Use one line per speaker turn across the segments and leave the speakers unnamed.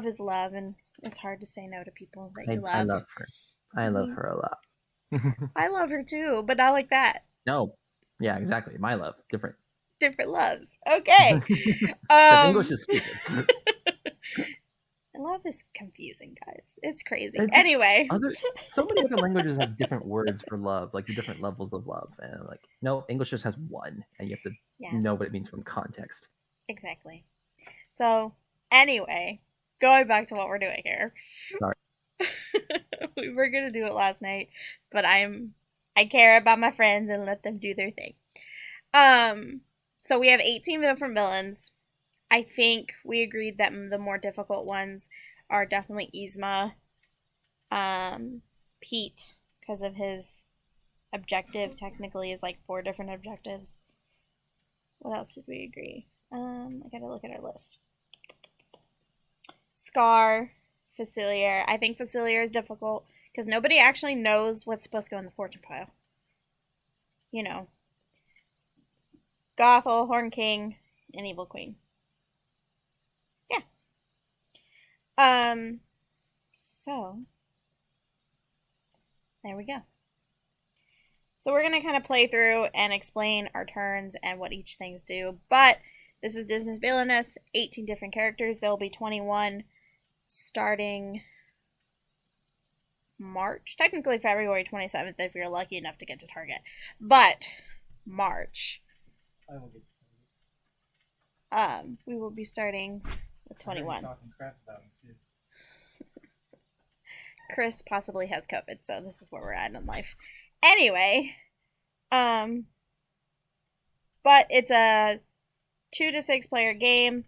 is love, and it's hard to say no to people that you
I
love.
love her. I love
Mhm.
her a lot.
I love her too, but not like that.
No. Yeah, exactly. My love. Different.
Different loves. Okay.
Because English
Um,
is stupid.
love is confusing, guys. It's crazy.
It's just
Anyway,
other so many other languages have different words for love, like the different levels of love. And I'm like, no, English just has one, and you have to
yes,
know what it means from context.
exactly. So, anyway, going back to what we're doing here.
Sorry.
We were gonna do it last night, but I care about my friends and let them do their thing. Um, so we have 18 different villains. I think we agreed that the more difficult ones are definitely Yzma, Pete, because of his objective. Technically, is like 4 different objectives. What else did we agree? I gotta look at our list. Scar, Facilier. I think Facilier is difficult because nobody actually knows what's supposed to go in the fortune pile. You know, Gothel, Horn King, and Evil Queen. Yeah. Um. So there we go. So we're gonna kind of play through and explain our turns and what each things do. But this is Disney Villainous. 18 different characters. There'll be 21 starting March. Technically February 27th if you're lucky enough to get to Target. But March.
I will get
We will be starting with 21.
talking crap about him too.
Chris possibly has COVID, so this is where we're at in life. Anyway, but it's a 2 to 6 player game.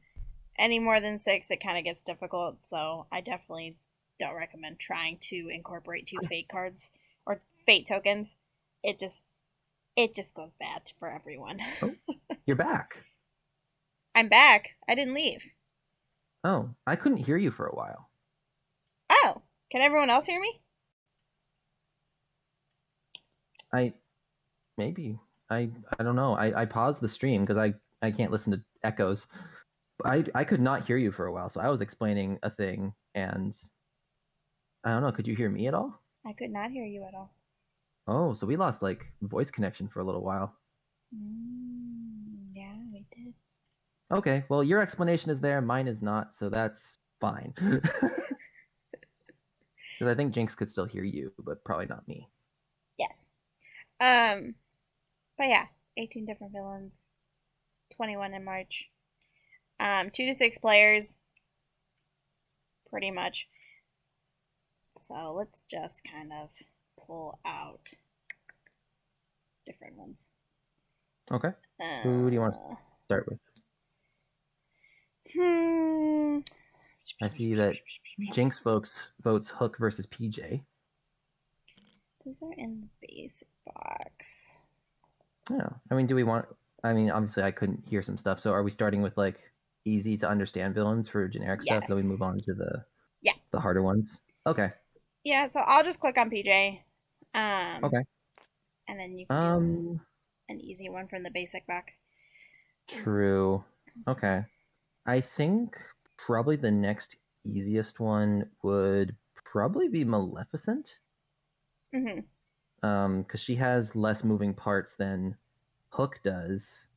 Any more than 6, it kind of gets difficult. So I definitely don't recommend trying to incorporate 2 fate cards or fate tokens. It just goes bad for everyone.
Oh, you're back.
I'm back. I didn't leave.
Oh, I couldn't hear you for a while.
Oh, can everyone else hear me?
I maybe I don't know. I paused the stream because I can't listen to echoes. I could not hear you for a while, so I was explaining a thing, and I don't know. Could you hear me at all?
I could not hear you at all.
Oh, so we lost like voice connection for a little while.
Yeah, we did.
Okay, well your explanation is there, mine is not, so that's fine. Because I think Jinx could still hear you, but probably not me.
Yes. But yeah, 18 different villains, 21 in March. 2 to 6 players, pretty much. So let's just kind of pull out different ones.
Okay. Who do you want to start with? I see that Jinx votes Hook versus PJ.
These are in the basic box.
Yeah. I mean, do we want... I mean, obviously I couldn't hear some stuff, so are we starting with like easy to understand villains for generic stuff, then we move on to the harder ones? Okay.
Yeah, so I'll just click on PJ.
Okay.
And then you can do an easy one from the basic box.
True. Okay. I think probably the next easiest one would probably be Maleficent. Because she has less moving parts than Hook does.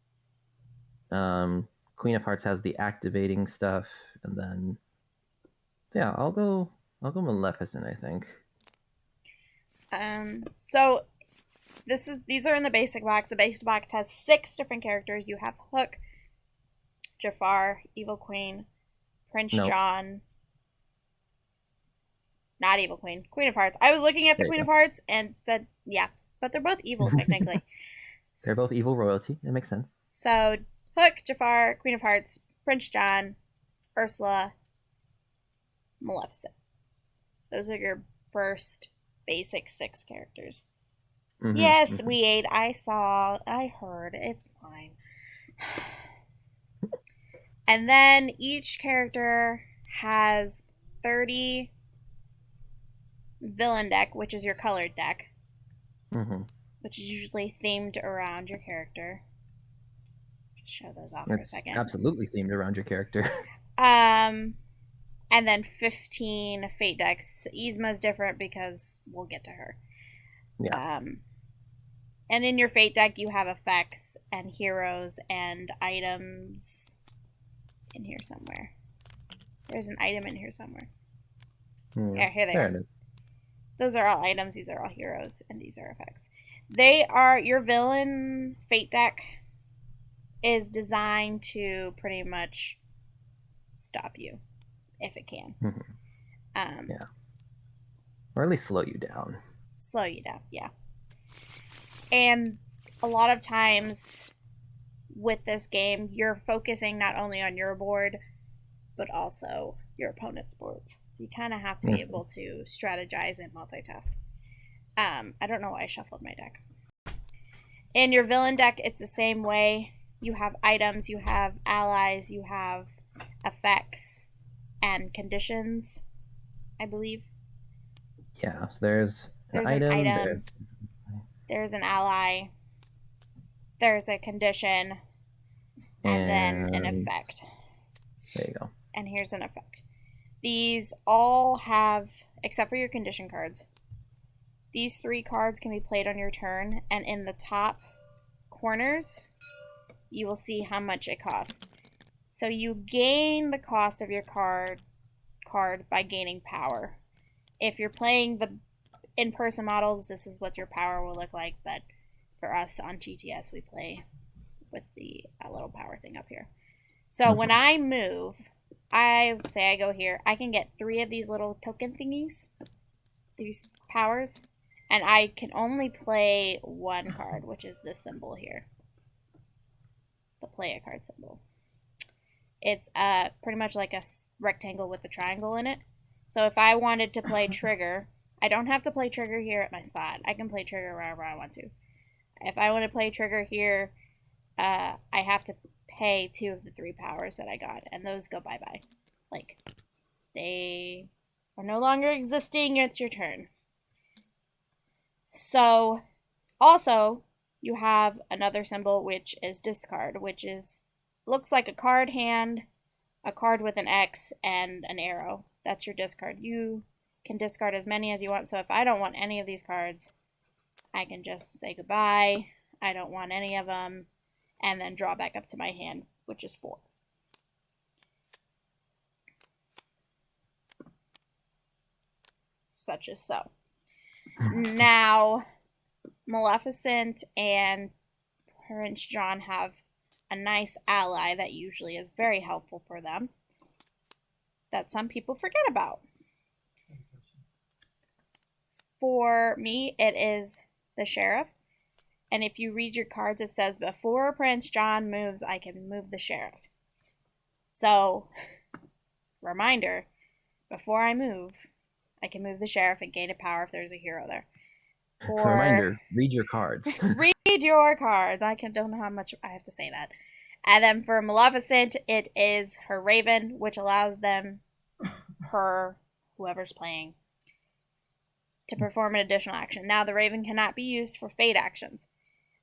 Queen of Hearts has the activating stuff, and then yeah, I'll go Maleficent, I think.
So these are in the basic box. The basic box has 6 different characters. You have Hook, Jafar, Evil Queen, Prince John. Not Evil Queen. Queen of Hearts. I was looking at the Queen of Hearts and said, yeah, but they're both evil technically.
They're both evil royalty. It makes sense.
So Hook, Jafar, Queen of Hearts, Prince John, Ursula, Maleficent. Those are your first basic 6 characters. Yes, we ate. I saw. I heard. It's fine. And then each character has 30 villain deck, which is your colored deck, which is usually themed around your character. Just show those off for a second.
Absolutely themed around your character.
and then 15 fate decks. Yzma's different because we'll get to her.
Yeah.
And in your fate deck, you have effects and heroes and items in here somewhere. There's an item in here somewhere. Yeah, here they
there
are.
it is.
Those are all items, these are all heroes, and these are effects. They are, your villain fate deck is designed to pretty much stop you, if it can.
Yeah. Or at least slow you down.
Slow you down, yeah. And a lot of times with this game, you're focusing not only on your board, but also your opponent's boards. So you kind of have to be able to strategize and multitask. I don't know why I shuffled my deck. In your villain deck, it's the same way. You have items, you have allies, you have effects and conditions, I believe.
Yeah, so there's an
There's
item.
an item. There's an ally. There's a condition. And then an effect.
There you go.
And here's an effect. These all have, except for your condition cards, these 3 cards can be played on your turn, and in the top corners, you will see how much it costs. So you gain the cost of your card by gaining power. If you're playing the in-person models, this is what your power will look like, but for us on TTS, we play with the little power thing up here. So when I move, I say I go here, I can get 3 of these little token thingies, these powers, and I can only play 1 card, which is this symbol here. The play a card symbol. It's pretty much like a rectangle with a triangle in it. So if I wanted to play trigger, I don't have to play trigger here at my spot. I can play trigger wherever I want to. If I want to play trigger here, I have to pay 2 of the 3 powers that I got, and those go bye-bye. Like, they are no longer existing, it's your turn. So, also, you have another symbol, which is discard, which is, looks like a card hand, a card with an X, and an arrow. That's your discard. You can discard as many as you want, so if I don't want any of these cards, I can just say goodbye, I don't want any of them, and then draw back up to my hand, which is 4. Such as so. Now, Maleficent and Prince John have a nice ally that usually is very helpful for them that some people forget about. For me, it is the sheriff. And if you read your cards, it says, before Prince John moves, I can move the sheriff. So, reminder, before I move, I can move the sheriff and gain a power if there's a hero there.
Reminder, read your cards.
Read your cards. Don't know how much I have to say that. And then for Maleficent, it is her Raven, which allows them, whoever's playing, to perform an additional action. Now, the Raven cannot be used for fate actions.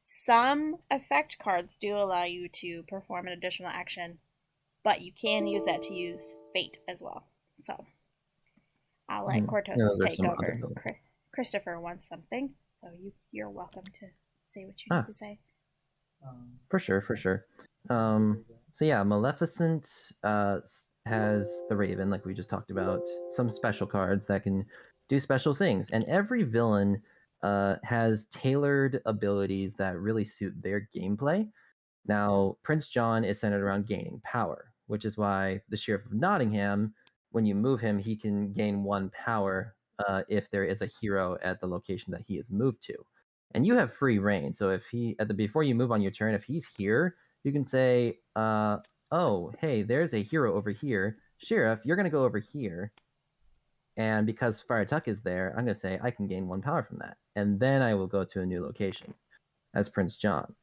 Some effect cards do allow you to perform an additional action, but you can use that to use fate as well. So, I'll let Cortosis take over. Christopher wants something, so you're welcome to say what you need to say.
For sure. So yeah, Maleficent has the Raven, like we just talked about, some special cards that can do special things, and every villain has tailored abilities that really suit their gameplay. Now, Prince John is centered around gaining power, which is why the Sheriff of Nottingham, when you move him, he can gain 1 power if there is a hero at the location that he is moved to. And you have free reign. So if before you move on your turn, if he's here, you can say, oh, hey, there's a hero over here. Sheriff, you're going to go over here. And because Friar Tuck is there, I'm going to say I can gain 1 power from that. And then I will go to a new location as Prince John.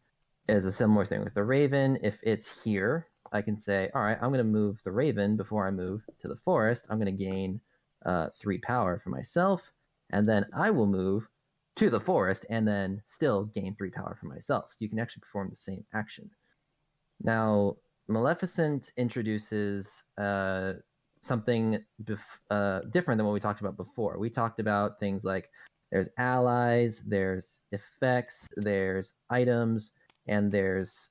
It is a similar thing with the Raven. If it's here, I can say, all right, I'm going to move the Raven before I move to the forest. I'm going to gain 3 power for myself. And then I will move to the forest and then still gain 3 power for myself. You can actually perform the same action. Now, Maleficent introduces something different than what we talked about before. We talked about things like there's allies, there's effects, there's items, and there's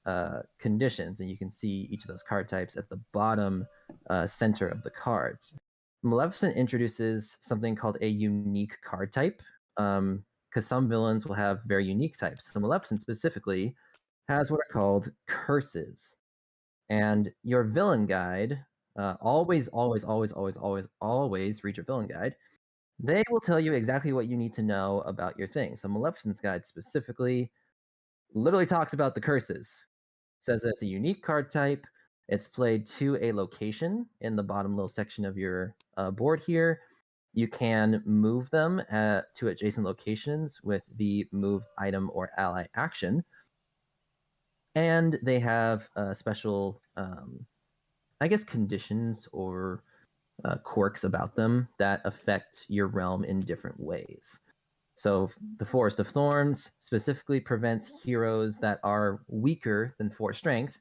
conditions, and you can see each of those card types at the bottom center of the cards. Maleficent introduces something called a unique card type, because some villains will have very unique types. So Maleficent specifically has what are called curses. And your villain guide, always read your villain guide. They will tell you exactly what you need to know about your thing. So Maleficent's guide specifically literally talks about the curses. Says that it's a unique card type. It's played to a location in the bottom little section of your board here. You can move them to adjacent locations with the move item or ally action. And they have special, I guess, conditions or quirks about them that affect your realm in different ways. So the Forest of Thorns specifically prevents heroes that are weaker than 4 strength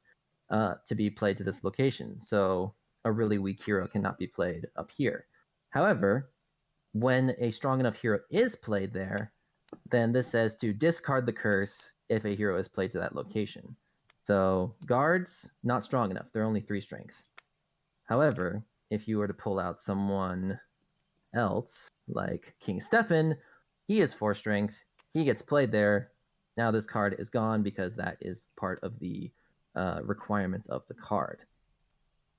to be played to this location. So a really weak hero cannot be played up here. However, when a strong enough hero is played there, then this says to discard the curse if a hero is played to that location. So guards, not strong enough. They're only 3 strength. However, if you were to pull out someone else, like King Stefan, he is 4 strength. He gets played there. Now this card is gone because that is part of the requirements of the card.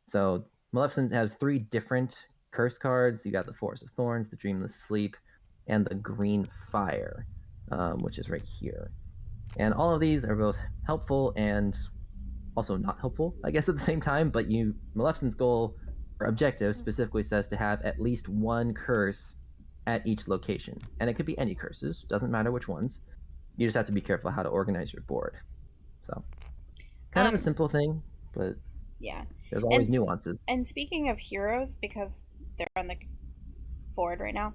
So Maleficent has 3 different curse cards. You got the Forest of Thorns, the Dreamless Sleep, and the Green Fire, which is right here. And all of these are both helpful and also not helpful, I guess, at the same time. But Maleficent's goal or objective specifically says to have at least 1 curse at each location. And it could be any curses, doesn't matter which ones. You just have to be careful how to organize your board. So, kind of a simple thing, but
yeah,
there's always nuances.
And speaking of heroes, because they're on the board right now,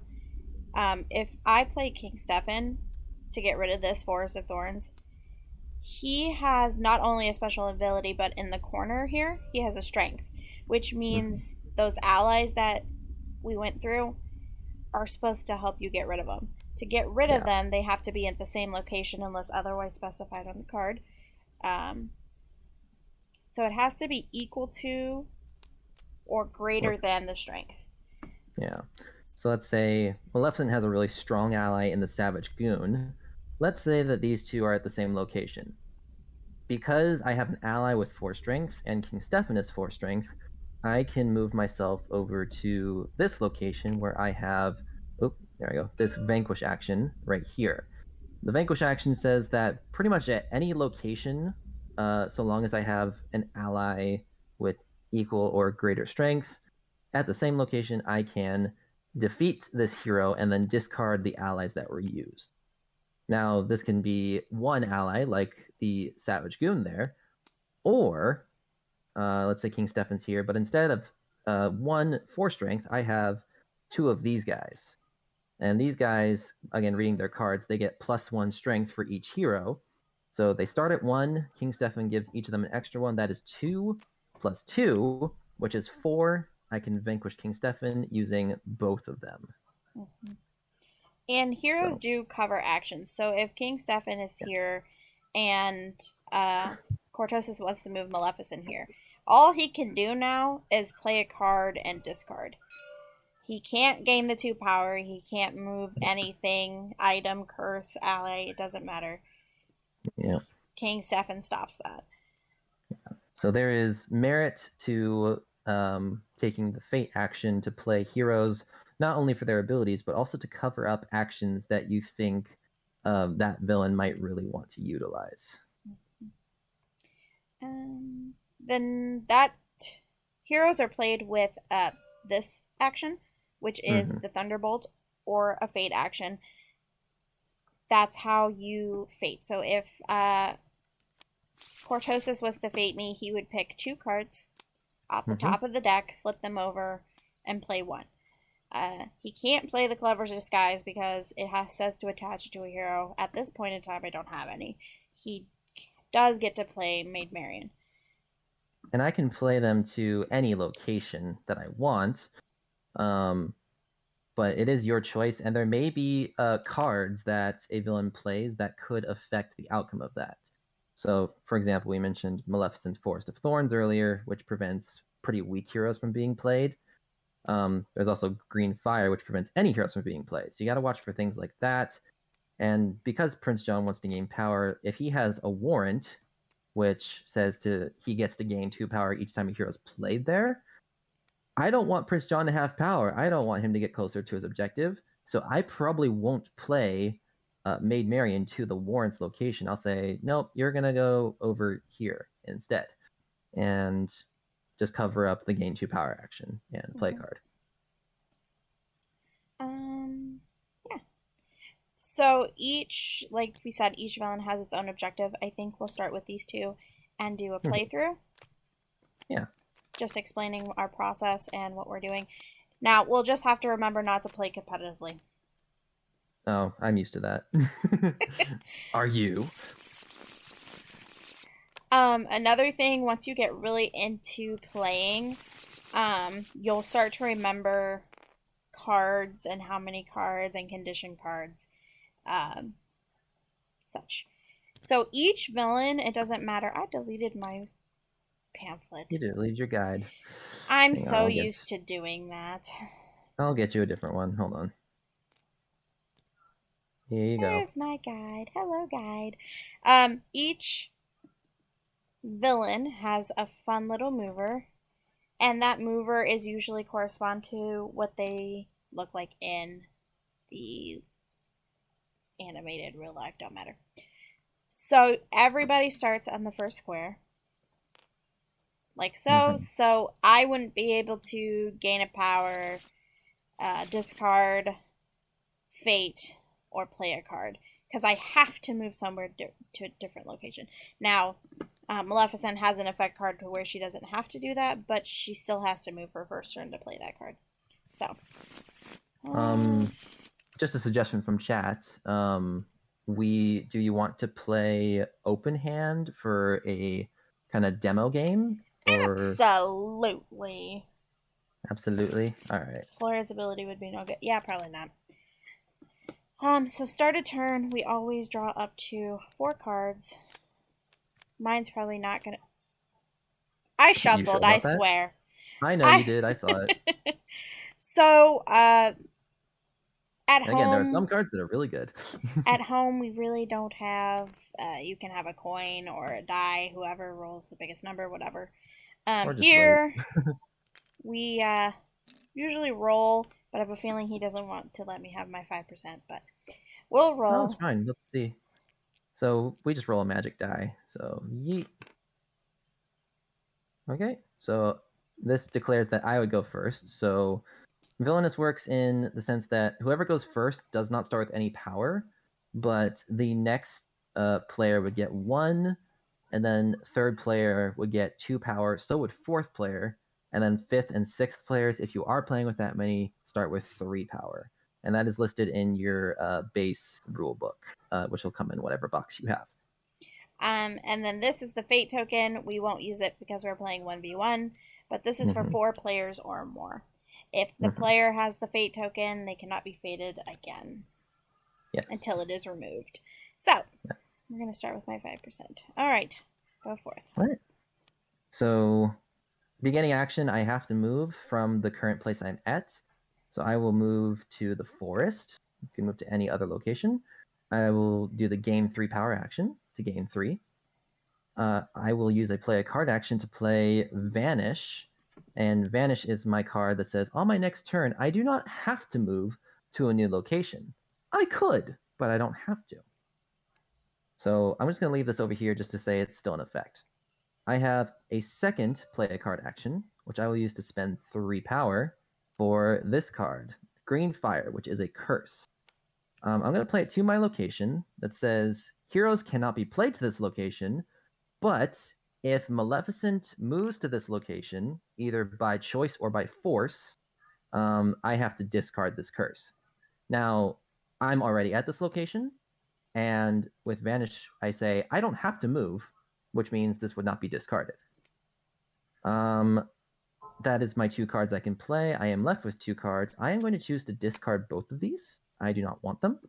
if I play King Stefan to get rid of this Forest of Thorns, he has not only a special ability, but in the corner here, he has a strength, which means those allies that we went through are supposed to help you get rid of them. To get rid of them, they have to be at the same location unless otherwise specified on the card. So it has to be equal to or greater than the strength.
Yeah. So let's say Maleficent has a really strong ally in the Savage Goon. Let's say that these two are at the same location. Because I have an ally with 4 strength and King Stefan is 4 strength, I can move myself over to this location where I have, there I go, this Vanquish action right here. The Vanquish action says that pretty much at any location, so long as I have an ally with equal or greater strength, at the same location, I can defeat this hero and then discard the allies that were used. Now, this can be 1 ally, like the Savage Goon there, or let's say King Stefan's here, but instead of 1 4 strength, I have 2 of these guys. And these guys, again, reading their cards, they get +1 strength for each hero. So they start at 1. King Stefan gives each of them an extra 1. That is 2 plus 2, which is 4. I can vanquish King Stefan using both of them.
Mm-hmm. And heroes do cover actions. So if King Stefan is here and Cortosis wants to move Maleficent here, all he can do now is play a card and discard. He can't gain the 2 power. He can't move anything, item, curse, ally. It doesn't matter.
Yeah.
King Stefan stops that.
Yeah. So there is merit to taking the fate action to play heroes, not only for their abilities, but also to cover up actions that you think that villain might really want to utilize.
Then that heroes are played with this action, which is the Thunderbolt, or a fate action. That's how you fate. So if Cortosis was to fate me, he would pick 2 cards off the top of the deck, flip them over, and play 1. He can't play the Clever Disguise because it says to attach to a hero. At this point in time, I don't have any. He does get to play Maid Marian.
and I can play them to any location that I want. But it is your choice, and there may be cards that a villain plays that could affect the outcome of that. So, for example, we mentioned Maleficent's Forest of Thorns earlier, which prevents pretty weak heroes from being played. There's also Green Fire, which prevents any heroes from being played. So you got to watch for things like that. And because Prince John wants to gain power, if he has a warrant, which says he gets to gain 2 power each time a hero is played there, I don't want Prince John to have power. I don't want him to get closer to his objective. So I probably won't play Maid Marian to the warrant's location. I'll say, nope, you're going to go over here instead. And just cover up the gain 2 power action and play card.
Yeah. So each, like we said, each villain has its own objective. I think we'll start with these two and do a playthrough.
Yeah.
Just explaining our process and what we're doing. Now, we'll just have to remember not to play competitively.
Oh, I'm used to that. Are you?
Another thing, once you get really into playing, you'll start to remember cards and how many cards and condition cards, such. So each villain, it doesn't matter. I deleted my pamphlet.
You did. Leave your guide.
I'm so used to doing that.
I'll get you a different one. Hold on. Here you go.
There's my guide. Hello, guide. Each villain has a fun little mover, and that mover is usually correspond to what they look like in the animated real life, don't matter. So everybody starts on the first square, like so. So I wouldn't be able to gain a power, discard, fate, or play a card because I have to move somewhere to a different location. Now, Maleficent has an effect card to where she doesn't have to do that, but she still has to move her first turn to play that card. So,
just a suggestion from chat. Do you want to play open hand for a kind of demo game? Or...
Absolutely.
Absolutely. All right.
Flora's ability would be no good. Yeah, probably not. So start a turn. We always draw up to 4 cards. Mine's probably not gonna. I shuffled. I swear.
I know you did. I saw it.
So, at home.
Again, there are some cards that are really good.
At home, we really don't have. You can have a coin or a die. Whoever rolls the biggest number, whatever. Here, we usually roll, but I have a feeling he doesn't want to let me have my 5%. But we'll roll.
Oh, that's fine. Let's see. So we just roll a magic die. So yeet. Okay. So this declares that I would go first. So Villainous works in the sense that whoever goes first does not start with any power, but the next player would get 1, and then third player would get 2 power. So would fourth player, and then fifth and sixth players, if you are playing with that many, start with 3 power. And that is listed in your base rule book, which will come in whatever box you have.
And then this is the fate token. We won't use it because we're playing 1v1, but this is for 4 players or more. If the player has the fate token, they cannot be fated again until it is removed. So, we're going to start with my 5%. All right, go forth.
All right. So, beginning action, I have to move from the current place I'm at. So I will move to the forest. You can move to any other location. I will do the gain 3 power action to gain 3. I will use play a card action to play Vanish. And Vanish is my card that says, on my next turn, I do not have to move to a new location. I could, but I don't have to. So I'm just going to leave this over here just to say it's still in effect. I have a second play a card action, which I will use to spend 3 power for this card, Green Fire, which is a curse. I'm going to play it to my location that says, heroes cannot be played to this location, but if Maleficent moves to this location, either by choice or by force, I have to discard this curse. Now, I'm already at this location, and with Vanish, I say, I don't have to move, which means this would not be discarded. That is my 2 cards I can play. I am left with 2 cards. I am going to choose to discard both of these. I do not want them.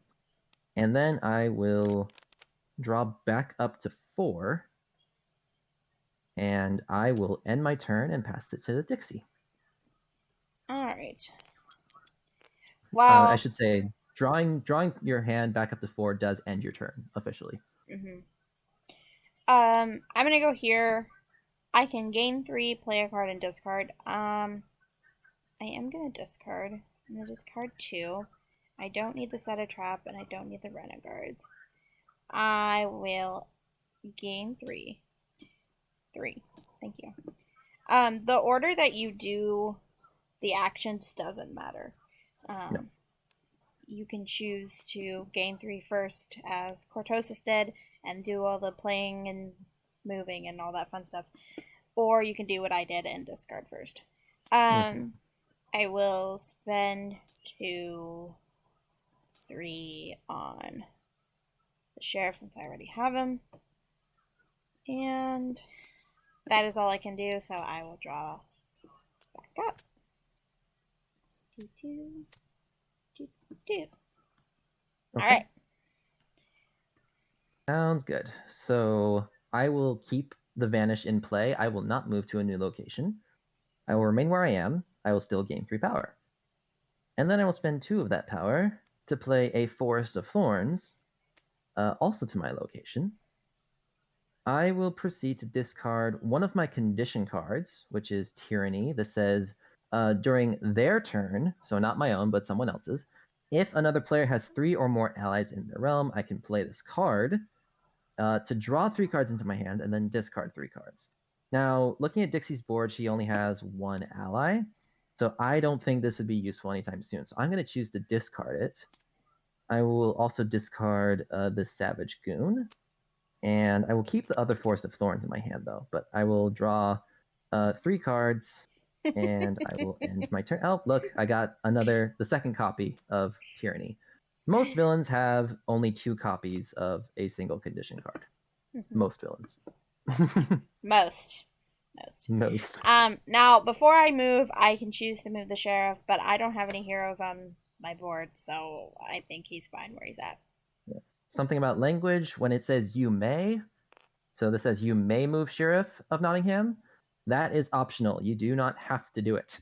And then I will draw back up to 4. And I will end my turn and pass it to Dixie.
All right. Well,
I should say, drawing your hand back up to 4 does end your turn officially.
Mm-hmm. I'm gonna go here. I can gain 3, play a card, and discard. I am gonna discard. I'm gonna discard 2. I don't need the Set a Trap, and I don't need the Renegades. I will gain 3. 3. Thank you. The order that you do the actions doesn't matter.
No.
You can choose to gain 3 first, as Cortosis did, and do all the playing and moving and all that fun stuff. Or you can do what I did and discard first. I will spend 2, 3 on the sheriff since I already have him. And that is all I can do, so I will draw back up. 2, 2, 2, 2.
Okay.
Alright.
Sounds good. So I will keep the Vanish in play. I will not move to a new location. I will remain where I am. I will still gain 3 power. And then I will spend 2 of that power to play a Forest of Thorns, also to my location. I will proceed to discard one of my condition cards, which is Tyranny. That says, during their turn, so not my own, but someone else's, if another player has 3 or more allies in their realm, I can play this card to draw 3 cards into my hand and then discard 3 cards. Now, looking at Dixie's board, she only has 1 ally, so I don't think this would be useful anytime soon. So I'm going to choose to discard it. I will also discard the Savage Goon, and I will keep the other Forest of Thorns in my hand, though. But I will draw 3 cards, and I will end my turn. Oh, look, I got the second copy of Tyranny. Most villains have only 2 copies of a single condition card.
Mm-hmm.
Most villains.
Most. Now, before I move, I can choose to move the sheriff, but I don't have any heroes on my board, so I think he's fine where he's at.
Yeah. Something about language, when it says you may, so this says you may move Sheriff of Nottingham, that is optional. You do not have to do it.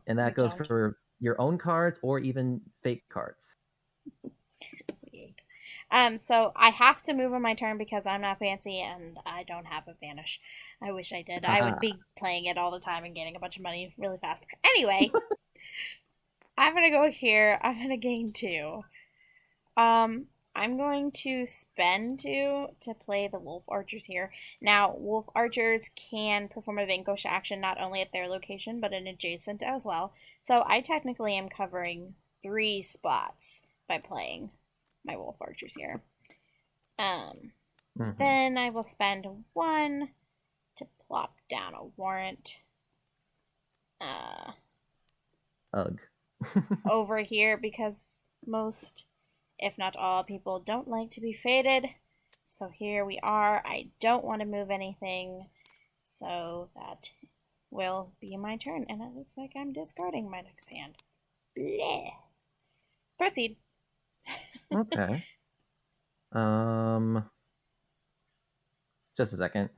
And that goes for your own cards or even fake cards.
So I have to move on my turn because I'm not fancy and I don't have a Vanish. I wish I did. I would be playing it all the time and getting a bunch of money really fast. Anyway, I'm gonna go here. I'm gonna gain 2. I'm going to spend 2 to play the Wolf Archers here. Now, Wolf Archers can perform a Vanquish action not only at their location, but an adjacent as well. So I technically am covering 3 spots by playing my Wolf Archers here. Then I will spend 1 to plop down a warrant.
Ugh.
Over here because most, if not all, people don't like to be faded. So here we are. I don't want to move anything. So that will be my turn. And it looks like I'm discarding my next hand. Bleh. Proceed.
Okay. Just a second.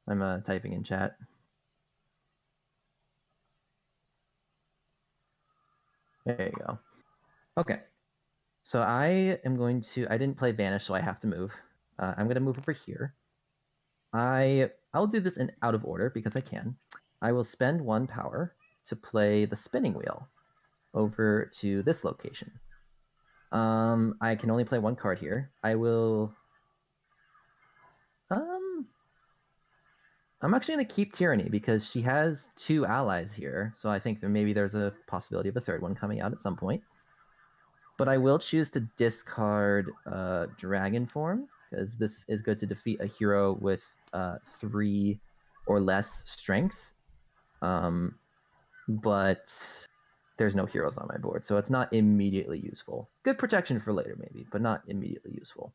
I'm typing in chat. There you go. Okay. So I didn't play Vanish, so I have to move. I'm going to move over here. I'll do this in out of order because I can. I will spend 1 power to play the Spinning Wheel over to this location. I can only play 1 card here. I will... I'm actually going to keep Tyranny because she has 2 allies here, so I think maybe there's a possibility of a 3rd one coming out at some point. But I will choose to discard Dragon Form, because this is good to defeat a hero with 3 or less strength. But there's no heroes on my board, so it's not immediately useful. Good protection for later, maybe, but not immediately useful.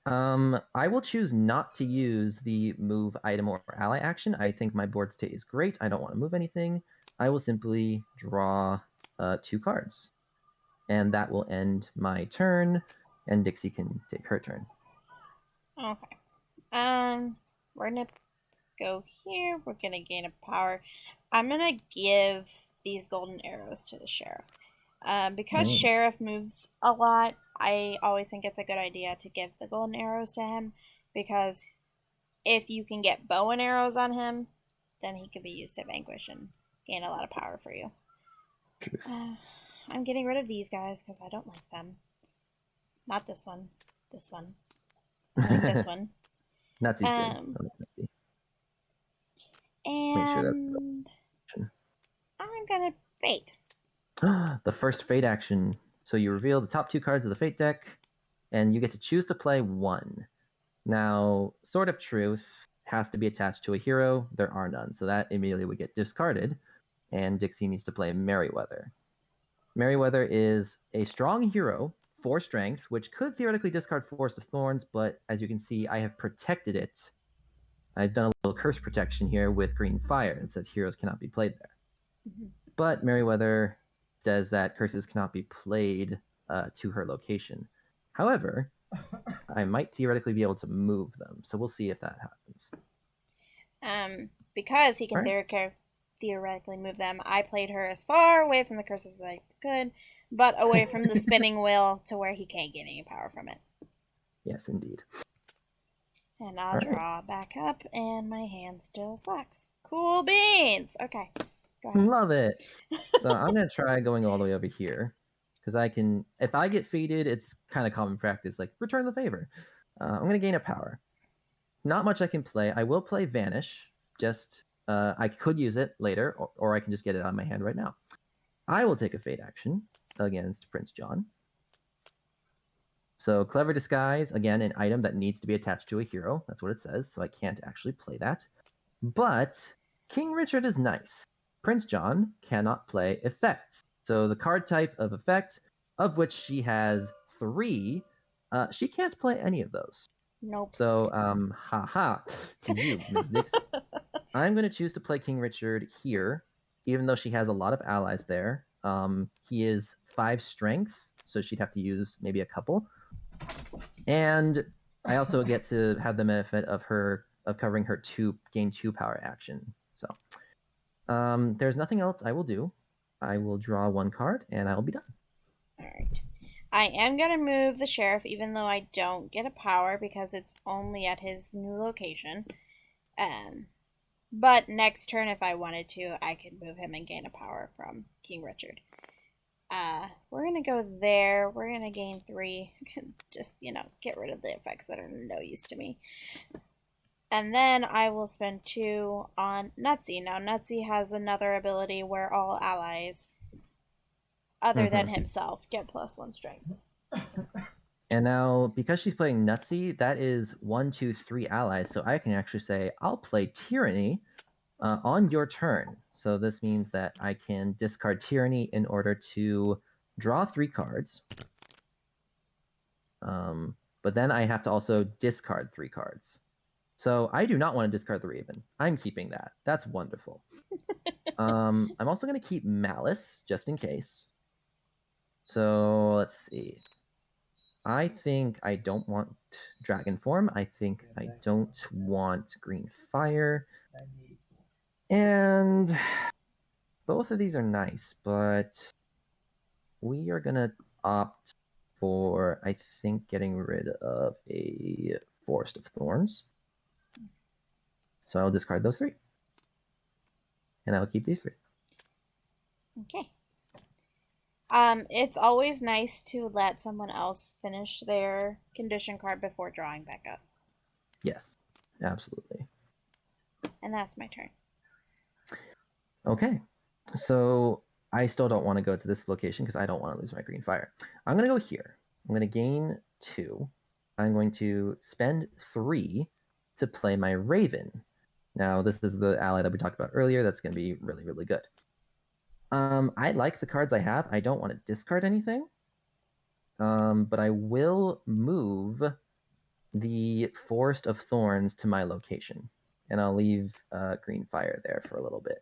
I will choose not to use the move item or ally action. I think my board state is great. I don't want to move anything. I will simply draw 2 cards. And that will end my turn, and Dixie can take her turn.
Okay. We're gonna go here. We're gonna gain a power. I'm gonna give these golden arrows to the sheriff. Because
Nice.
sheriff moves a lot, I always think it's a good idea to give the golden arrows to him, because if you can get bow and arrows on him, then he could be used to vanquish and gain a lot of power for you.
Truth.
I'm getting rid of these guys because I don't like them. Not this one. This one. I like this one.
Natsy's good. I like Natsy. Make sure
And
that's
I'm gonna fate.
the first fate action. So you reveal the top 2 cards of the fate deck, and you get to choose to play 1. Now, Sword of Truth has to be attached to a hero. There are none, so that immediately would get discarded, and Dixie needs to play Merryweather. Merryweather is a strong hero, 4 strength, which could theoretically discard Forest of Thorns, but as you can see, I have protected it. I've done a little curse protection here with green fire that says heroes cannot be played there.
Mhm.
But Merryweather says that curses cannot be played to her location. However, I might theoretically be able to move them, so we'll see if that happens.
Because he can
Right.
theoretically move them, I played her as far away from the curses as I could, but away from the spinning wheel to where he can't get any power from it.
Yes, indeed.
And I'll
All right.
draw back up, and my hand still sucks. Cool beans! Okay, go ahead.
Love it. So I'm going to try going all the way over here, because I can, if I get faded, it's kind of common practice, like return the favor. I'm going to gain a power. Not much I can play. I will play Vanish, just, I could use it later, or I can just get it on my hand right now. I will take a fate action against Prince John. So Clever Disguise, again, an item that needs to be attached to a hero. That's what it says, so I can't actually play that. But King Richard is nice. Prince John cannot play effects. So the card type of effect, of which she has 3, she can't play any of those.
Nope.
So, haha, to you, Ms. Dixon. I'm going to choose to play King Richard here, even though she has a lot of allies there. He is 5 strength, so she'd have to use maybe a couple. And I also get to have the benefit of covering her gain 2 power action. So there's nothing else I will do. I will draw 1 card and I will be done.
Alright. I am going to move the sheriff, even though I don't get a power because it's only at his new location. But next turn, if I wanted to, I could move him and gain a power from King Richard. We're going to go there. We're going to gain 3. Just, get rid of the effects that are no use to me. And then I will spend 2 on Nutsy. Now, Nutsy has another ability where all allies, other than himself, get +1 strength.
And now, because she's playing Nutsy, that is 1, 2, 3 allies. So I can actually say, I'll play Tyranny on your turn. So this means that I can discard Tyranny in order to draw 3 cards. But then I have to also discard 3 cards. So I do not want to discard the Raven. I'm keeping that. That's wonderful. I'm also going to keep Malice, just in case. So let's see. I think I don't want Dragon Form. I think I don't want Green Fire. And both of these are nice, but we are going to opt for, I think, getting rid of a Forest of Thorns. So I'll discard those 3. And I'll keep these 3.
Okay. It's always nice to let someone else finish their condition card before drawing back up.
Yes, absolutely.
And that's my turn.
Okay, so I still don't want to go to this location because I don't want to lose my green fire. I'm going to go here. I'm going to gain 2. I'm going to spend 3 to play my Raven. Now, this is the ally that we talked about earlier. That's going to be really, really good. I like the cards I have. I don't want to discard anything. But I will move the Forest of Thorns to my location. And I'll leave green fire there for a little bit.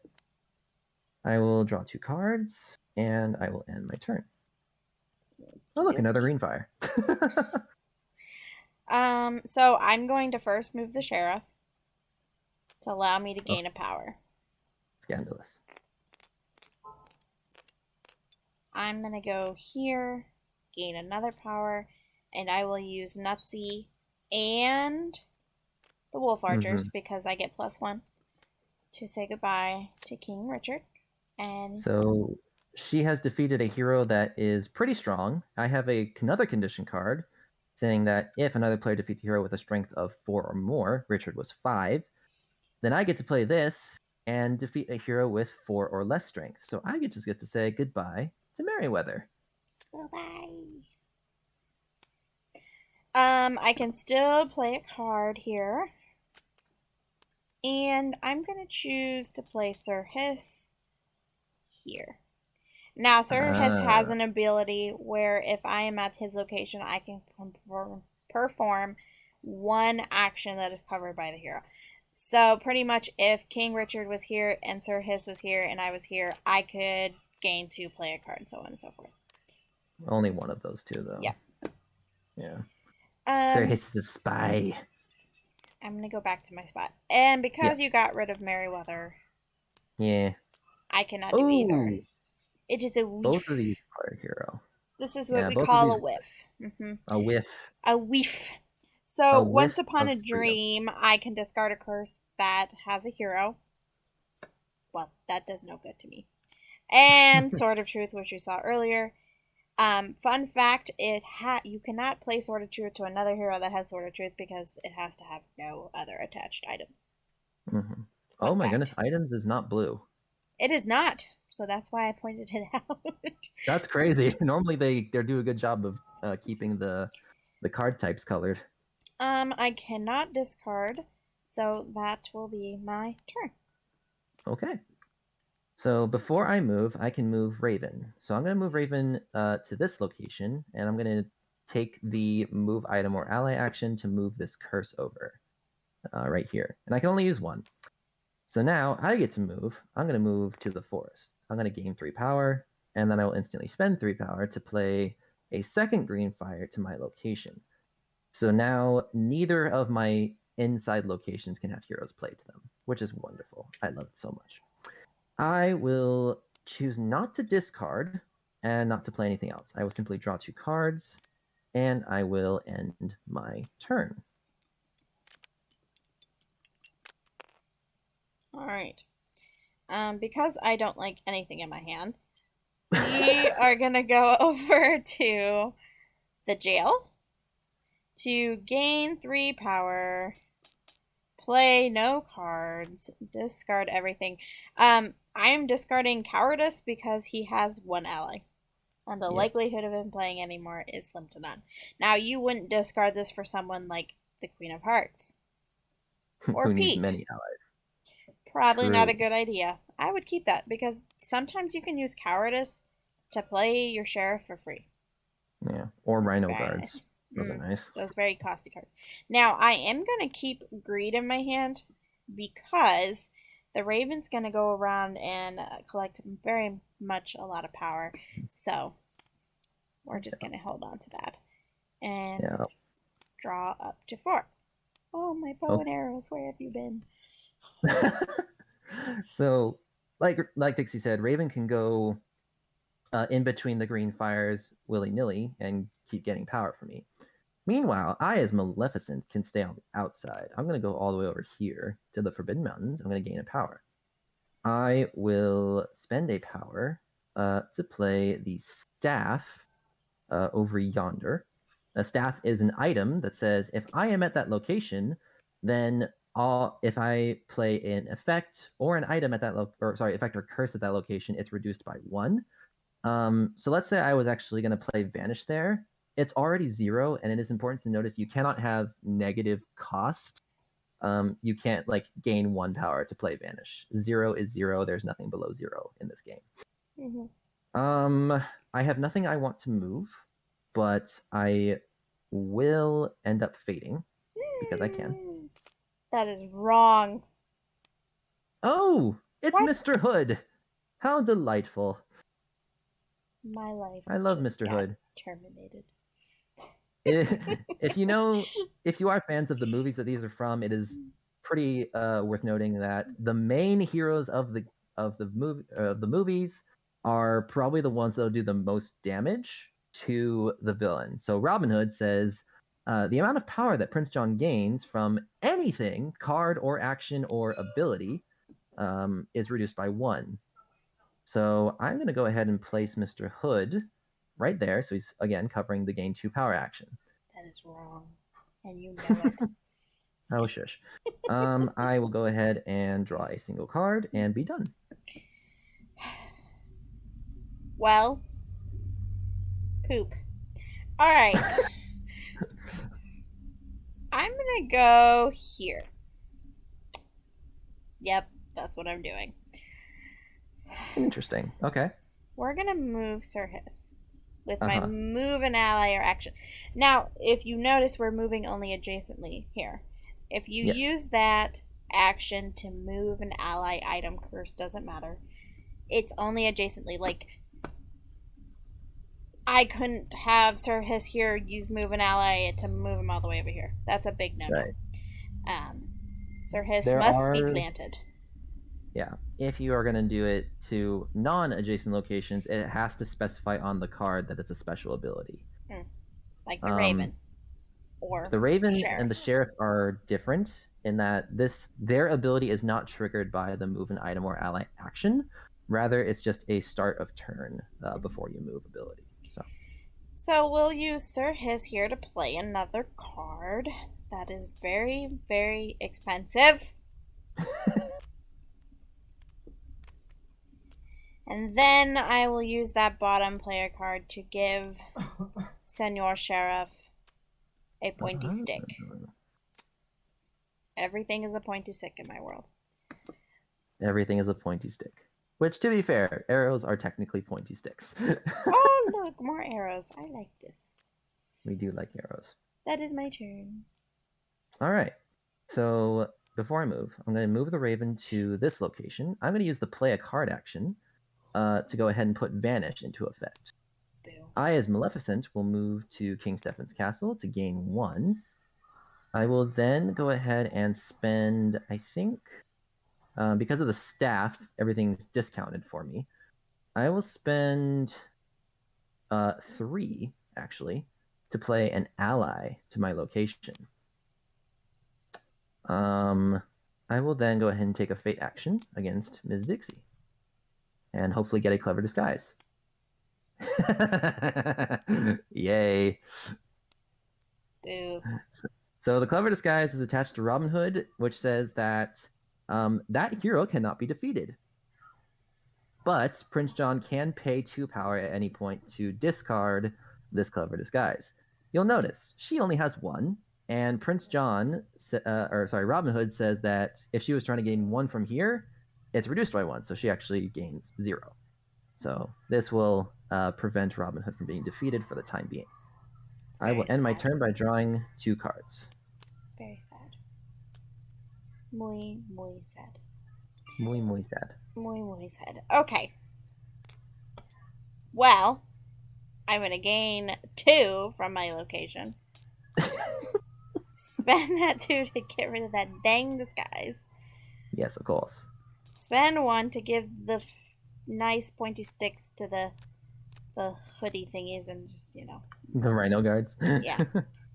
I will draw 2 cards, and I will end my turn. Oh, look, another green fire.
So I'm going to first move the sheriff to allow me to gain a power.
Scandalous.
I'm going to go here, gain another power, and I will use Nutsy and the Wolf Archers because I get +1 to say goodbye to King Richard. And
so she has defeated a hero that is pretty strong. I have another condition card saying that if another player defeats a hero with a strength of 4 or more, Richard was 5, then I get to play this and defeat a hero with 4 or less strength. So I just get to say goodbye to Merryweather.
Goodbye. I can still play a card here. And I'm going to choose to play Sir Hiss here. Now, Sir Hiss has an ability where if I am at his location, I can perform 1 action that is covered by the hero. So, pretty much if King Richard was here and Sir Hiss was here and I was here, I could gain 2, play a card, and so on and so forth.
Only one of those 2, though.
Yeah.
Yeah. Sir Hiss is a spy.
I'm going to go back to my spot. And because you got rid of Merryweather,
yeah,
I cannot do either. It is a whiff.
Both of these are a hero.
This is what we call a whiff.
A whiff.
A whiff. So, once upon a dream, I can discard a curse that has a hero. Well, that does no good to me. And Sword of Truth, which you saw earlier. Fun fact, you cannot play Sword of Truth to another hero that has Sword of Truth because it has to have no other attached items.
Oh my goodness, items is not blue.
It is not, so that's why I pointed it out.
That's crazy. Normally they do a good job of keeping the card types colored.
I cannot discard, so that will be my turn.
Okay. So before I move, I can move Raven. So I'm going to move Raven to this location, and I'm going to take the move item or ally action to move this curse over right here. And I can only use 1. So now I get to move. I'm going to move to the forest. I'm going to gain 3 power, and then I will instantly spend 3 power to play a second green fire to my location. So now neither of my inside locations can have heroes played to them, which is wonderful. I love it so much. I will choose not to discard and not to play anything else. I will simply draw 2 cards, and I will end my turn.
All right. Because I don't like anything in my hand, we are going to go over to the jail to gain 3 power, play no cards, discard everything. I am discarding Cowardice because he has 1 ally. And the likelihood of him playing anymore is slim to none. Now, you wouldn't discard this for someone like the Queen of Hearts. Or
Who
Pete.
needs many allies.
Probably not a good idea. I would keep that because sometimes you can use Cowardice to play your sheriff for free.
Yeah, or Rhino Guards.
Nice.
Those are nice.
Those very costly cards. Now, I am going to keep Greed in my hand because the Raven's going to go around and collect very much a lot of power. So, we're just going to hold on to that. And draw up to 4. Oh, my bow and arrows, where have you been?
So, like Dixie said, Raven can go in between the green fires willy-nilly and keep getting power from me. Meanwhile, I, as Maleficent, can stay on the outside. I'm going to go all the way over here to the Forbidden Mountains. I'm going to gain a power. I will spend a power to play the staff over yonder. A staff is an item that says, if I am at that location, then if I play an effect or an item at that effect or curse at that location, it's reduced by 1. So let's say I was actually going to play Vanish there. It's already 0, and it is important to notice you cannot have negative cost. You can't gain 1 power to play Vanish. 0 is 0. There's nothing below 0 in this game. I have nothing I want to move, but I will end up fading. because I can.
That is wrong.
Oh, it's
What?
Mr. Hood. How delightful.
My life.
I love
just
Mr.
got
Hood.
Terminated.
If you are fans of the movies that these are from, it is pretty worth noting that the main heroes of the movies are probably the ones that'll do the most damage to the villain. So Robin Hood says the amount of power that Prince John gains from anything, card or action or ability, is reduced by 1. So I'm going to go ahead and place Mr. Hood right there. So he's, again, covering the gain 2 power action.
That is wrong. And you know it.
Oh, shush. I will go ahead and draw a single card and be done.
Well, poop. All right. I'm going to go here. Yep, that's what I'm doing.
Interesting. Okay.
We're going to move Sir Hiss with my move an ally or action. Now, if you notice, we're moving only adjacently here. If you use that action to move an ally, item, curse, doesn't matter. It's only adjacently. Like, I couldn't have Sir Hiss here use move an ally to move him all the way over here. That's a big no-no.
Right.
Sir Hiss must be planted.
Yeah. If you are going to do it to non-adjacent locations, it has to specify on the card that it's a special ability.
Like the Raven. Or
the Raven
Sheriff.
and the Sheriff are different in that their ability is not triggered by the move an item or ally action. Rather, it's just a start of turn before you move ability.
So we'll use Sir Hiss here to play another card. That is very, very expensive. And then I will use that bottom player card to give Senor Sheriff a pointy stick. Everything is a pointy stick in my world.
Everything is a pointy stick. Which, to be fair, arrows are technically pointy sticks.
Oh, look, more arrows. I like this.
We do like arrows.
That is my turn.
All right. So before I move, I'm going to move the Raven to this location. I'm going to use the play a card action to go ahead and put Vanish into effect.
Boo.
I, as Maleficent, will move to King Stefan's castle to gain 1. I will then go ahead and spend, I think, because of the staff, everything's discounted for me. I will spend 3, actually, to play an ally to my location. I will then go ahead and take a fate action against Ms. Dixie. And hopefully get a clever disguise. Yay.
Boo.
So the clever disguise is attached to Robin Hood, which says that that hero cannot be defeated. But Prince John can pay 2 power at any point to discard this clever disguise. You'll notice she only has 1, and Robin Hood says that if she was trying to gain 1 from here, it's reduced by 1, so she actually gains 0. So this will prevent Robin Hood from being defeated for the time being. I will end my turn by drawing 2 cards.
Very sad. Muy, muy sad.
Muy, muy sad.
Muy, muy sad. Okay. Well, I'm going to gain 2 from my location. Spend that 2 to get rid of that dang disguise.
Yes, of course.
Spend 1 to give the nice pointy sticks to the hoodie thingies and just,
The Rhino Guards.
Yeah.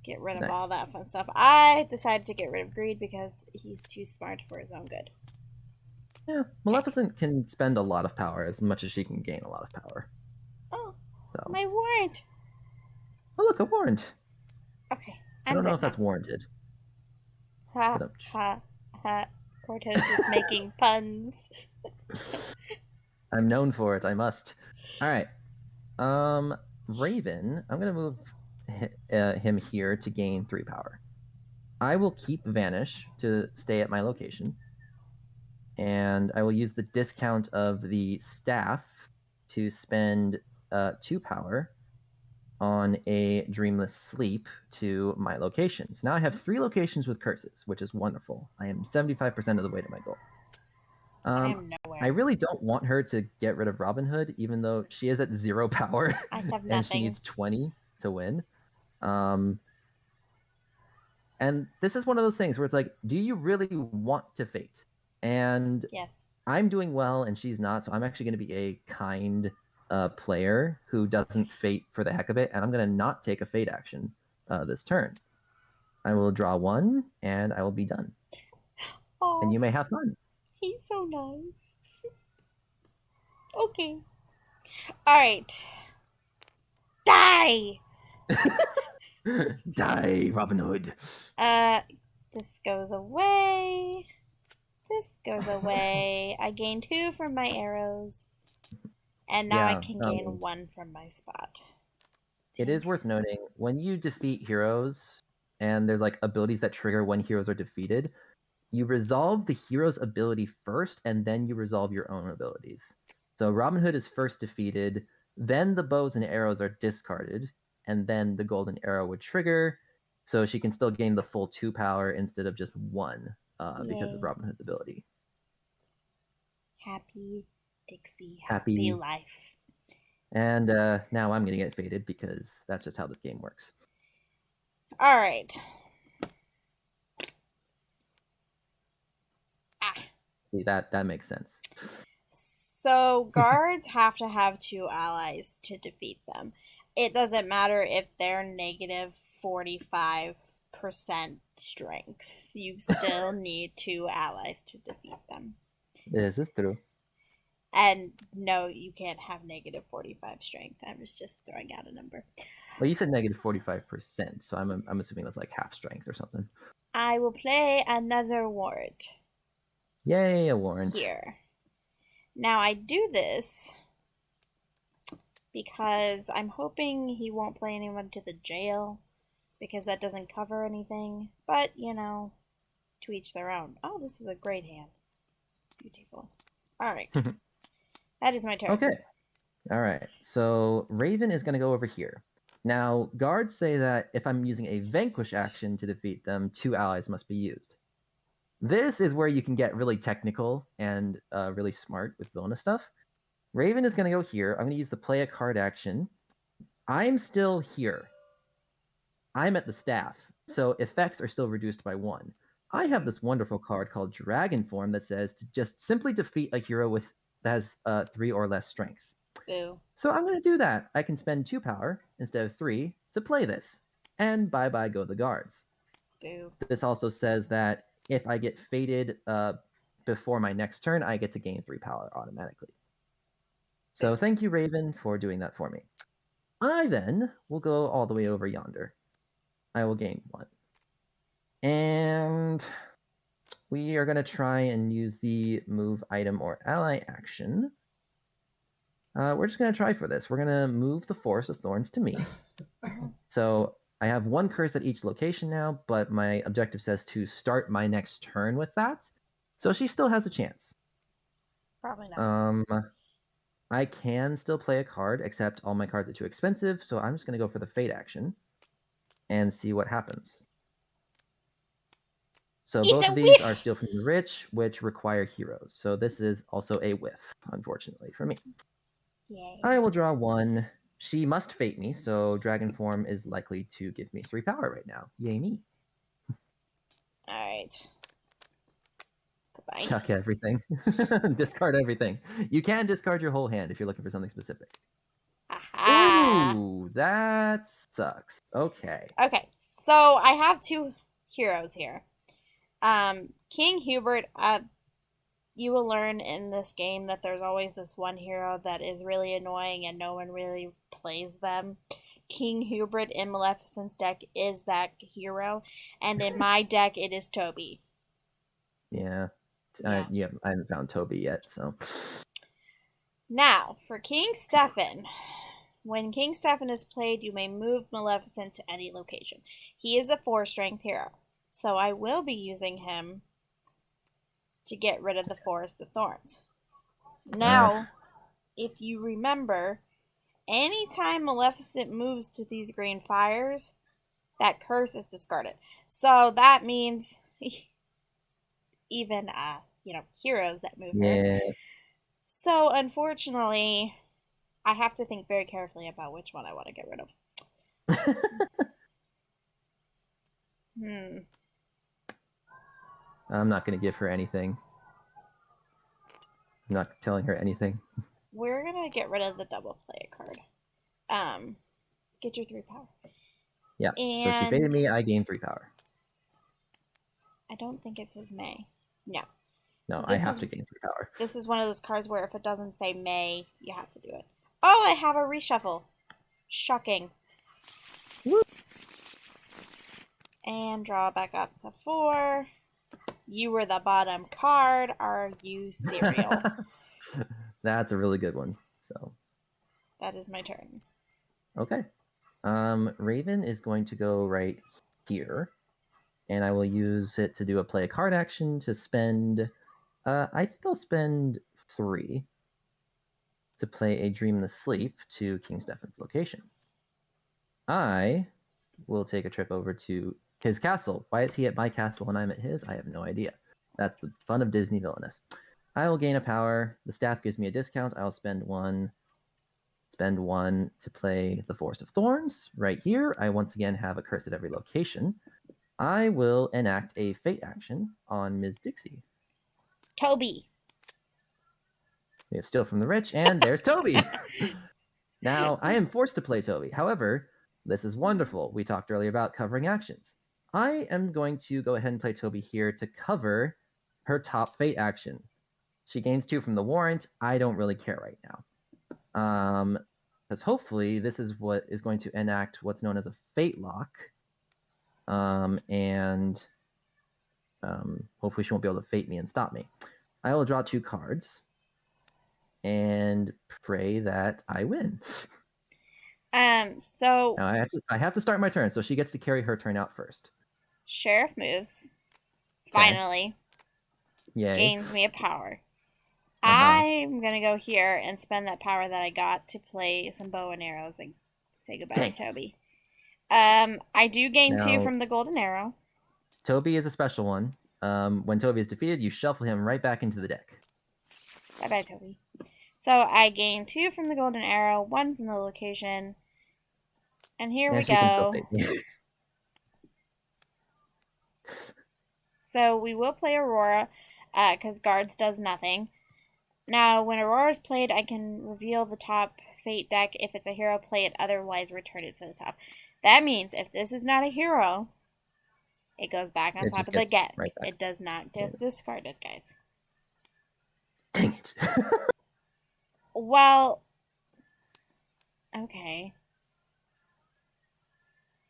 Get rid of all that fun stuff. I decided to get rid of Greed because he's too smart for his own good.
Yeah, Maleficent can spend a lot of power as much as she can gain a lot of power.
Oh,
so.
My warrant.
Oh, look, a warrant.
Okay.
I don't know if that's warranted.
Ha, ha, ha. Cortez is making puns.
I'm known for it. I must. All right. Raven, I'm going to move him here to gain 3 power. I will keep Vanish to stay at my location. And I will use the discount of the staff to spend 2 power on a dreamless sleep to my locations. Now I have 3 locations with curses, which is wonderful. I am 75% of the way to my goal.
I am nowhere.
I really don't want her to get rid of Robin Hood, even though she is at 0 power.
I have
and she
nothing.
needs 20 to win. And this is one of those things where it's like, do you really want to fate? And
Yes.
I'm doing well and she's not, so I'm actually going to be a kind player who doesn't fate for the heck of it, and I'm going to not take a fate action this turn. I will draw 1, and I will be done.
Oh,
And you may have fun.
he's so nice. Okay. Alright. Die!
Die, Robin Hood.
This goes away. This goes away. I gain 2 from my arrows. And now I can gain 1 from my spot.
It is worth noting, when you defeat heroes, and there's like abilities that trigger when heroes are defeated, you resolve the hero's ability first, and then you resolve your own abilities. So Robin Hood is first defeated, then the bows and arrows are discarded, and then the golden arrow would trigger, so she can still gain the full 2 power instead of just 1 because of Robin Hood's ability.
Happy Dixie, happy life.
And now I'm going to get fated because that's just how this game works.
All right.
See, that makes sense.
So guards have to have 2 allies to defeat them. It doesn't matter if they're negative 45% strength. You still need 2 allies to defeat them.
This is true.
And no, you can't have negative 45 strength. I was just throwing out a number.
Well, you said negative 45%, so I'm assuming that's like half strength or something.
I will play another warrant.
Yay, a warrant.
Here. Now I do this because I'm hoping he won't play anyone to the jail, because that doesn't cover anything. But, you know, to each their own. Oh, this is a great hand. Beautiful. Alright. That is my turn.
Okay. Alright, so Raven is going to go over here. Now, guards say that if I'm using a Vanquish action to defeat them, 2 allies must be used. This is where you can get really technical and really smart with villainous stuff. Raven is going to go here. I'm going to use the play a card action. I'm still here. I'm at the staff, so effects are still reduced by 1. I have this wonderful card called Dragon Form that says to just simply defeat a hero that has 3 or less strength.
Boo.
So I'm going to do that. I can spend 2 power instead of 3 to play this. And bye-bye go the guards.
Boo.
This also says that if I get fated before my next turn, I get to gain 3 power automatically. So thank you, Raven, for doing that for me. I then will go all the way over yonder. I will gain 1. And we are going to try and use the move item or ally action. We're just going to try for this. We're going to move the Forest of Thorns to me. So I have 1 curse at each location now, but my objective says to start my next turn with that. So she still has a chance.
Probably not.
I can still play a card, except all my cards are too expensive, so I'm just going to go for the Fate action and see what happens. So both of these are Steal from the Rich, which require heroes. So this is also a whiff, unfortunately, for me.
Yay.
I will draw 1. She must fate me, so Dragon Form is likely to give me 3 power right now. Yay me.
Alright. Goodbye.
Chuck everything. Discard everything. You can discard your whole hand if you're looking for something specific.
Aha!
Ooh, that sucks. Okay.
Okay, so I have 2 heroes here. King Hubert, you will learn in this game that there's always this one hero that is really annoying and no one really plays them. King Hubert in Maleficent's deck is that hero, and in my deck it is Toby.
Yeah.
Yeah.
I haven't found Toby yet, so.
Now, for King Stefan. When King Stefan is played, you may move Maleficent to any location. He is a 4-strength hero, so I will be using him to get rid of the Forest of Thorns. Now, if you remember, anytime Maleficent moves to these green fires, that curse is discarded. So that means even heroes that move her.
Yeah.
So unfortunately, I have to think very carefully about which one I want to get rid of.
I'm not going to give her anything. I'm not telling her anything.
We're gonna get rid of the double play card. Get your 3 power.
Yeah. So she baited me. I gained 3 power.
I don't think it says May. No.
No, I have to gain 3 power.
This is one of those cards where if it doesn't say May, you have to do it. Oh, I have a reshuffle. Shocking.
Woo.
And draw back up to 4. You were the bottom card. Are you cereal?
That's a really good one. So
that is my turn.
Okay. Raven is going to go right here, and I will use it to do a play a card action to spend. I think I'll spend 3 to play a Dreamless Sleep to King Stefan's location. I will take a trip over to his castle. Why is he at my castle and I'm at his? I have no idea. That's the fun of Disney Villainous. I will gain a power. The staff gives me a discount. I'll spend 1 to play the Forest of Thorns right here. I once again have a curse at every location. I will enact a fate action on Ms. Dixie.
Toby.
We have Steal from the Rich, and there's Toby. Now, I am forced to play Toby. However, this is wonderful. We talked earlier about covering actions. I am going to go ahead and play Toby here to cover her top fate action. She gains 2 from the warrant. I don't really care right now. Because hopefully this is what is going to enact what's known as a fate lock. Hopefully she won't be able to fate me and stop me. I will draw 2 cards and pray that I win.
So
now I have to start my turn, so she gets to carry her turn out first.
Sheriff moves. Finally.
Yay.
Gains me a power. I'm gonna go here and spend that power that I got to play some bow and arrows and say goodbye to Toby. I do gain 2 from the golden arrow.
Toby is a special one. When Toby is defeated, you shuffle him right back into the deck.
Bye-bye, Toby. So I gain 2 from the golden arrow, 1 from the location. And here we go. So we will play Aurora, because Guards does nothing. Now, when Aurora is played, I can reveal the top fate deck. If it's a hero, play it. Otherwise, return it to the top. That means if this is not a hero, it goes back on top of the deck. Right, it does not get discarded, guys.
Dang it.
Well, okay.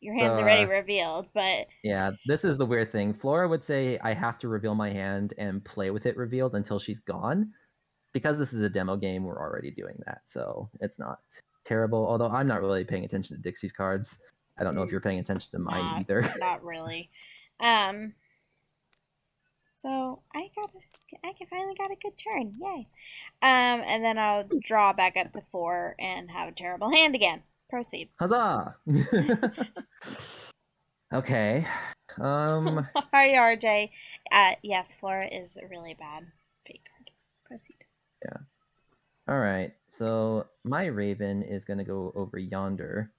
Your hand's already revealed, but...
Yeah, this is the weird thing. Flora would say I have to reveal my hand and play with it revealed until she's gone. Because this is a demo game, we're already doing that, so it's not terrible. Although I'm not really paying attention to Dixie's cards. I don't know if you're paying attention to mine either.
Not really. So I finally got a good turn. Yay. And then I'll draw back up to 4 and have a terrible hand again. Proceed.
Huzzah! Okay.
Sorry, RJ. Yes, Flora is a really bad fate card. Proceed.
Yeah. All right. So my Raven is going to go over yonder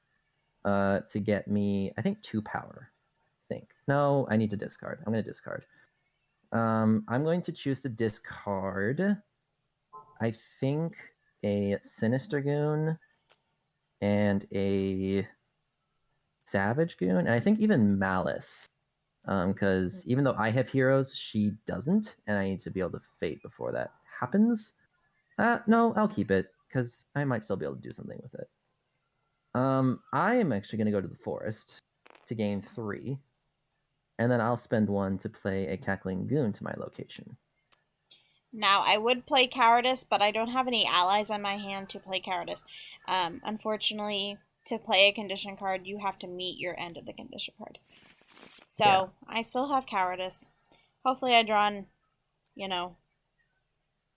to get me, I think, 2 power. I think. No, I need to discard. I'm going to discard. I'm going to choose to discard, I think, a Sinister Goon and a Savage Goon, and I think even Malice. Because even though I have heroes, she doesn't, and I need to be able to fate before that happens. No, I'll keep it, because I might still be able to do something with it. I am actually going to go to the forest to gain 3, and then I'll spend 1 to play a Cackling Goon to my location.
Now, I would play Cowardice, but I don't have any allies on my hand to play Cowardice. Unfortunately, to play a condition card, you have to meet your end of the condition card. So, yeah. I still have Cowardice. Hopefully I draw an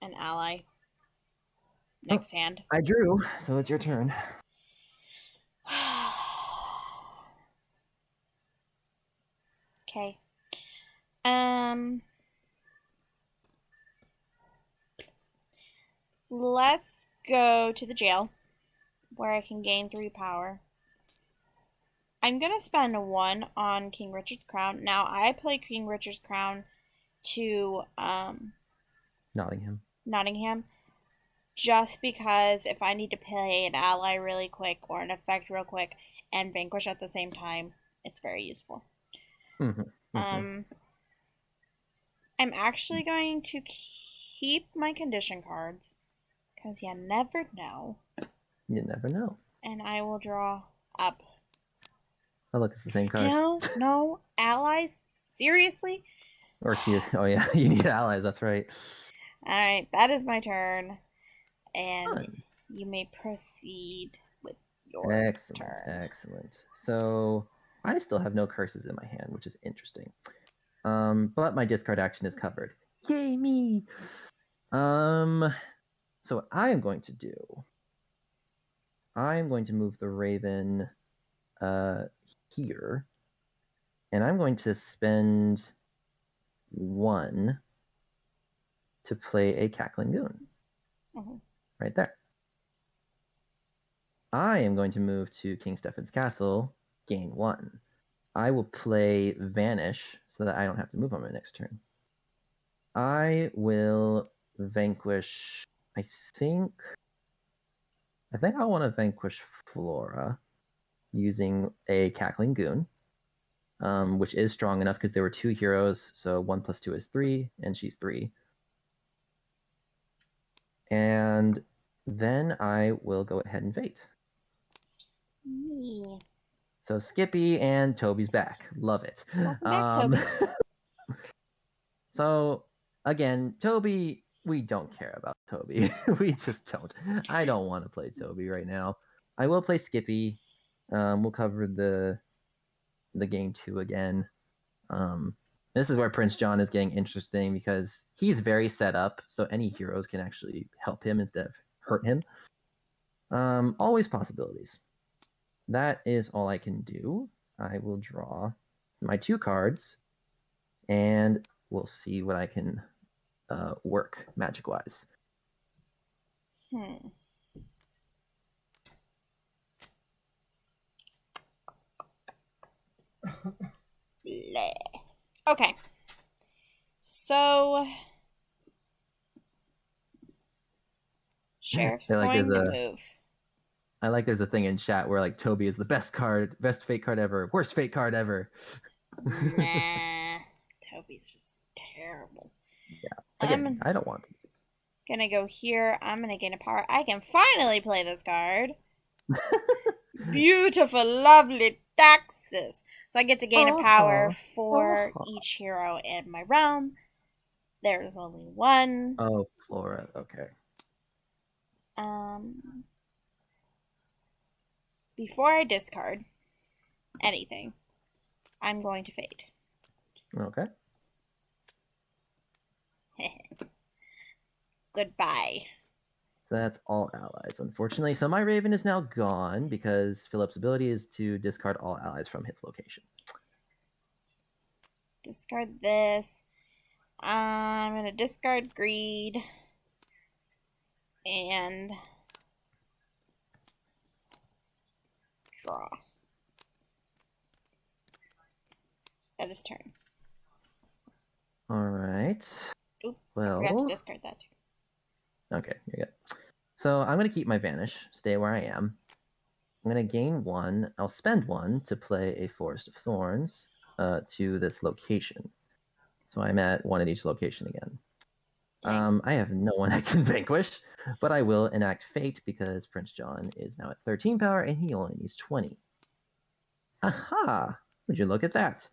ally next hand.
I drew, so it's your turn.
Okay. Let's go to the jail where I can gain 3 power. I'm gonna spend 1 on King Richard's Crown. Now I play King Richard's Crown to Nottingham just because if I need to play an ally really quick or an effect real quick and Vanquish at the same time, it's very useful. I'm actually going to keep my condition cards because you never know.
You never know.
And I will draw up.
Oh, look, it's the same card.
Still no allies? Seriously?
Or here. Oh, yeah, you need allies. That's right.
Alright, that is my turn. And
Fun.
you may proceed with your
Excellent,
turn.
excellent. So I still have no curses in my hand, which is interesting. But my discard action is covered. Yay, me! So what I am going to do, I'm going to move the Raven here, and I'm going to spend 1 to play a Cackling Goon. Right there. I am going to move to King Stefan's Castle, gain 1. I will play Vanish so that I don't have to move on my next turn. I will vanquish, I think I want to vanquish Flora using a Cackling Goon, which is strong enough because there were 2 heroes, so 1 plus 2 is 3, and she's 3. And then I will go ahead and Fate.
Me.
So Skippy and Toby's back. Love it.
Welcome back, Toby.
So again, Toby, we don't care about Toby. We just don't. I don't want to play Toby right now. I will play Skippy. We'll cover the game 2 again. This is where Prince John is getting interesting because he's very set up, so any heroes can actually help him instead of hurt him. Always possibilities. That is all I can do. I will draw my 2 cards, and we'll see what I can work magic-wise.
Okay. So Sheriff's going to move.
I like there's a thing in chat where like Toby is the best fate card ever, worst fate card ever.
Nah, Toby's just terrible.
Yeah, again, I don't want to.
Gonna go here. I'm gonna gain a power. I can finally play this card. Beautiful, lovely taxes. So I get to gain a power for each hero in my realm. There's only 1.
Oh, Flora. Okay.
Before I discard anything, I'm going to Fate.
Okay.
Goodbye.
So that's all allies, unfortunately. So my Raven is now gone because Philip's ability is to discard all allies from his location.
Discard this. I'm going to discard Greed. And draw. That is turn.
All right.
Oop,
well,
I forgot to discard that too.
Okay, you're good. So I'm going to keep my Vanish, stay where I am. I'm going to gain 1. I'll spend 1 to play a Forest of Thorns to this location. So I'm at 1 at each location again. I have no one I can vanquish, but I will enact Fate because Prince John is now at 13 power and he only needs 20. Aha! Would you look at that?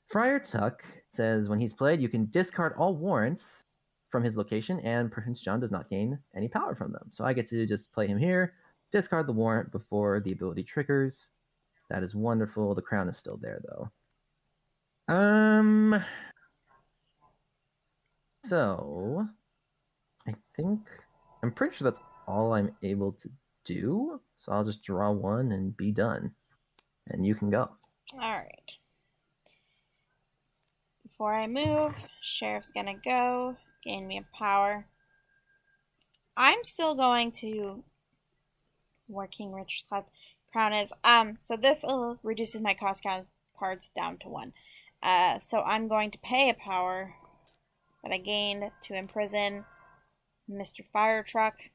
Friar Tuck says when he's played, you can discard all warrants from his location and Prince John does not gain any power from them. So I get to just play him here, discard the warrant before the ability triggers. That is wonderful. The crown is still there though. So I think I'm pretty sure that's all I'm able to do. So I'll just draw one and be done. And you can go.
Alright. Before I move, Sheriff's gonna go. Gain me a power. I'm still going to Working Rich Club. Crown is so this reduces my cost cards down to 1. So I'm going to pay a power that I gained to imprison Mr. Fire Truck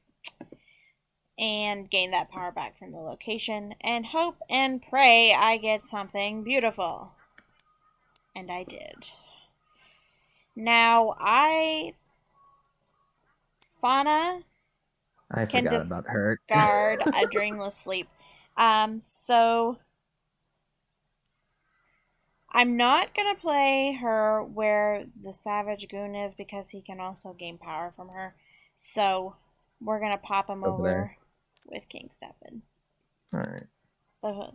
and gain that power back from the location and hope and pray I get something beautiful. And I did. Now Fauna
I
can
forgot about her.
discard a Dreamless Sleep. So I'm not gonna play her where the Savage Goon is because he can also gain power from her. So we're gonna pop him over with King Stefan.
All right.
The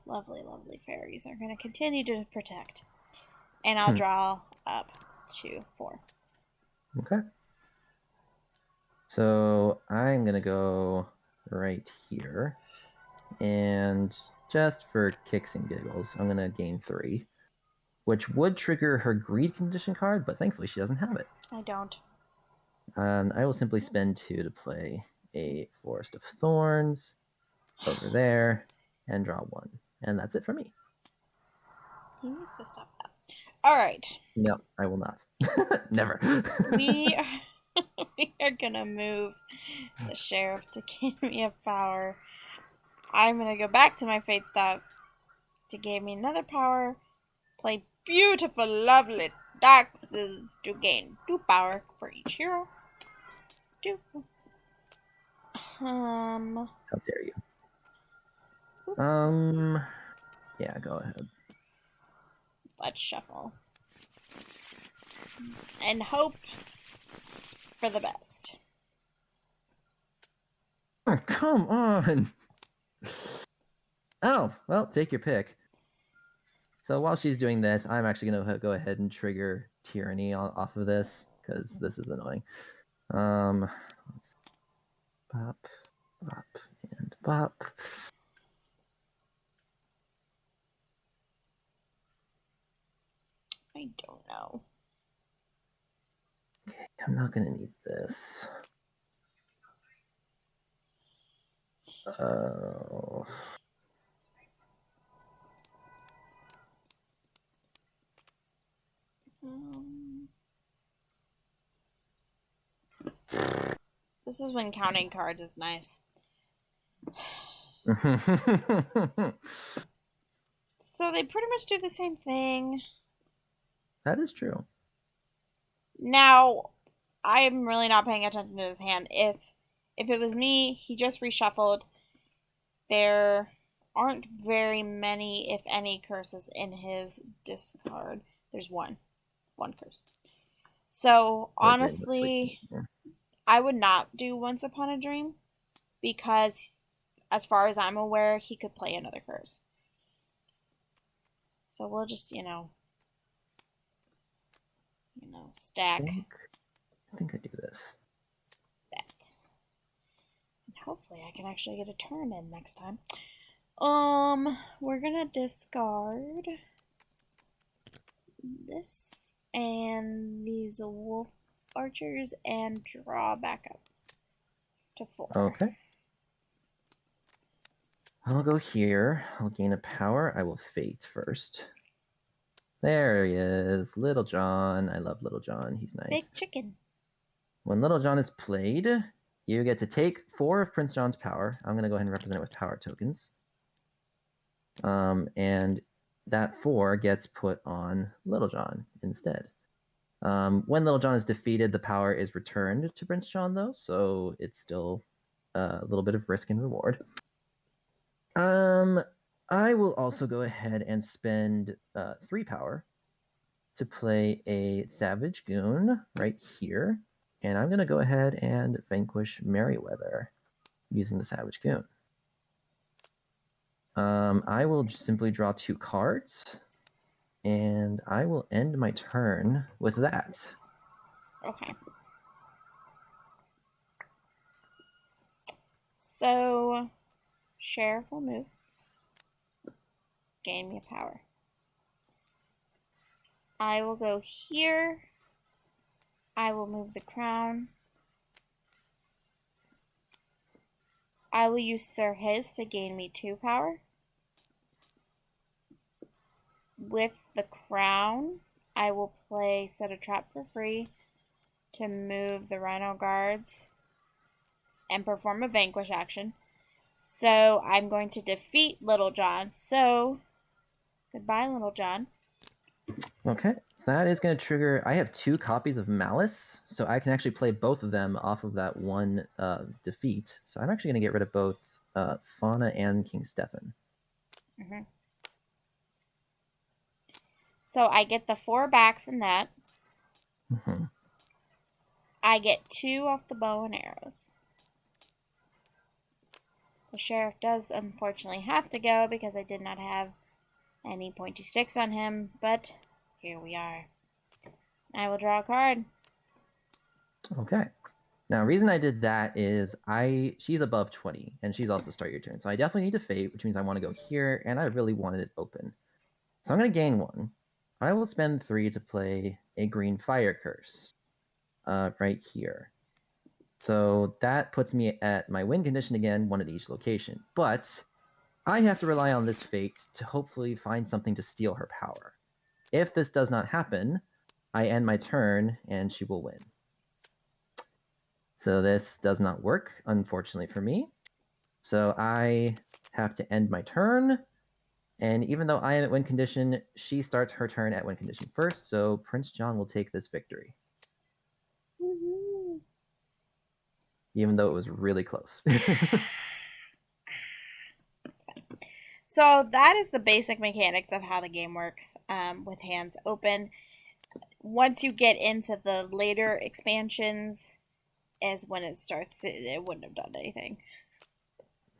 lovely, lovely fairies are gonna continue to protect, and I'll draw up to 4.
Okay. So I'm gonna go right here, and just for kicks and giggles, I'm gonna gain 3, which would trigger her greed condition card, but thankfully she doesn't have it.
I don't.
And I will simply spend 2 to play a Forest of Thorns over there and draw 1, and that's it for me.
He needs to stop that. All right.
No, I will not. Never.
We are gonna move the sheriff to give me a power. I'm gonna go back to my fate stop to give me another power. Play beautiful, lovely taxes to gain 2 power for each hero. 2.
How dare you? Yeah, go ahead.
Let's shuffle. And hope for the best.
Oh, come on! Oh, well, take your pick. So while she's doing this, I'm actually going to go ahead and trigger Tyranny off of this, because this is annoying. Let's bop, bop, and bop.
I don't know.
Okay, I'm not going to need this. Oh.
This is when counting cards is nice. So they pretty much do the same thing.
That is true.
Now, I'm really not paying attention to his hand. If it was me, he just reshuffled. There aren't very many, if any, curses in his discard. There's one curse. So honestly, I would not do Once Upon a Dream because, as far as I'm aware, he could play another curse. So we'll just, stack.
I think I do this.
That. And hopefully I can actually get a turn in next time. We're gonna discard this and these wolf archers and draw back up to 4.
Okay. I'll go here. I'll gain a power. I will fate first. There he is. Little John. I love Little John. He's nice.
Big chicken.
When Little John is played, you get to take 4 of Prince John's power. I'm going to go ahead and represent it with power tokens. And that 4 gets put on Little John instead. When Little John is defeated, the power is returned to Prince John, though, so it's still a little bit of risk and reward. I will also go ahead and spend 3 power to play a Savage Goon right here. And I'm going to go ahead and Vanquish Merryweather using the Savage Goon. I will simply draw 2 cards, and I will end my turn with that.
Okay. So, Sheriff will move. Gain me a power. I will go here. I will move the crown. I will use Sir His to gain me 2 power. With the crown, I will play Set a Trap for free to move the Rhino Guards and perform a Vanquish action. So I'm going to defeat Little John. So, goodbye, Little John.
Okay, so that is going to trigger. I have 2 copies of Malice, so I can actually play both of them off of that one defeat. So I'm actually going to get rid of both Fauna and King Stefan.
Mm-hmm. So I get the 4 back from that.
Mm-hmm.
I get 2 off the bow and arrows. The sheriff does unfortunately have to go because I did not have any pointy sticks on him, but here we are. I will draw a card.
Okay. Now, reason I did that is she's above 20, and she's also start your turn. So I definitely need to fate, which means I want to go here, and I really wanted it open. So I'm going to gain 1. I will spend 3 to play a green fire curse right here. So that puts me at my win condition again, 1 at each location. But I have to rely on this fate to hopefully find something to steal her power. If this does not happen, I end my turn, and she will win. So this does not work, unfortunately for me. So I have to end my turn. And even though I am at win condition, she starts her turn at win condition first. So Prince John will take this victory.
Woohoo.
Even though it was really close.
So that is the basic mechanics of how the game works with hands open. Once you get into the later expansions is when it starts. It wouldn't have done anything.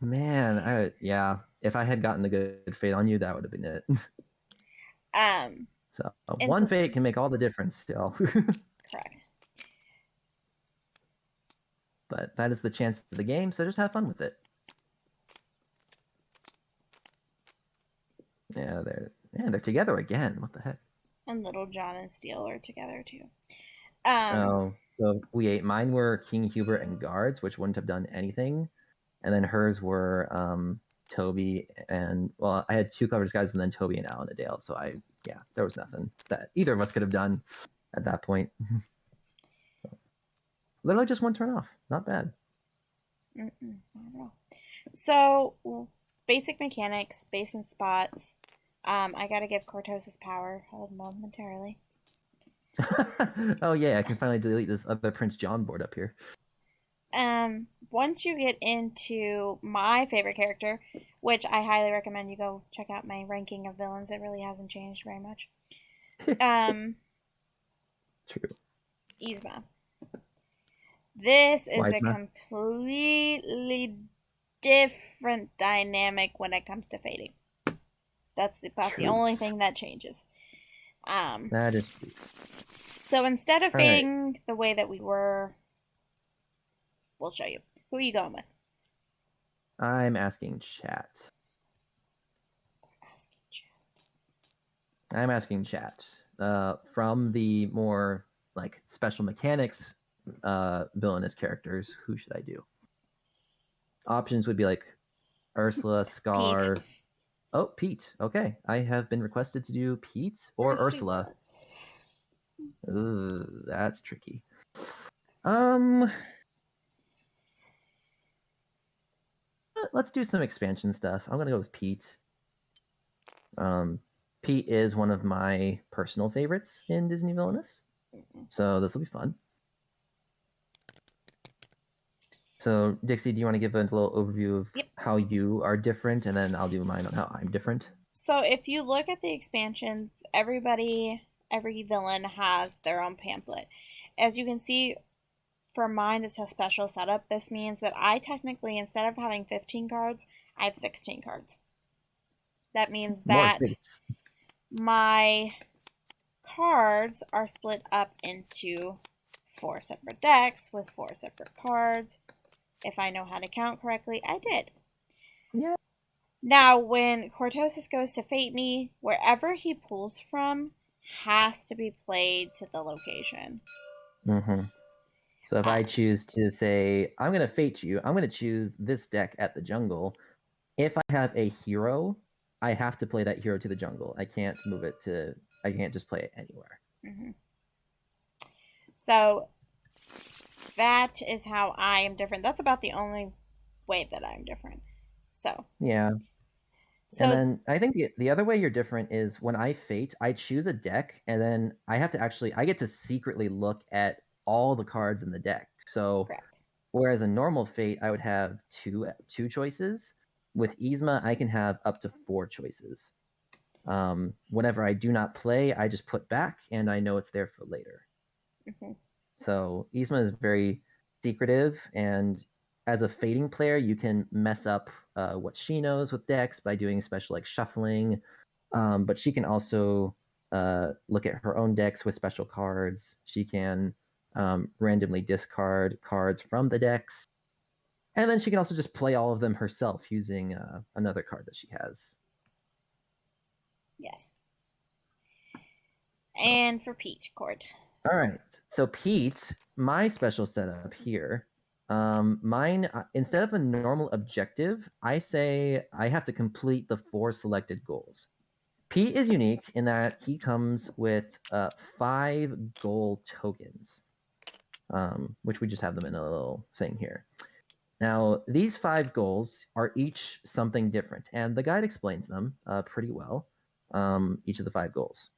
Man, yeah. If I had gotten the good fate on you, that would have been it. So one fate can make all the difference still.
Correct.
But that is the chance of the game, so just have fun with it. Yeah, they're together again. What the heck?
And Little John and Steele are together too.
So mine were King Hubert and guards, which wouldn't have done anything, and then hers were Toby and I had 2 cover guys and then Toby and Alan Adale. So there was nothing that either of us could have done at that point. Literally just 1 turn off. Not bad.
Not at all. So basic mechanics, base and spots. I gotta give Cortos his power. Hold momentarily.
Oh yeah, I can finally delete this other Prince John board up here.
Once you get into my favorite character, which I highly recommend you go check out my ranking of villains, it really hasn't changed very much.
True.
Yzma. This is
Why
a completely different dynamic when it comes to fading. That's about the only thing that changes.
That is true.
So instead of fading the way that we were, we'll show you. Who are you going with?
I'm asking chat. I'm asking chat. From the more like special mechanics villainous characters, who should I do? Options would be like Ursula, Scar.
Pete.
Oh, Pete. Okay. I have been requested to do Pete or Ursula. Ooh, that's tricky. Let's do some expansion stuff. I'm gonna go with Pete. Pete is one of my personal favorites in Disney Villainous, so this will be fun. So, Dixie, do you want to give a little overview of how you are different, and then I'll do mine on how I'm different?
So, if you look at the expansions, every villain has their own pamphlet. As you can see, for mine, it's a special setup. This means that I technically, instead of having 15 cards, I have 16 cards. That means that my cards are split up into 4 separate decks with 4 separate cards. If I know how to count correctly, I did.
Yeah.
Now, when Cortosis goes to Fate Me, wherever he pulls from has to be played to the location.
Mm-hmm. So if I choose to say, I'm going to fate you, I'm going to choose this deck at the jungle. If I have a hero, I have to play that hero to the jungle. I can't move it to, I can't just play it anywhere.
Mm-hmm. So that is how I am different. That's about the only way that I'm different. So.
Yeah.
So
and then I think the other way you're different is when I fate, I choose a deck, and then I have to I get to secretly look at all the cards in the deck. So
correct.
whereas a normal fate, I would have two choices. With Yzma, I can have up to 4 choices. Whenever I do not play, I just put back, and I know it's there for later.
Mm-hmm.
So Yzma is very secretive, and as a fading player, you can mess up what she knows with decks by doing special like shuffling. But she can also look at her own decks with special cards. She can randomly discard cards from the decks, and then she can also just play all of them herself using another card that she has.
Yes. And for Peach Court.
All right. So Pete, my special setup here. Mine instead of a normal objective, I say I have to complete the 4 selected goals. Pete is unique in that he comes with 5 goal tokens, which we just have them in a little thing here. Now, these 5 goals are each something different, and the guide explains them pretty well, each of the 5 goals.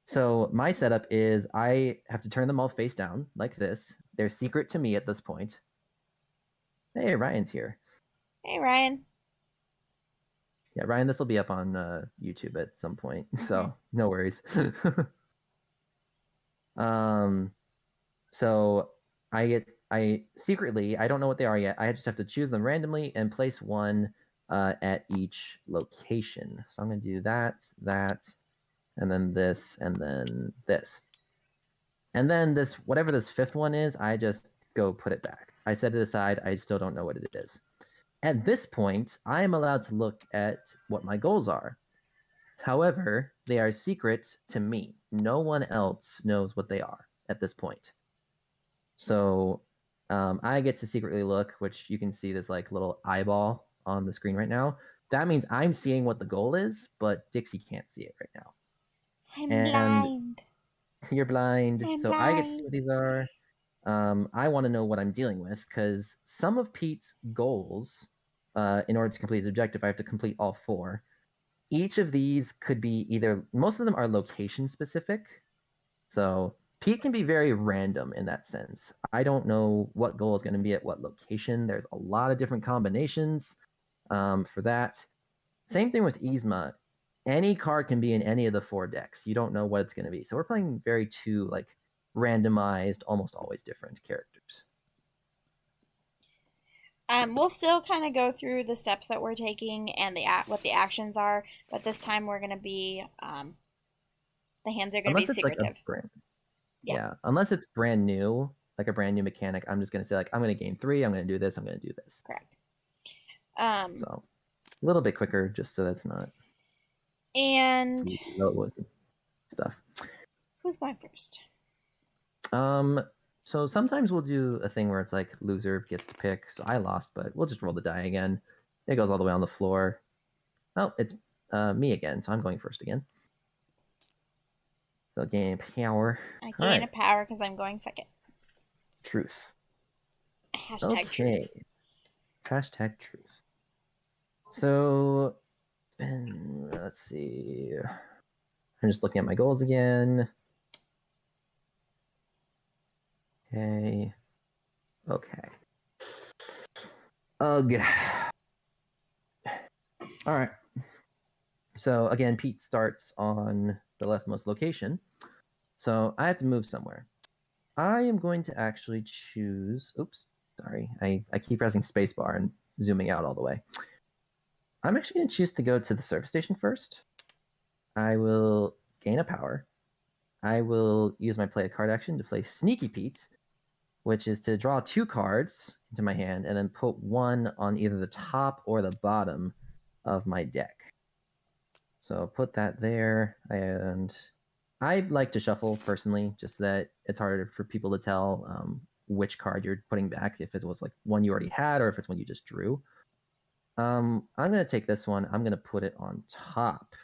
So my setup is I have to turn them all face down like this. They're secret to me at this point. Hey, Ryan's here.
Hey, Ryan.
Yeah, Ryan, this will be up on YouTube at some point, so no worries. So I secretly, I don't know what they are yet. I just have to choose them randomly and place one at each location. So I'm gonna do that, and then this, and then this. And then this, whatever this 5th one is, I just go put it back. I set it aside. I still don't know what it is. At this point, I am allowed to look at what my goals are. However, they are secret to me. No one else knows what they are at this point. So I get to secretly look, which you can see this like little eyeball on the screen right now. That means I'm seeing what the goal is, but Dixie can't see it right now.
I'm blind.
You're blind.
I'm
so
blind.
I get to see what these are. I want to know what I'm dealing with because some of Pete's goals, in order to complete his objective, I have to complete all 4. Each of these could be either, most of them are location specific. So Pete can be very random in that sense. I don't know what goal is going to be at what location. There's a lot of different combinations for that. Same thing with Yzma. Any card can be in any of the 4 decks. You don't know what it's going to be. So we're playing very 2 like randomized, almost always different characters.
We'll still kind of go through the steps that we're taking and what the actions are, but this time we're going to be the hands are going to be secretive.
Like a brand, yeah, unless it's brand new, like a brand new mechanic, I'm just going to say like I'm going to gain 3, I'm going to do this, I'm going to do this.
Correct.
So a little bit quicker, just so that's not
and
stuff.
Who's going first?
So sometimes we'll do a thing where it's like loser gets to pick. So I lost, but we'll just roll the die again. It goes all the way on the floor. Oh, it's me again, so I'm going first again. So gain power.
I gain a power because I'm going second.
Truth.
Hashtag truth.
Hashtag truth. So, let's see. I'm just looking at my goals again. Okay. Ugh. All right. So again, Pete starts on the leftmost location. So I have to move somewhere. I am going to actually choose. Oops, sorry. I keep pressing spacebar and zooming out all the way. I'm actually going to choose to go to the service station first. I will gain a power. I will use my play a card action to play Sneaky Pete, which is to draw 2 cards into my hand and then put one on either the top or the bottom of my deck. So put that there, and I like to shuffle personally, just so that it's harder for people to tell which card you're putting back, if it was like one you already had or if it's one you just drew. I'm going to take this one. I'm going to put it on top.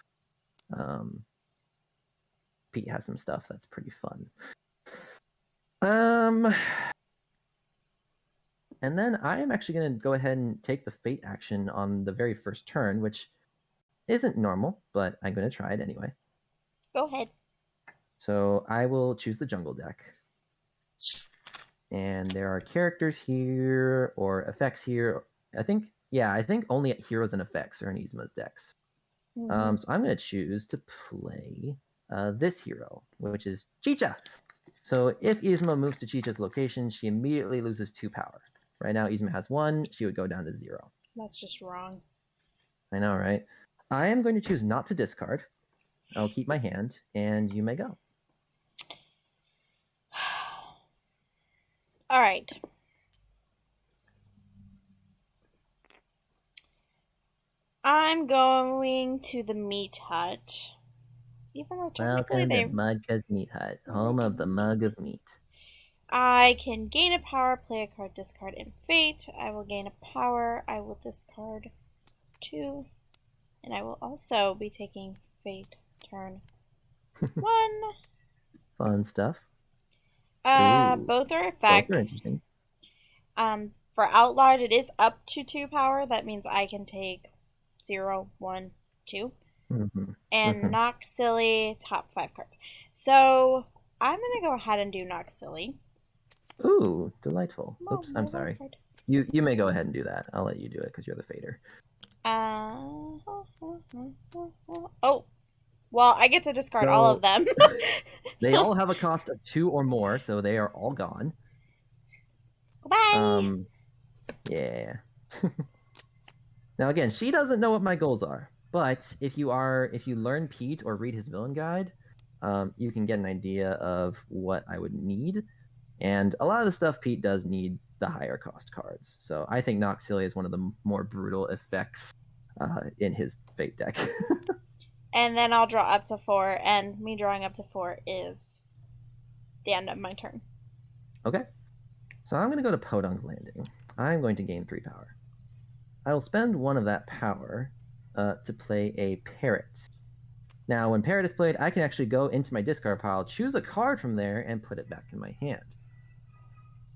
Pete has some stuff that's pretty fun. And then I am actually going to go ahead and take the fate action on the very first turn, which isn't normal, but I'm going to try it anyway.
Go ahead.
So I will choose the jungle deck. And there are characters here or effects here. I think only heroes and effects are in Yzma's decks.
Mm-hmm.
So I'm going to choose to play this hero, which is Chicha. So if Yzma moves to Chicha's location, she immediately loses 2 power. Right now, Yzma has 1. She would go down to 0.
That's just wrong.
I know, right? I am going to choose not to discard. I'll keep my hand, and you may go.
All right. I'm going to the meat hut. Even though technically
Welcome to Mudka's Meat Hut, home of the mug of meat.
I can gain a power, play a card, discard, and fate. I will gain a power. I will discard 2. And I will also be taking fate turn 1.
Fun stuff.
Both are effects.
Both are interesting.
For outlawed, it is up to 2 power. That means I can take 0, 1, 2.
Mm-hmm.
And knock silly, top 5 cards. So I'm gonna go ahead and do knock silly.
Ooh, delightful. Oops, I'm sorry. You may go ahead and do that. I'll let you do it because you're the fader.
Oh, well, I get to discard all of them.
They all have a cost of 2 or more, so they are all gone.
Goodbye.
Yeah. Now again, she doesn't know what my goals are, but if you learn Pete or read his villain guide, you can get an idea of what I would need. And a lot of the stuff Pete does need the higher cost cards. So I think Noxillia is one of the more brutal effects in his fate deck.
And then I'll draw up to 4, and me drawing up to 4 is the end of my turn.
Okay. So I'm going to go to Podunk Landing. I'm going to gain 3 power. I will spend 1 of that power to play a Parrot. Now, when Parrot is played, I can actually go into my discard pile, choose a card from there, and put it back in my hand.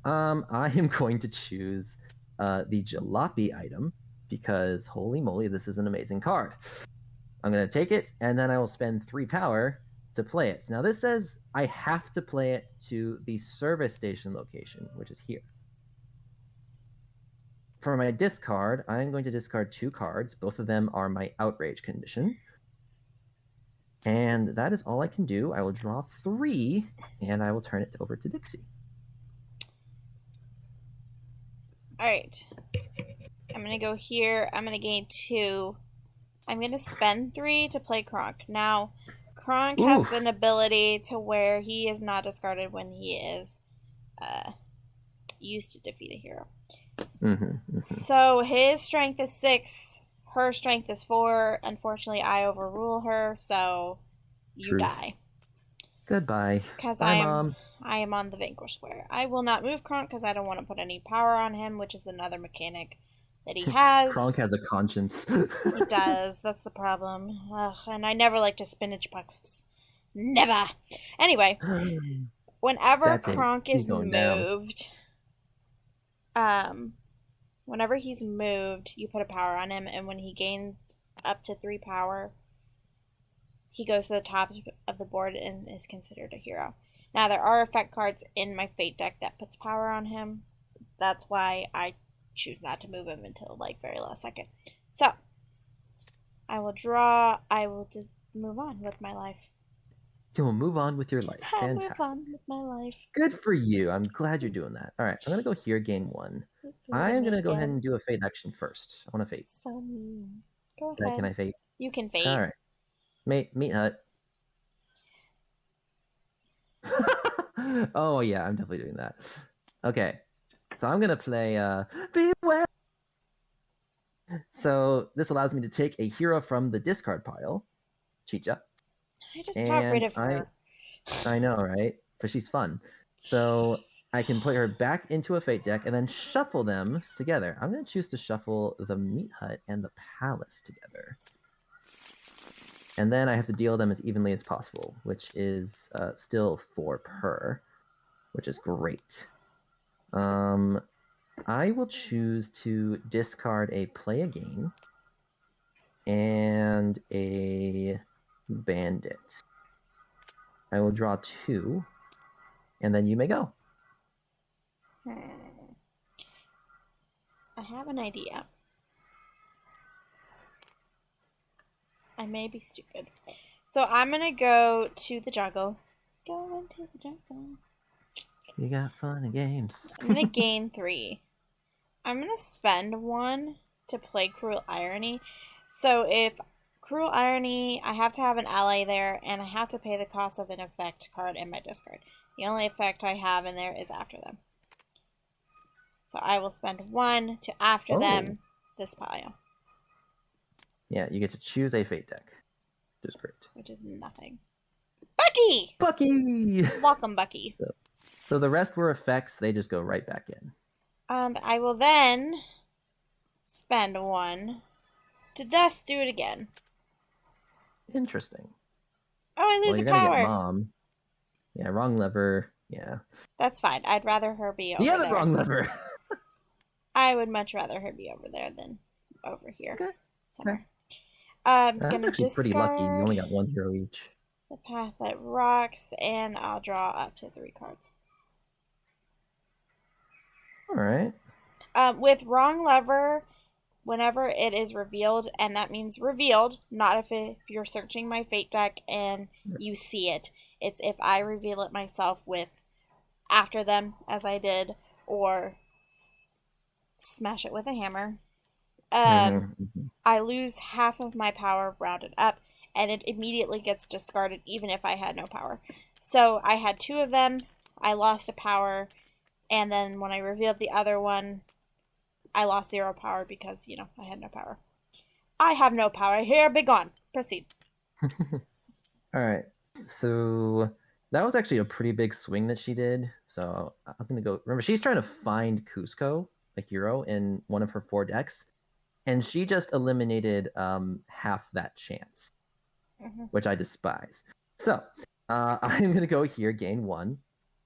I am going to choose the Jalopy item, because holy moly, this is an amazing card. I'm going to take it, and then I will spend 3 power to play it. Now, this says I have to play it to the service station location, which is here. For my discard, I'm going to discard 2 cards. Both of them are my outrage condition. And that is all I can do. I will draw 3, and I will turn it over to Dixie.
Alright. I'm going to go here. I'm going to gain 2. I'm going to spend 3 to play Kronk. Now, Kronk has an ability to where he is not discarded when he is used to defeat a hero. So his strength is 6. Her strength is 4. Unfortunately, I overrule her, so you die.
Goodbye.
Because I am on the Vanquish square. I will not move Kronk because I don't want to put any power on him, which is another mechanic that he has.
Kronk has a conscience.
He does. That's the problem. Ugh, and I never liked his spinach puffs. Never. Anyway, whenever Kronk is moved, whenever he's moved, you put a power on him, and when he gains up to 3 power, he goes to the top of the board and is considered a hero. Now, there are effect cards in my Fate deck that puts power on him. That's why I choose not to move him until, like, very last second. So, I will draw. I will just move on with my life.
You will move on with your life. Fantastic.
Move on with my life.
Good for you. I'm glad you're doing that. All right, I'm going to go here, gain 1. I'm going to go ahead and do a fate action first. I want to fate.
So mean. Go ahead.
Can I fate?
You can fate.
All right. Meat hut. Oh, yeah, I'm definitely doing that. Okay, so I'm gonna play Beware. So this allows me to take a hero from the discard pile, Chicha,
I just got rid
and
of her.
I know, right? But she's fun. So I can put her back into a Fate deck and then shuffle them together. I'm gonna choose to shuffle the Meat Hut and the Palace together. And then I have to deal them as evenly as possible, which is still 4 per, which is great. I will choose to discard a Play a Game and a Bandit. I will draw 2, and then you may go.
I have an idea. I may be stupid. So I'm going to go to the jungle. Go into the jungle.
You got fun and games.
I'm going to gain 3. I'm going to spend 1 to play Cruel Irony. So if Cruel Irony, I have to have an ally there, and I have to pay the cost of an effect card in my discard. The only effect I have in there is after them. So I will spend 1 to after them this pile.
Yeah, you get to choose a Fate deck, which is great.
Which is nothing. Bucky!
Bucky!
Welcome, Bucky.
So the rest were effects. They just go right back in.
I will then spend 1 to thus do it again.
Interesting.
Oh, I lose
Well, you're
a
gonna
power.
get Mom. Yeah, wrong lever. Yeah.
That's fine. I'd rather her be over
Yeah, the
there.
wrong lever.
I would much rather her be over there than over here.
Okay.
Somewhere.
That's
Gonna
actually pretty lucky. You
discard
only got 1 hero each.
the Path That Rocks, and I'll draw up to 3 cards.
All right.
With wrong lever, whenever it is revealed, and that means revealed, not if you're searching my Fate deck and you see it. It's if I reveal it myself with after them, as I did, or smash it with a hammer. I lose half of my power rounded up, and it immediately gets discarded even if I had no power. So I had 2 of them, I lost a power, and then when I revealed the other one, I lost 0 power because, I had no power. I have no power here, be gone. Proceed.
All right. So that was actually a pretty big swing that she did. So I'm going to go. Remember, she's trying to find Cusco, a hero, in one of her 4 decks. And she just eliminated half that chance, which I despise. So I'm going to go here, gain 1.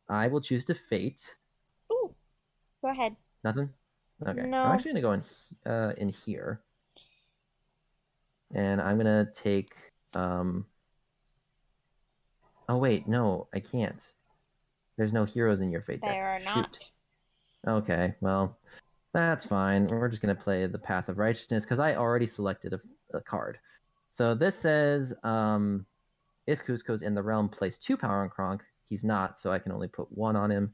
I will choose to Fate.
Ooh, go ahead.
Nothing? Okay.
No.
I'm actually going to go in here. And I'm going to take... Oh, wait. No, I can't. There's no heroes in your Fate deck.
There are not.
Okay, well... That's fine. We're just going to play the Path of Righteousness because I already selected a card. So this says, if Cusco's in the realm, place 2 power on Kronk. He's not, so I can only put 1 on him.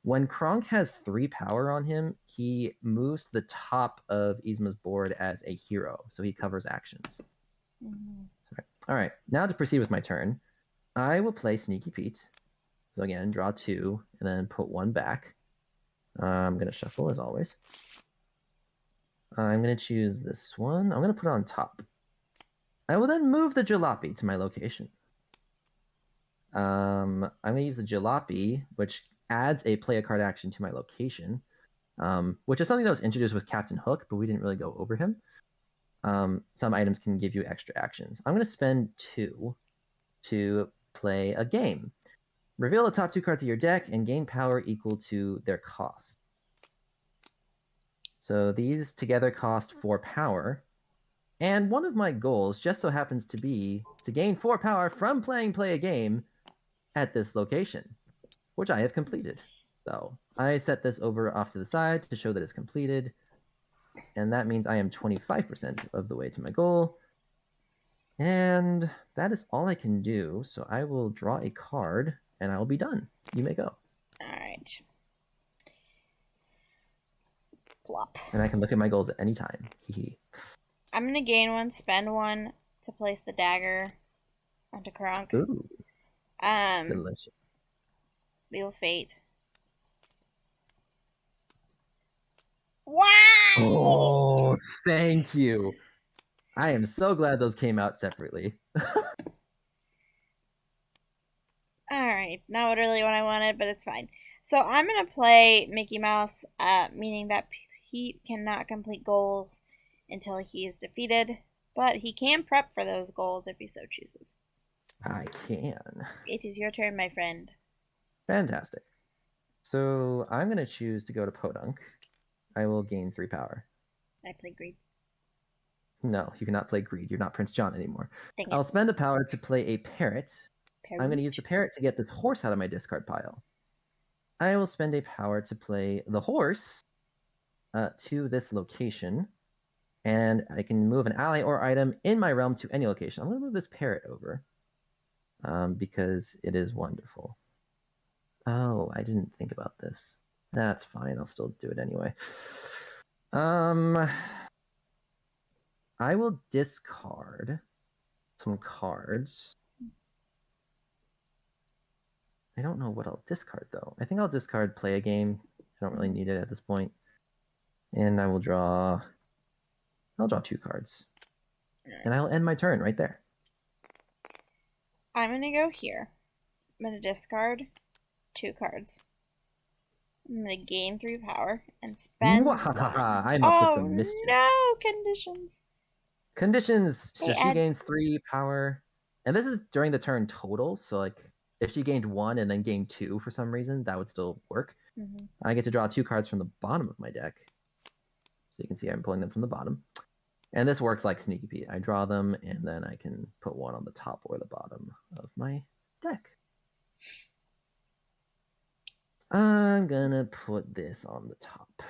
When Kronk has 3 power on him, he moves to the top of Yzma's board as a hero, so he covers actions. All right, now to proceed with my turn, I will play Sneaky Pete. So again, draw 2, and then put 1 back. I'm going to shuffle as always. I'm going to choose this one. I'm going to put it on top. I will then move the Jalopy to my location. I'm going to use the Jalopy, which adds a play a card action to my location, which is something that was introduced with Captain Hook, but we didn't really go over him. Some items can give you extra actions. I'm going to spend 2 to play a game. Reveal the top 2 cards of your deck and gain power equal to their cost. So these together cost 4 power. And one of my goals just so happens to be to gain 4 power from play a game at this location, which I have completed. So I set this over off to the side to show that it's completed. And that means I am 25% of the way to my goal. And that is all I can do. So I will draw a card and I will be done. You may go.
All right. Plop.
And I can look at my goals at any time.
I'm going to gain 1, spend 1 to place the dagger onto Kronk.
Ooh. Delicious.
Wheel of Fate. Wow!
Oh, thank you. I am so glad those came out separately.
Alright, not really what I wanted, but it's fine. So I'm going to play Mickey Mouse, meaning that Pete cannot complete goals until he is defeated, but he can prep for those goals if he so chooses.
I can.
It is your turn, my friend.
Fantastic. So I'm going to choose to go to Podunk. I will gain 3 power.
I play Greed.
No, you cannot play Greed. You're not Prince John anymore.
Dang it.
I'll spend a power to play a parrot. I'm going to use the parrot to get this horse out of my discard pile. I will spend a power to play the horse to this location. And I can move an ally or item in my realm to any location. I'm going to move this parrot over because it is wonderful. Oh, I didn't think about this. That's fine. I'll still do it anyway. I will discard some cards. I don't know what I'll discard, though. I think I'll discard Play a Game. I don't really need it at this point. And I will draw... I'll draw 2 cards. And I'll end my turn right there.
I'm going to go here. I'm going to discard 2 cards. I'm going to gain 3 power and spend...
I'm up to some mischief.
No! Conditions.
Conditions. So
Hey,
she gains 3 power. And this is during the turn total. So, like, if she gained 1 and then gained 2 for some reason, that would still work.
Mm-hmm.
I get to draw 2 cards from the bottom of my deck. So you can see I'm pulling them from the bottom. And this works like Sneaky Pete. I draw them, and then I can put 1 on the top or the bottom of my deck. I'm gonna put this on the top.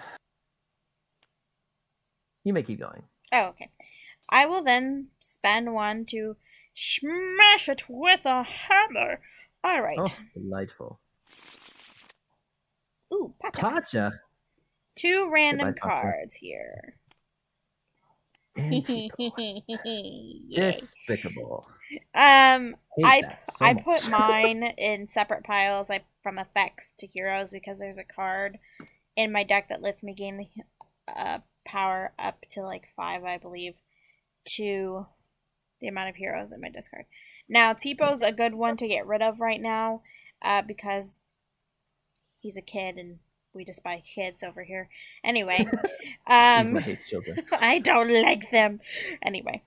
You may keep going.
Oh, okay. I will then spend 1 to smash it with a hammer. All right.
Oh, delightful.
Ooh, Pacha.
Pacha.
2 random
Goodbye, Pacha.
cards here.
Despicable.
I
so
put mine in separate piles, like from effects to heroes, because there's a card in my deck that lets me gain the power up to like 5, I believe, to the amount of heroes in my discard. Now, Teepo's a good one to get rid of right now, because he's a kid and we despise kids over here. Anyway,
hates children.
I don't like them. Anyway,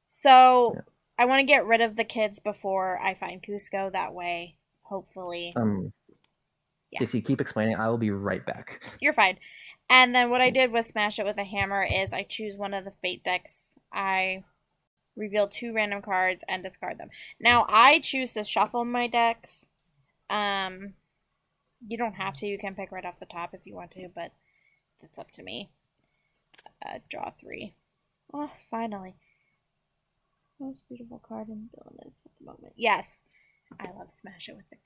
so yeah. I want to get rid of the kids before I find Cusco. That way, hopefully.
Dixie, keep explaining. I will be right back.
You're fine. And then what I did was smash it with a hammer. Is I choose one of the fate decks. I reveal 2 random cards and discard them. Now I choose to shuffle my decks. You don't have to. You can pick right off the top if you want to, but that's up to me. Draw 3. Oh, finally. Most beautiful card in Villainous at the moment. Yes. I love Smash It with the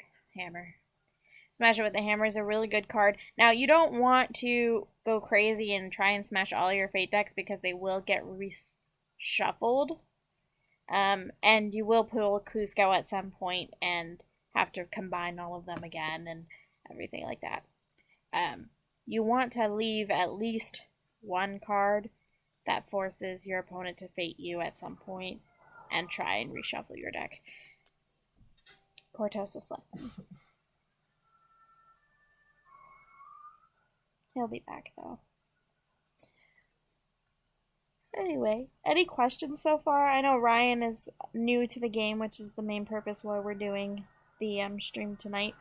Hammer. Smash It with the Hammer is a really good card. Now, you don't want to go crazy and try and smash all your fate decks because they will get reshuffled. And you will pull Cusco at some point and have to combine all of them again and everything like that. You want to leave at least 1 card that forces your opponent to fate you at some point and try and reshuffle your deck. Cortos is left. He'll be back though. Anyway, any questions so far? I know Ryan is new to the game, which is the main purpose why we're doing the stream tonight.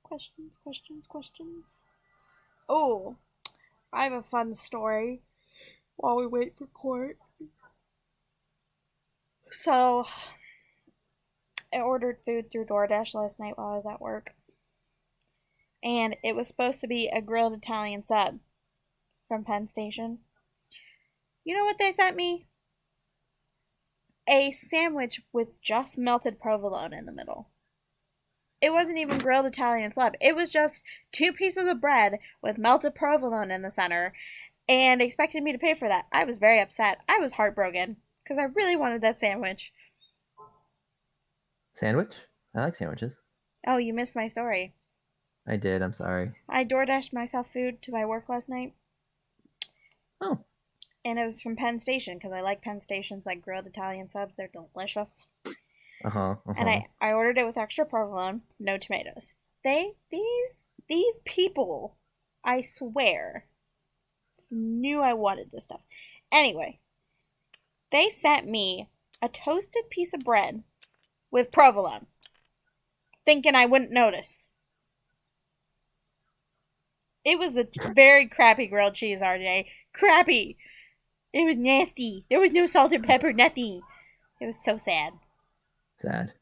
Questions. Oh, I have a fun story while we wait for court. So, I ordered food through DoorDash last night while I was at work. And it was supposed to be a grilled Italian sub from Penn Station. You know what they sent me? A sandwich with just melted provolone in the middle. It wasn't even grilled Italian sub. It was just 2 pieces of bread with melted provolone in the center and expected me to pay for that. I was very upset. I was heartbroken because I really wanted that sandwich.
Sandwich? I like sandwiches.
Oh, you missed my story.
I did. I'm sorry.
I DoorDashed myself food to my work last night.
Oh.
And it was from Penn Station because I like Penn Station's like grilled Italian subs. They're delicious. And I ordered it with extra provolone, no tomatoes. These people, I swear, knew I wanted this stuff. Anyway, they sent me a toasted piece of bread with provolone, thinking I wouldn't notice. It was a very crappy grilled cheese, RJ. Crappy. It was nasty. There was no salt and pepper, nothing. It was so sad.
Sad.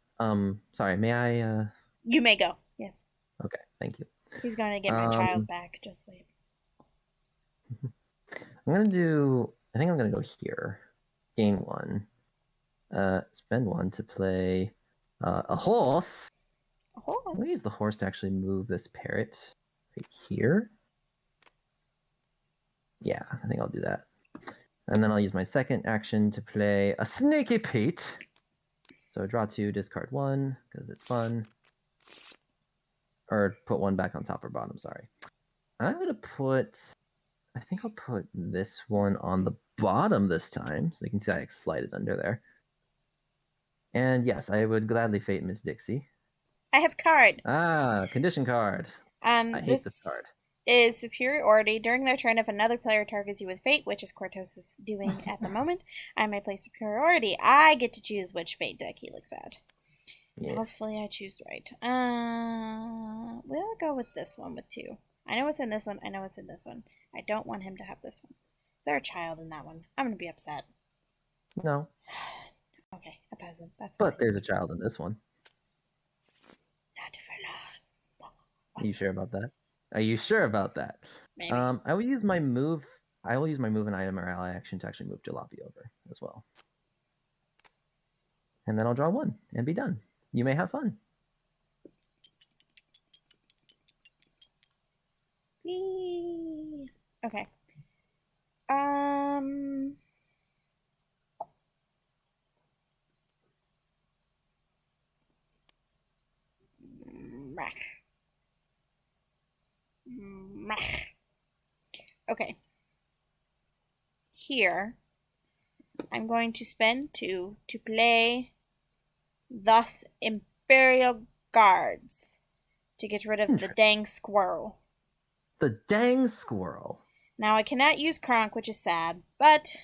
Sorry, may I
You may go. Yes.
Okay, thank you.
He's going to get my child back. Just wait.
I think I'm gonna go here. Gain 1. Spend 1 to play a horse.
A horse?
I'm gonna use the horse to actually move this parrot right here. Yeah, I think I'll do that. And then I'll use my second action to play a Snaky Pete. So draw 2, discard 1, because it's fun. Or put 1 back on top or bottom, sorry. I'm going to I think I'll put this one on the bottom this time. So you can see I slide it under there. And yes, I would gladly fate Miss Dixie.
I have card.
Condition card. I hate this card.
Is superiority. During their turn, if another player targets you with fate, which is Cortos is doing at the moment, I may play superiority. I get to choose which fate deck he looks at. Yes. Hopefully I choose right. We'll go with this one with 2. I know what's in this one. I know what's in this one. I don't want him to have this one. Is there a child in that one? I'm going to be upset.
No.
Okay, a peasant. That's
But
fine.
there's a child in this one.
Not for long.
Are you sure about that? Are you sure about that?
Maybe.
I will use my move. I will use my move and item or ally action to actually move Jalopy over as well. And then I'll draw 1 and be done. You may have fun.
Whee! Okay. Okay. Here, I'm going to spend 2 to play thus Imperial Guards to get rid of the dang squirrel.
The dang squirrel.
Now, I cannot use Kronk, which is sad, but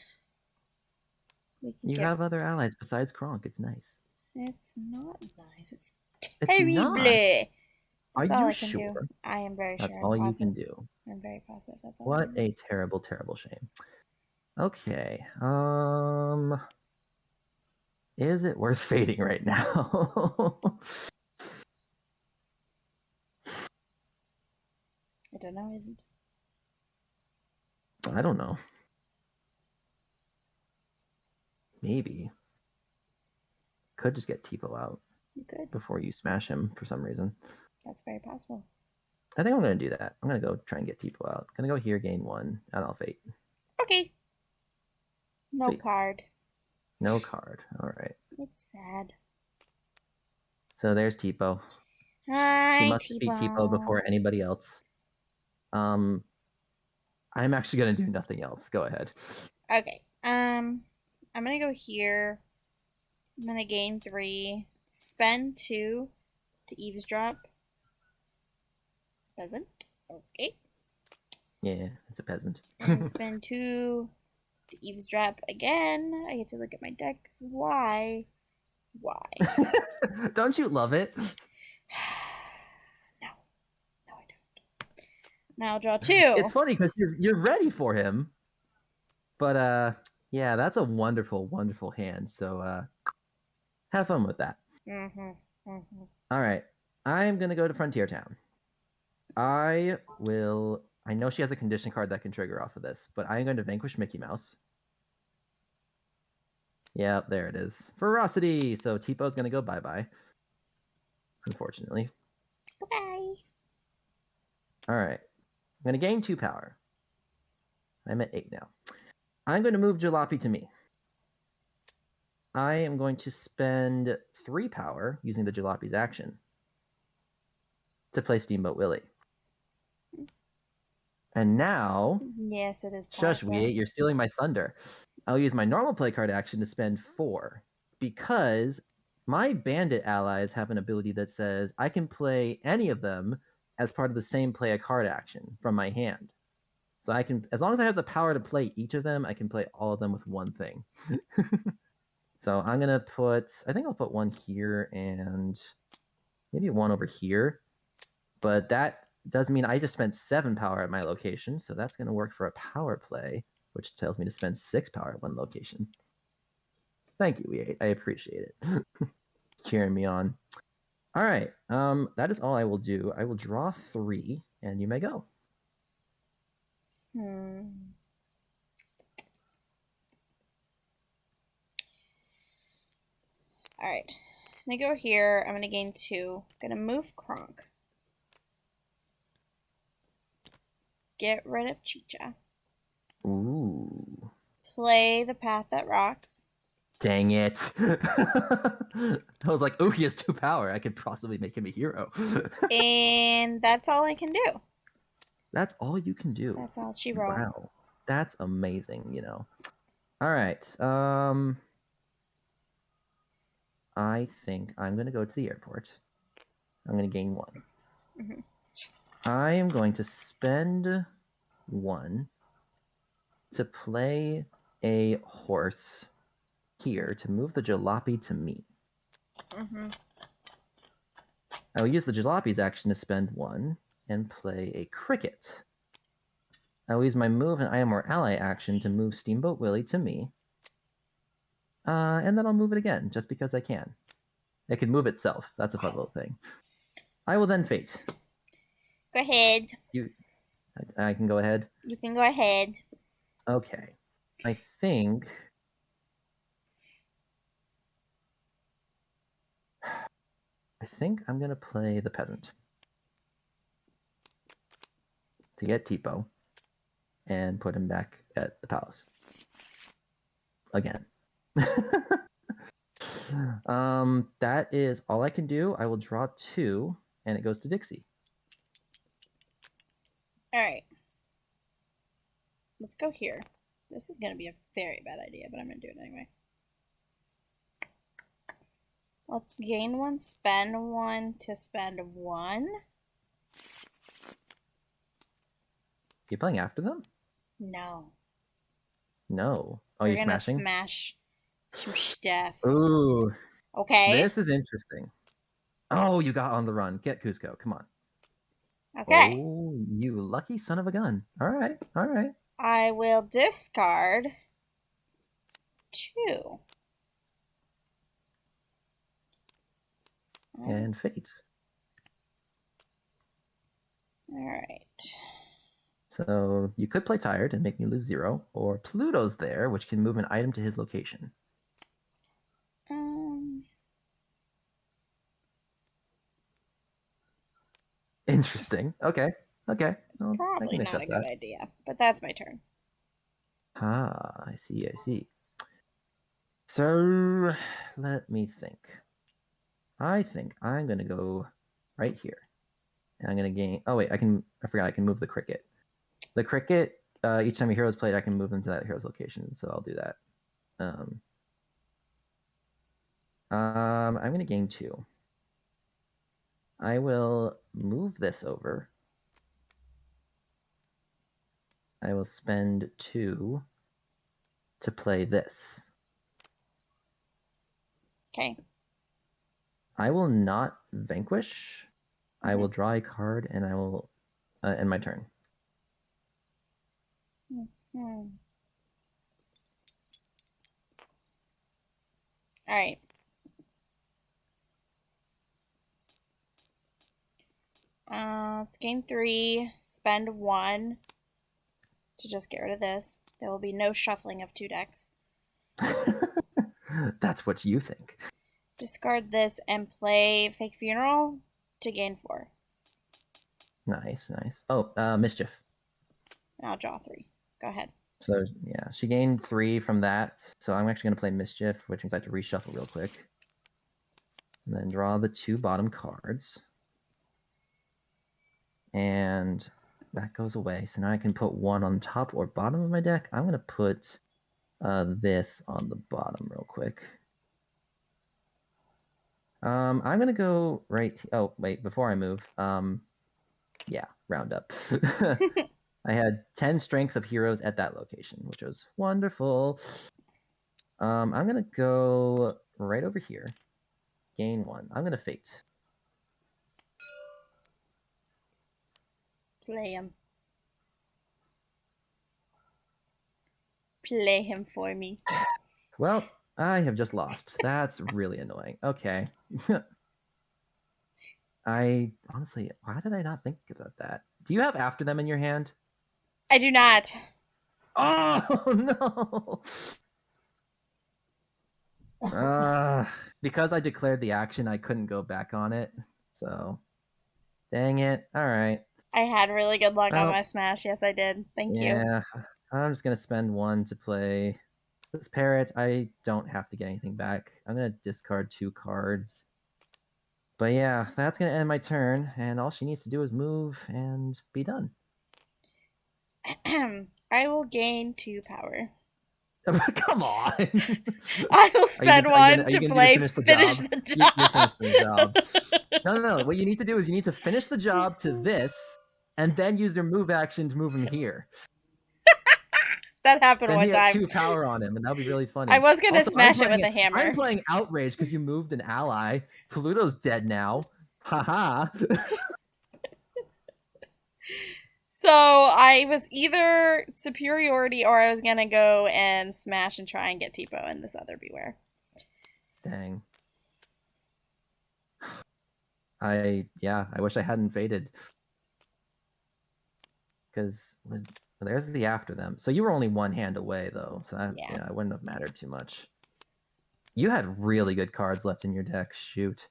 you have other allies besides Kronk. It's nice.
It's not nice. It's
terrible. Are you sure?
do. I am very
That's
sure.
That's all you can do.
I'm very positive. That's all.
What a terrible, terrible shame. Okay. Is it worth fading right now?
I don't know, is it?
I don't know. Maybe. Could just get Tipo out.
You could.
Before you smash him for some reason.
That's very possible.
I think I'm going to do that. I'm going to go try and get Tipo out. Going to go here, gain 1, and I'll fate.
Okay. No
Sweet.
card.
No card. All right.
It's sad.
So there's Tipo.
Hi,
she must be Tipo before anybody else. I'm actually going to do nothing else. Go ahead.
Okay. I'm going to go here. I'm going to gain 3. Spend 2 to eavesdrop. Peasant. Okay.
Yeah, it's a peasant.
Spend 2 to eavesdrop again. I get to look at my decks. Why?
Don't you love it?
No, I don't. Now I'll draw 2.
It's funny because you're ready for him, but yeah, that's a wonderful, wonderful hand. So have fun with that. All right, I'm gonna go to Frontier Town. I know she has a condition card that can trigger off of this, but I'm going to Vanquish Mickey Mouse. Yep, there it is. Ferocity! So Tipo's going to go bye-bye. Unfortunately.
Bye.
Alright. I'm going to gain 2 power. I'm at 8 now. I'm going to move Jalopy to me. I am going to spend 3 power using the Jalopy's action to play Steamboat Willie. And now,
Yes, it is.
shush,
Black,
you're stealing my thunder. I'll use my normal play card action to spend 4 because my bandit allies have an ability that says I can play any of them as part of the same play a card action from my hand. So I can, as long as I have the power to play each of them, I can play all of them with one thing. So I'm gonna I think I'll put 1 here and maybe 1 over here. But that does mean I just spent 7 power at my location, so that's gonna work for a power play, which tells me to spend 6 power at one location. Thank you, E8. I appreciate it. Cheering me on. All right, that is all I will do. I will draw 3, and you may go.
All right. I'm going to go here. I'm going to gain 2. I'm going to move Kronk. Get rid of Chicha.
Ooh.
Play the Path That Rocks.
Dang it. I was like, oh, he has 2 power. I could possibly make him a hero.
And that's all I can do.
That's all you can do.
That's all she wrote.
Wow. That's amazing, you know. All right. I think I'm going to go to the airport. I'm going to gain 1.
Mm-hmm.
I am going to spend 1 to play a horse here to move the jalopy to me.
Mm-hmm.
I will use the jalopy's action to spend 1 and play a cricket. I will use my move and item or ally action to move Steamboat Willie to me. And then I'll move it again, just because I can. It can move itself. That's a fun little thing. I will then fate.
Go ahead.
I can go ahead?
You can go ahead.
Okay. I think I'm going to play the peasant to get Tipo and put him back at the palace. Again. That is all I can do. I will draw 2, and it goes to Dixie.
All right. Let's go here. This is going to be a very bad idea, but I'm going to do it anyway. Let's gain 1, spend 1 to spend 1.
You playing after them?
No.
No. Oh,
We're
you're
gonna
smashing?
smash some stuff.
Ooh.
Okay.
This is interesting. Oh, you got on the run. Get Cusco. Come on.
Okay.
Oh, you lucky son of a gun. All right. All right.
I will discard 2.
And fate.
All right.
So you could play tired and make me lose 0, or Pluto's there, which can move an item to his location. Interesting. Okay. Okay.
It's probably not a good idea, but that's my turn.
Ah, I see. I see. So let me think. I think I'm gonna go right here, and I'm gonna gain. Oh wait, I forgot I can move the cricket. The cricket. Each time a hero is played, I can move them to that hero's location. So I'll do that. I'm gonna gain 2. I will move this over. I will spend 2 to play this.
Okay.
I will not vanquish. I will draw a card, and I will end my turn.
All right. Let's gain 3, spend 1 to just get rid of this. There will be no shuffling of 2 decks.
That's what you think.
Discard this and play Fake Funeral to gain 4.
Nice, nice. Oh, Mischief.
And I'll draw 3. Go ahead.
So yeah, she gained 3 from that. So I'm actually gonna play Mischief, which means I have to reshuffle real quick. And then draw the 2 bottom cards. And that goes away. So now I can put 1 on top or bottom of my deck. I'm gonna put this on the bottom real quick. I'm gonna go right. Oh wait, before I move, yeah, round up. I had 10 strength of heroes at that location, which was wonderful. I'm gonna go right over here, gain 1. I'm gonna fate.
Play him. Play him for me.
Well, I have just lost. That's really annoying. Okay. I honestly, why did I not think about that? Do you have after them in your hand?
I do not.
Oh no! Because I declared the action, I couldn't go back on it. So, dang it. All right.
I had really good luck on
Well,
my smash. Yes, I did. Thank you.
yeah, I'm just gonna spend 1 to play this parrot. I don't have to get anything back. I'm gonna discard 2 cards. But yeah, that's gonna end my turn, and all she needs to do is move and be done.
I will gain 2 power.
Come on.
I will spend one to play
finish the
finish
job?
the
You're
job.
finishing the job. No. What you need to do is you need to finish the job to this, and then use your move action to move him here.
That happened
Then
one
he has
time.
2 power on him, and that'll be really funny.
I was gonna
Also,
smash it with a hammer.
I'm playing Outrage because you moved an ally. Pluto's dead now. Haha.
So I was either superiority or I was gonna go and smash and try and get Tipo in this other Beware.
Dang. I wish I hadn't faded. Because there's the after them. So you were only 1 hand away though, so that it wouldn't have mattered too much. You had really good cards left in your deck. Shoot.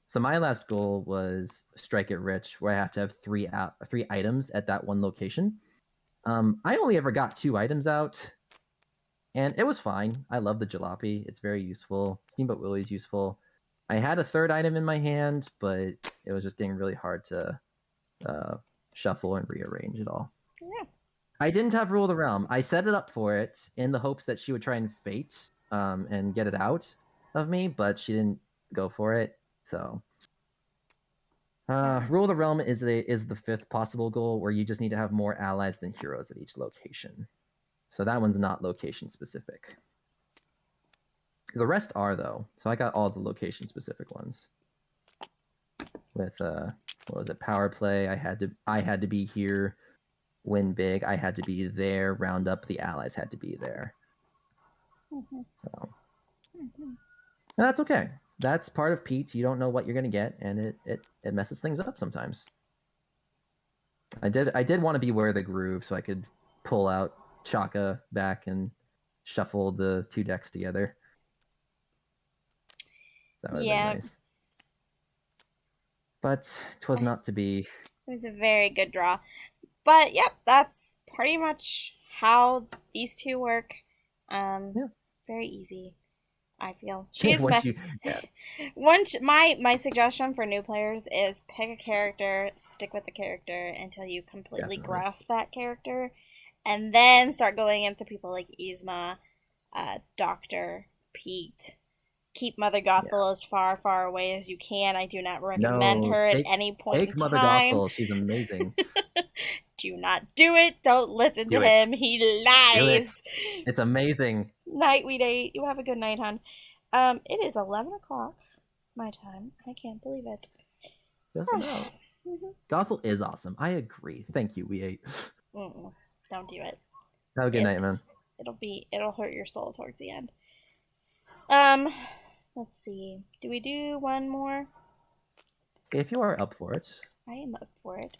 So my last goal was Strike It Rich, where I have to have 3 items at that one location. I only ever got 2 items out, and it was fine. I love the jalopy. It's very useful. Steamboat Willie is useful. I had a 3rd item in my hand, but it was just getting really hard to shuffle and rearrange it all.
Yeah.
I didn't have Rule of the Realm. I set it up for it in the hopes that she would try and fate and get it out of me, but she didn't go for it. So Rule of the Realm is the 5th possible goal, where you just need to have more allies than heroes at each location. So that one's not location specific. The rest are though. So I got all the location specific ones. With what was it? Power play. I had to be here. Win big. I had to be there. Round up. The allies had to be there. So that's okay. That's part of Pete. You don't know what you're gonna get, and it messes things up sometimes. I did want to beware the groove, so I could pull out Chaka back and shuffle the 2 decks together. That would have been nice. But 'twas not to be.
It was a very good draw. But yep, that's pretty much how these 2 work. Very easy, I feel. My suggestion for new players is pick a character, stick with the character until you completely grasp that character, and then start going into people like Yzma, Doctor, Pete. Keep Mother Gothel as far, far away as you can. I do not recommend her at any point in time.
Take Mother Gothel. She's amazing.
Do not do it. Don't listen to him. He lies.
It's amazing.
Night, we date. You have a good night, hon. It is 11 o'clock my time. I can't believe it.
Just about. Gothel is awesome. I agree. Thank you, We8.
Don't do it.
Have a good night, man.
It'll hurt your soul towards the end. Let's see. Do we do one more?
If you are up for it.
I am up for it.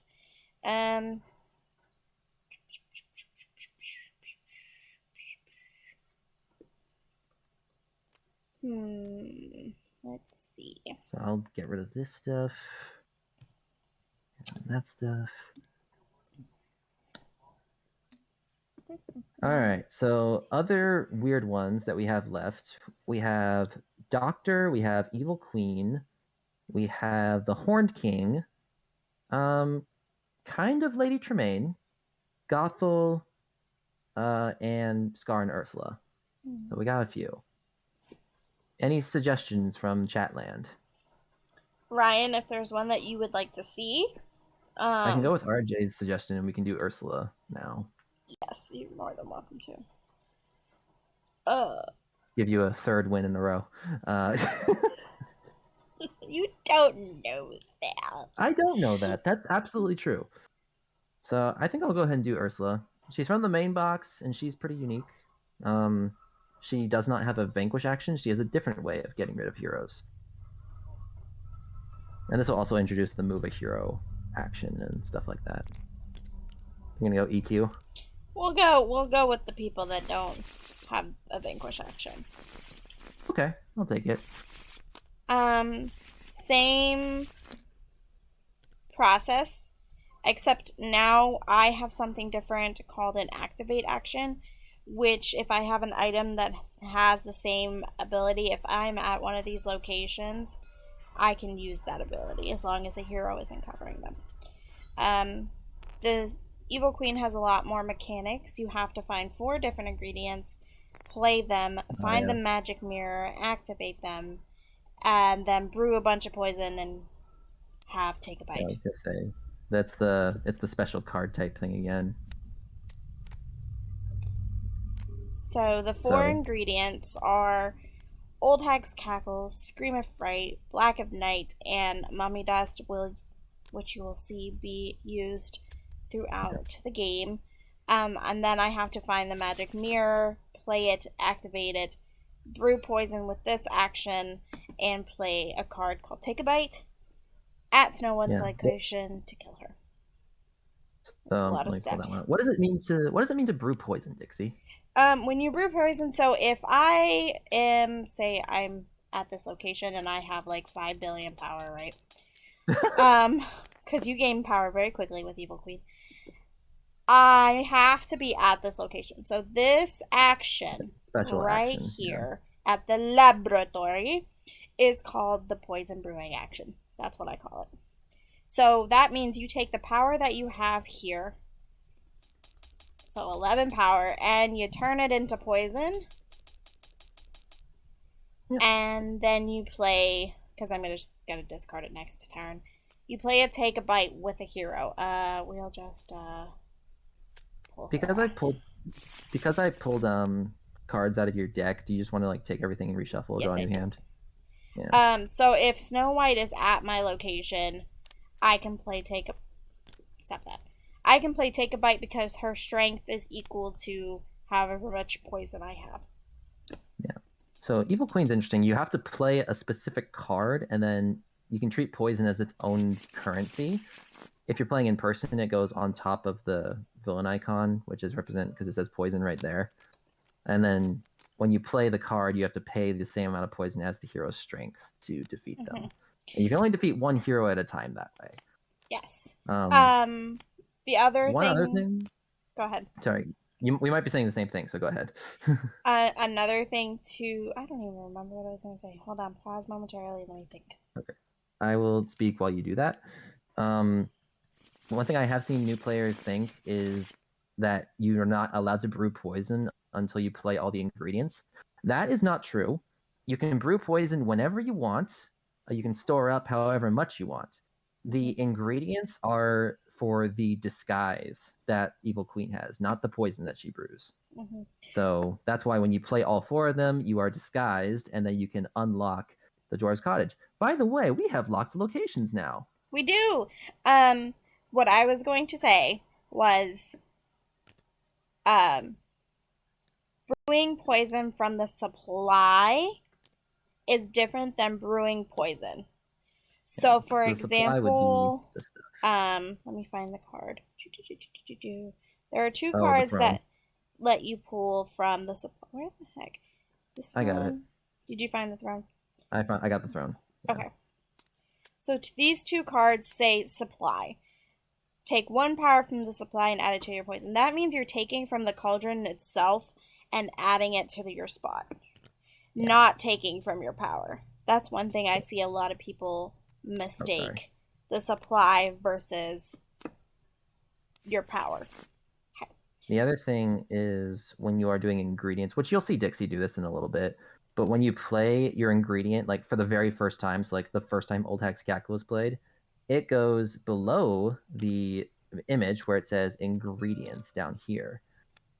Let's see.
So I'll get rid of this stuff. And that stuff. All right. So other weird ones that we have left. We have Doctor. We have Evil Queen. We have the Horned King. Kind of Lady Tremaine, Gothel, and Scar and Ursula. So we got a few. Any suggestions from Chatland?
Ryan, if there's one that you would like to see.
I can go with RJ's suggestion and we can do Ursula now.
Yes, you're more than welcome to.
Give you a third win in a row.
You don't know that.
I don't know that. That's absolutely true. So I think I'll go ahead and do Ursula. She's from the main box and she's pretty unique. She does not have a Vanquish action. She has a different way of getting rid of heroes. And this will also introduce the move a hero action and stuff like that. You're gonna go EQ?
We'll go with the people that don't have a Vanquish action.
Okay, I'll take it.
Same process, except now I have something different called an activate action, which if I have an item that has the same ability, if I'm at one of these locations, I can use that ability as long as a hero isn't covering them. The Evil Queen has a lot more mechanics. You have to find 4 different ingredients, play them, find the magic mirror, activate them, and then brew a bunch of poison and take a bite.
I was gonna say it's the special card type thing again.
So the 4 ingredients are Old Hag's Cackle, Scream of Fright, Black of Night, and Mummy Dust, which you will see be used throughout the game. And then I have to find the magic mirror, play it, activate it, brew poison with this action, and play a card called Take a Bite at Snow One's location to kill her.
So a lot of steps. What does it mean to brew poison, Dixie?
When you brew poison, so if I am, say, I'm at this location and I have like 5 billion power, right? Because you gain power very quickly with Evil Queen. I have to be at this location. So this action here at the laboratory is called the poison brewing action. That's what I call it. So that means you take the power that you have here, so 11 power, and you turn it into poison. Yep. And then you play, because I'm just going to discard it next turn. You play a Take a Bite with a hero. We'll just pull
because I pulled cards out of your deck. Do you just want to like take everything and reshuffle, draw a new hand?
Yeah. So if Snow White is at my location, I can play I can play Take a Bite because her strength is equal to however much poison I have.
Yeah. So Evil Queen's interesting. You have to play a specific card, and then you can treat poison as its own currency. If you're playing in person, it goes on top of the villain icon, which is represent because it says poison right there. And then when you play the card, you have to pay the same amount of poison as the hero's strength to defeat them. And you can only defeat one hero at a time that way.
Yes. The other
thing.
Go ahead.
Sorry, we might be saying the same thing, so go ahead.
Another thing too. I don't even remember what I was going to say. Hold on, pause momentarily. Let me think.
Okay, I will speak while you do that. One thing I have seen new players think is that you are not allowed to brew poison until you play all the ingredients. That is not true. You can brew poison whenever you want. You can store up however much you want. The ingredients are for the disguise that Evil Queen has, not the poison that she brews. So that's why when you play all 4 of them, you are disguised, and then you can unlock the Dwarves Cottage. By the way, we have locked locations now.
We do. What I was going to say was brewing poison from the supply is different than brewing poison. So, for example, let me find the card. There are 2 cards that let you pull from the supply. Where the heck?
I got it.
Did you find the throne?
I got the throne.
Yeah. Okay. So these 2 cards say supply. take 1 power from the supply and add it to your poison. That means you're taking from the cauldron itself and adding it to your spot, not taking from your power. That's one thing I see a lot of people mistake, the supply versus your power. Okay.
The other thing is when you are doing ingredients, which you'll see Dixie do this in a little bit, but when you play your ingredient, like for the very first time, so like the first time Old Hag Scackle was played, it goes below the image where it says ingredients down here.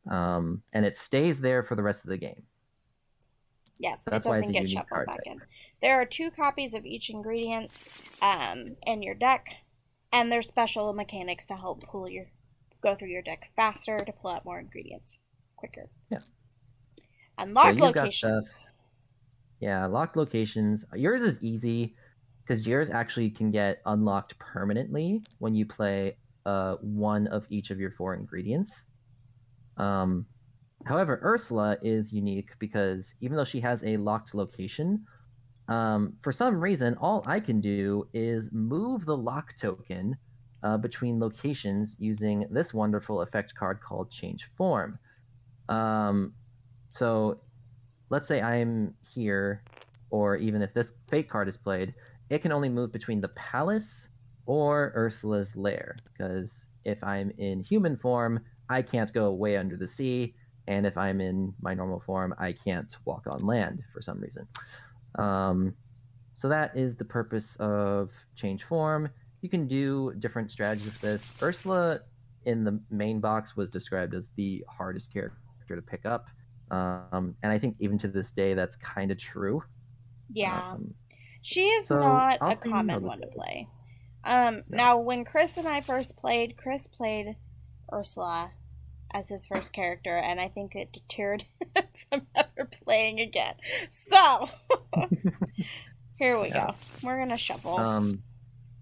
And it stays there for the rest of the game.
Yes,
That's
it
why it's
doesn't
a
get
unique
shuffled
card
back
type.
in. There are 2 copies of each ingredient in your deck, and there's special mechanics to help go through your deck faster to pull out more ingredients quicker.
Yeah.
Unlock
So you've got
locations.
Yeah, locked locations. Yours is easy because yours actually can get unlocked permanently when you play 1 of each of your 4 ingredients. However, Ursula is unique because even though she has a locked location, for some reason, all I can do is move the lock token between locations using this wonderful effect card called Change Form. So let's say I'm here, or even if this fate card is played, it can only move between the palace or Ursula's lair, because if I'm in human form, I can't go way under the sea, and if I'm in my normal form, I can't walk on land for some reason. So that is the purpose of Change Form. You can do different strategies with this. Ursula in the main box was described as the hardest character to pick up. And I think even to this day, that's kind of true.
Yeah. She is
so
not
I'll
a
see
common
how this
one to
goes.
play.
No.
Now, when Chris and I first played, Chris played Ursula as his first character, and I think it deterred him from ever playing again. So, here we go. We're going to shuffle.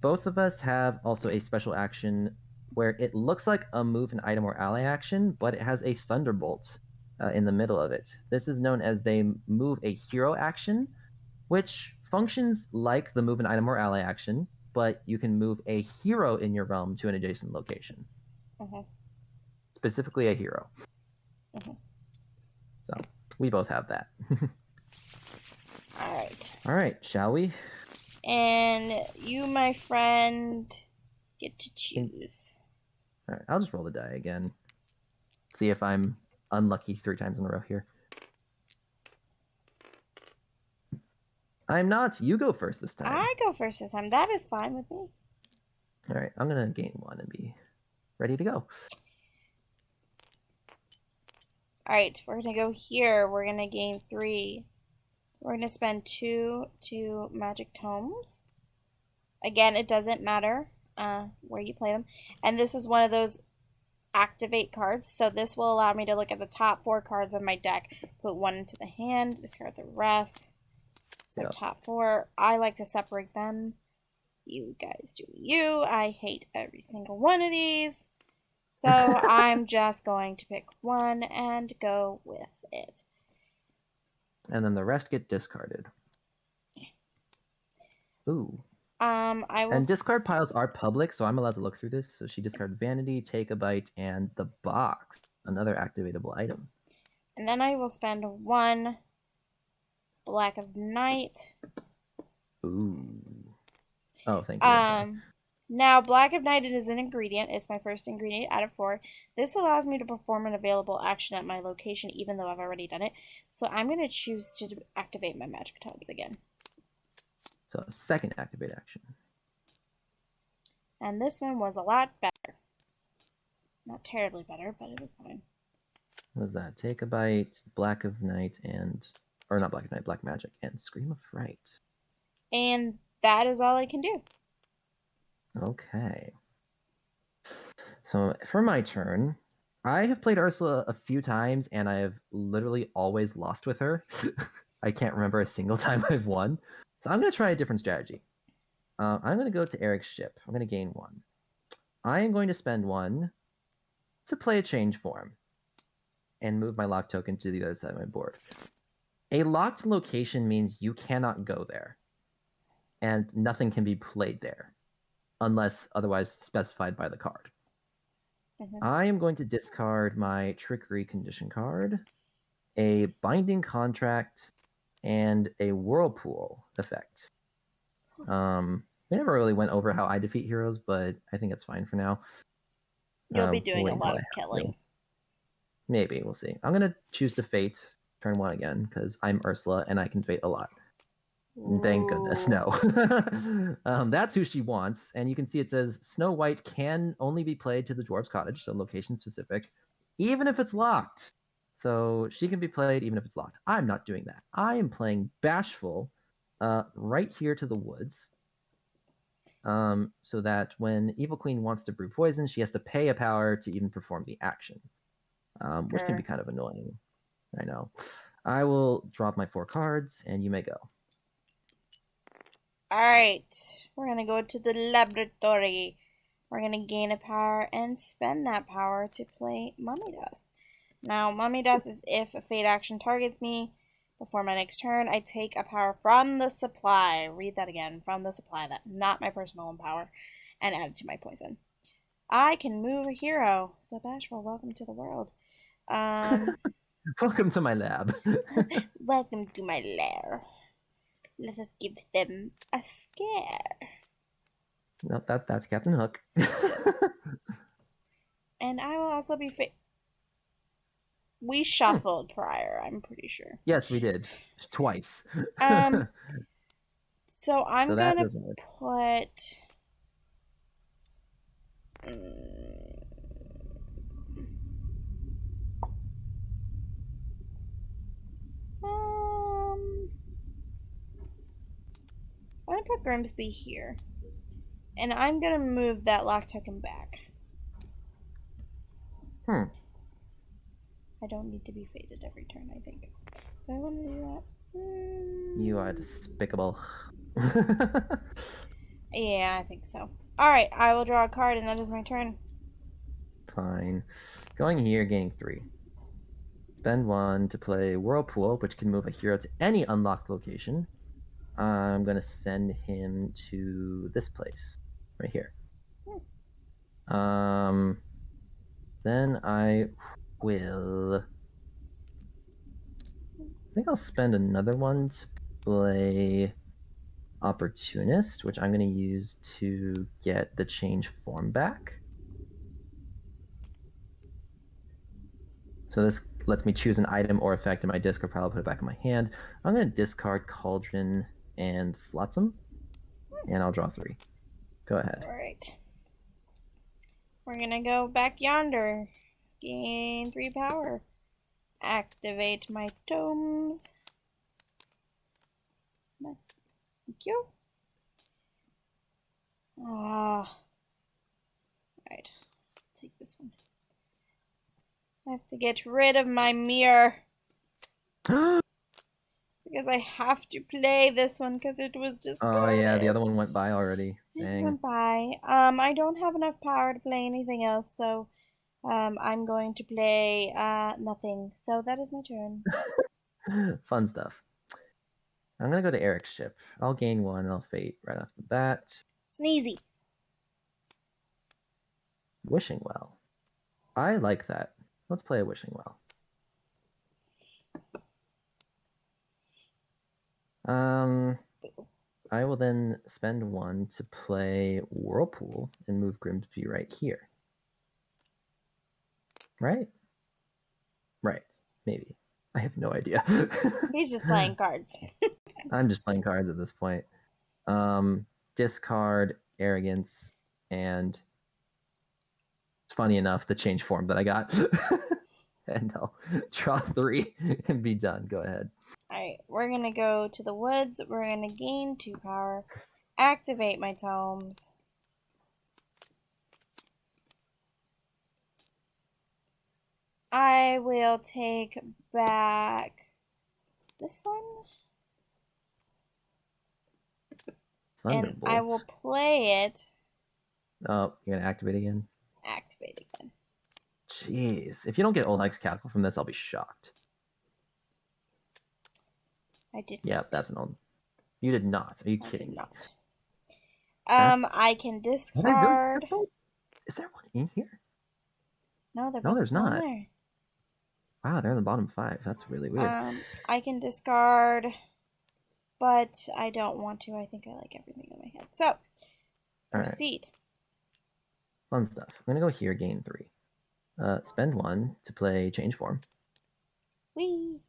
Both of us have also a special action where it looks like a move, an item, or ally action, but it has a thunderbolt in the middle of it. This is known as they move a hero action, which functions like the move an item or ally action, but you can move a hero in your realm to an adjacent location. Specifically a hero. So we both have that. All right, shall we?
And you, my friend, get to choose.
All right, I'll just roll the die again. See if I'm unlucky 3 times in a row here. I'm not. You go first this time.
I go first this time. That is fine with me.
All right, I'm going to gain 1 and be ready to go.
All right, we're going to go here. We're going to gain 3. We're going to spend 2 magic tomes. Again, it doesn't matter where you play them. And this is one of those activate cards. So this will allow me to look at the top 4 cards of my deck, put 1 into the hand, discard the rest. So top 4, I like to separate them. You guys do you. I hate every single one of these. So I'm just going to pick 1 and go with it.
And then the rest get discarded. Ooh.
I will.
And discard piles are public, so I'm allowed to look through this. So she discarded Vanity, Take a Bite, and the box, another activatable item.
And then I will spend 1 Black of Night.
Ooh. Oh, thank you.
Now, Black of Night is an ingredient. It's my first ingredient out of 4. This allows me to perform an available action at my location, even though I've already done it. So I'm going to choose to activate my magic tomes again.
So a second activate action.
And this one was a lot better. Not terribly better, but it was fine.
What was that? Take a Bite, Black of Night, and... Or not Black of Night, Black Magic, and Scream of Fright.
And that is all I can do.
Okay. So for my turn, I have played Ursula a few times, and I have literally always lost with her. I can't remember a single time I've won. So I'm going to try a different strategy. I'm going to go to Eric's ship. I'm going to gain 1. I am going to spend 1 to play a change form and move my lock token to the other side of my board. A locked location means you cannot go there, and nothing can be played there unless otherwise specified by the card. I am going to discard my Trickery condition card, a Binding Contract, and a Whirlpool effect. We never really went over how I defeat heroes, but I think it's fine for now.
You'll be doing
wait
a
until
lot
I
of
have
killing.
to. Maybe, we'll see. I'm going to choose to fate turn 1 again, because I'm Ursula, and I can fate a lot. Thank goodness,
Ooh.
no. That's who she wants, and you can see it says Snow White can only be played to the Dwarf's Cottage, so location specific, even if it's locked. So she can be played even if it's locked. I'm not doing that. I am playing Bashful right here to the woods, so that when Evil Queen wants to brew poison, she has to pay a power to even perform the action, which can be kind of annoying. I know. I will drop my 4 cards, and you may go.
Alright, we're gonna go to the laboratory. We're gonna gain a power and spend that power to play Mummy Dust. Now, Mummy Dust is if a fate action targets me before my next turn, I take a power from the supply. Read that again. From the supply, that not my personal own power, and add it to my poison. I can move a hero. So Bashful, welcome to the world.
Welcome to my lab.
Welcome to my lair. Let us give them a scare.
Nope, that's Captain Hook.
And I will also be we shuffled prior, I'm pretty sure.
Yes, we did. Twice.
So I'm
So that
gonna
doesn't work.
put I'm gonna put Grimsby here. And I'm gonna move that lock token back. I don't need to be fated every turn, I think. Do I want to do that?
You are despicable.
Yeah, I think so. Alright, I will draw a card and that is my turn.
Fine. Going here, gaining 3. Spend 1 to play Whirlpool, which can move a hero to any unlocked location. I'm going to send him to this place, right here. Then I will... I think I'll spend another one to play Opportunist, which I'm going to use to get the change form back. So this lets me choose an item or effect in my discard pile, put it back in my hand. I'm going to discard Cauldron and Flotsam, and I'll draw 3. Go ahead.
Alright. We're gonna go back yonder. Gain 3 power. Activate my tomes. Thank you. Right. Take this one. I have to get rid of my mirror. Because I have to play this one because it was discarded.
Oh yeah, the other one went by already. Dang.
It went by. I don't have enough power to play anything else, so I'm going to play nothing. So that is my turn.
Fun stuff. I'm gonna go to Eric's ship. I'll gain 1 and I'll fate right off the bat.
Sneezy.
Wishing Well. I like that. Let's play a Wishing Well. I will then spend 1 to play Whirlpool and move Grimsby right here. Right? Right. Maybe. I have no idea.
He's just playing cards.
I'm just playing cards at this point. Discard, Arrogance, and funny enough, the change form that I got. And I'll draw 3 and be done. Go ahead.
Alright, we're gonna go to the woods. We're gonna gain 2 power. Activate my tomes. I will take back this one. And I will play it.
Oh, you're gonna activate again?
Activate again.
Jeez. If you don't get Old Hex Cackle from this, I'll be shocked.
I did
Yeah,
not.
that's an old... You did not. Are you kidding me?
Not. I can discard...
Is there one in here?
No, they're
No,
both
there's
still in
not.
there.
Wow, they're in the bottom 5. That's really weird.
I can discard, but I don't want to. I think I like everything in my head. So,
All right.
proceed.
Fun stuff. I'm gonna go here, gain 3. Spend 1 to play change form.
Whee!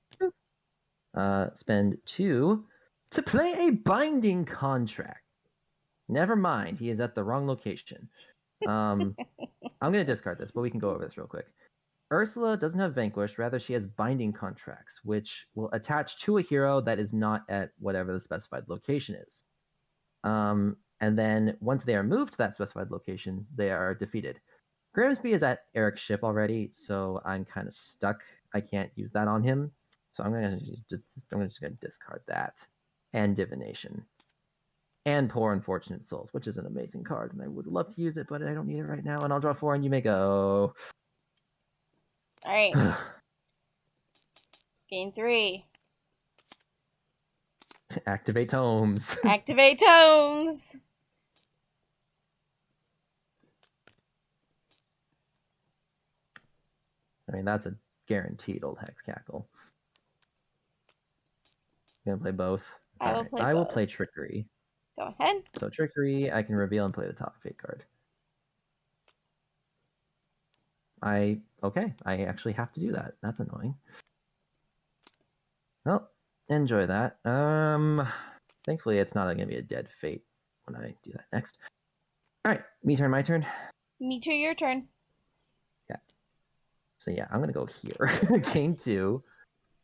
Spend 2 to play a binding contract. Never mind, he is at the wrong location. I'm gonna discard this, but we can go over this real quick. Ursula doesn't have Vanquish, rather she has binding contracts, which will attach to a hero that is not at whatever the specified location is. And then once they are moved to that specified location, they are defeated. Grimsby is at Eric's ship already, so I'm kind of stuck. I can't use that on him. So I'm just gonna discard that. And Divination. And Poor Unfortunate Souls, which is an amazing card, and I would love to use it, but I don't need it right now. And I'll draw 4 and you may go.
Alright. Gain 3.
Activate tomes.
Activate tomes!
I mean, that's a guaranteed old Hex Cackle. You gonna play both?
I will
Alright,
play
I will
both.
play Trickery.
Go ahead.
So Trickery, I can reveal and play the top fate card. Okay, I actually have to do that. That's annoying. Well, enjoy that. Thankfully it's not gonna be a dead fate when I do that next. Alright, my turn.
Me too, your turn.
Yeah. So yeah, I'm gonna go here. Game 2.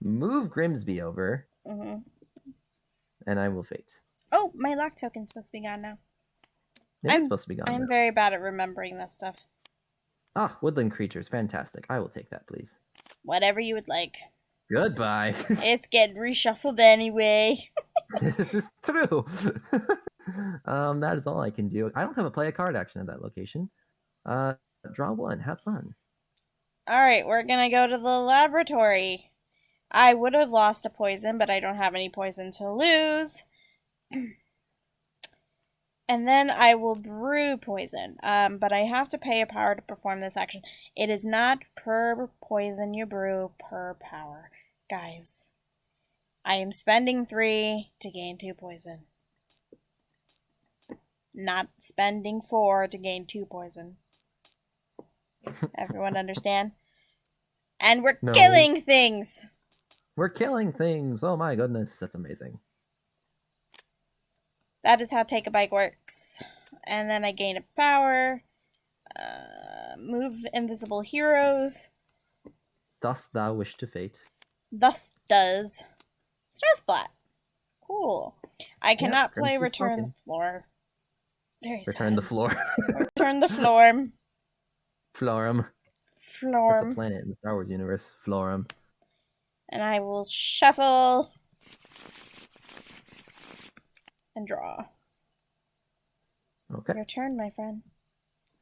Move Grimsby over.
Mm-hmm.
And I will fate.
Oh, my lock token's supposed to be gone now.
It's supposed to be gone
I'm
now.
very bad at remembering this stuff.
Ah, woodland creatures. Fantastic. I will take that, please.
Whatever you would like.
Goodbye.
It's getting reshuffled anyway.
This is true. That is all I can do. I don't have a play a card action at that location. Draw 1. Have fun.
Alright, we're gonna go to the laboratory. I would have lost a poison, but I don't have any poison to lose. And then I will brew poison. But I have to pay a power to perform this action. It is not per poison you brew, per power. Guys, I am spending 3 to gain 2 poison. Not spending 4 to gain 2 poison. Everyone understand? And we're killing things!
We're killing things. Oh my goodness, that's amazing.
That is how Take a Bite works. And then I gain a power. Move invisible heroes.
Dost thou wish to fate?
Thus does Surfblat. Cool. I cannot play
Grimsby's
Return
spoken.
the Floor. Very
Return the
sad.
floor.
Return the Floor.
Florum. That's a
Florm.
planet in the Star Wars universe. Florum.
And I will shuffle and draw.
Okay.
Your turn, my friend.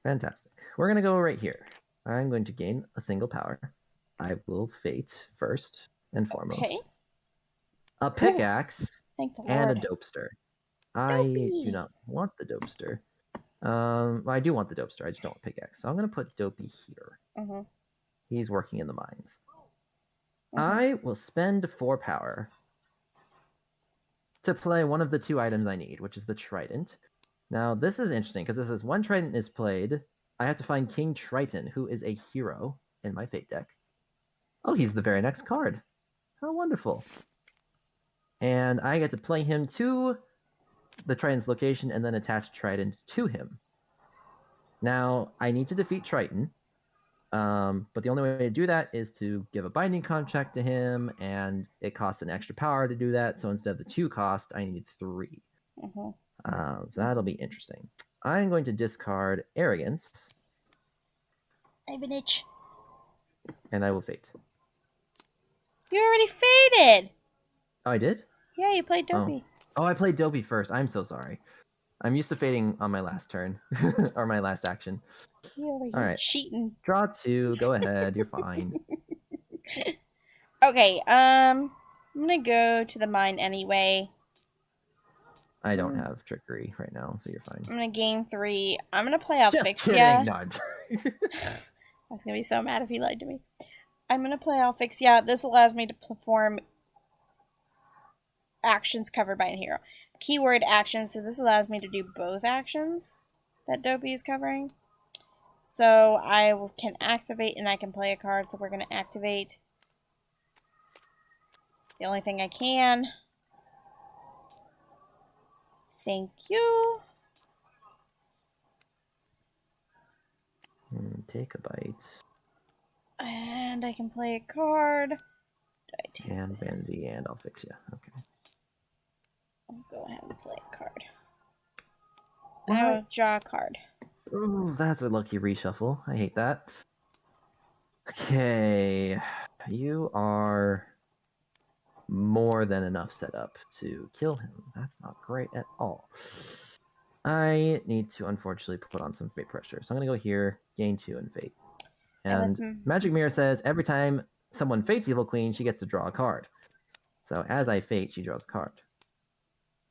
Fantastic. We're going to go right here. I'm going to gain a single power. I will fate first and foremost.
Okay.
A pickaxe
Thank the
and a
Lord.
dopester. I
Dopey.
do not want the dopester. Well, I do want the dopester. I just don't want pickaxe. So I'm going to put Dopey here.
Mm-hmm.
He's working in the mines.
Mhm.
I will spend 4 power to play one of the 2 items I need, which is the Trident. Now, this is interesting because this is one Trident is played. I have to find King Triton, who is a hero in my Fate deck. Oh, he's the very next card. How wonderful. And I get to play him to the Triton's location and then attach Trident to him. Now, I need to defeat Triton. But the only way to do that is to give a binding contract to him, and it costs an extra power to do that. So instead of the 2 cost, I need 3.
Mm-hmm.
So that'll be interesting. I'm going to discard Arrogance,
I have an itch.
and I will fate.
You already faded.
Oh, I did?
Yeah, you played Dopey.
Oh, I played Dopey first. I'm so sorry. I'm used to fading on my last turn, or my last action.
You're
All right.
cheating.
Draw 2. Go ahead. You're fine.
Okay, I'm gonna go to the mine anyway.
I don't have Trickery right now, so you're fine.
I'm gonna gain 3. I'm gonna play
Just
Asphyxia.
kidding. No, I'm-
I was gonna be so mad if he lied to me. I'm gonna play I'll Fix. Yeah, this allows me to perform actions covered by a hero. Keyword actions, so this allows me to do both actions that Dopey is covering. So I can activate and I can play a card, so we're gonna activate the only thing I can. Thank you.
Take a bite.
And I can play a card.
And vanity, and I'll fix you. Okay.
I'll go ahead and play a card.
What?
I'll draw a card.
Ooh, that's a lucky reshuffle. I hate that. Okay. You are more than enough set up to kill him. That's not great at all. I need to unfortunately put on some fate pressure. So I'm going to go here, gain 2 in fate. And Magic Mirror says every time someone fates Evil Queen, she gets to draw a card. So as I fate, she draws a card.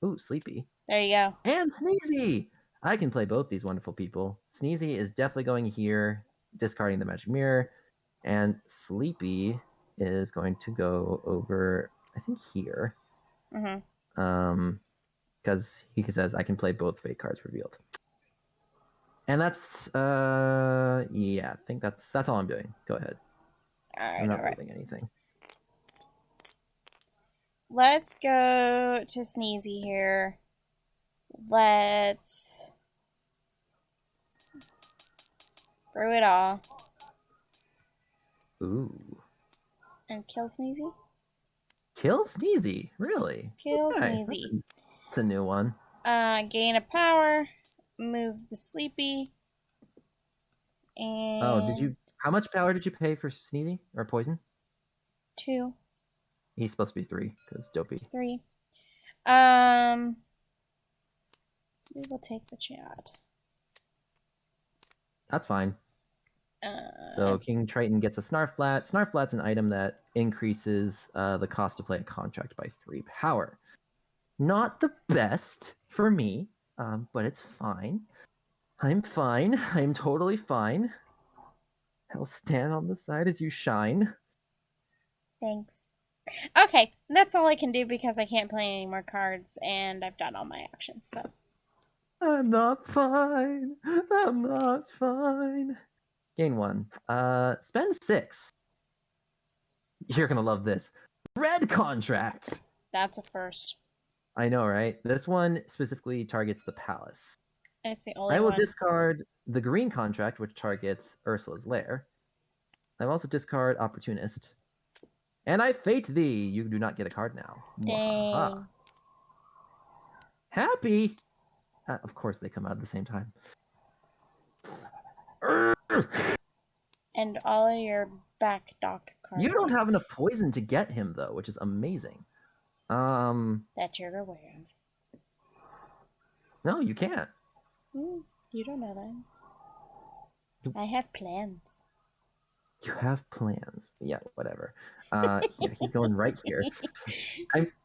Ooh, Sleepy.
There you go.
And Sneezy! I can play both these wonderful people. Sneezy is definitely going here, discarding the Magic Mirror. And Sleepy is going to go over, I think, here. Because he says I can play both fate cards revealed. And that's yeah, I think that's all I'm doing. Go ahead.
Alright,
I'm not moving anything.
Let's go to Sneezy here. Let's brew it all.
Ooh.
And kill Sneezy?
Kill Sneezy? Really?
Kill Sneezy.
It's a new one.
Gain a power. Move the Sleepy. And
oh, how much power did you pay for Sneezy? Or poison?
2.
He's supposed to be 3, because Dopey.
3. We will take the chat.
That's fine. So King Triton gets a Snarfblat. Snarfblat's an item that increases the cost to play a contract by 3 power. Not the best for me, but it's fine. I'm fine. I'm totally fine. I'll stand on the side as you shine.
Thanks. Okay, that's all I can do because I can't play any more cards and I've done all my actions, so.
I'm not fine. I'm not fine. Gain 1. Spend 6. You're gonna love this. Red contract!
That's a first.
I know, right? This one specifically targets the palace.
It's the only
I will
one.
discard the green contract, which targets Ursula's lair. I will also discard Opportunist. And I fate thee. You do not get a card now.
Dang.
Happy? Of course they come out at the same time.
And all of your back dock cards.
You don't have enough poison to get him, though, which is amazing.
That you're aware of.
No, you can't.
You don't know that. I have plans.
You have plans. Yeah, whatever. Here, he's going right here.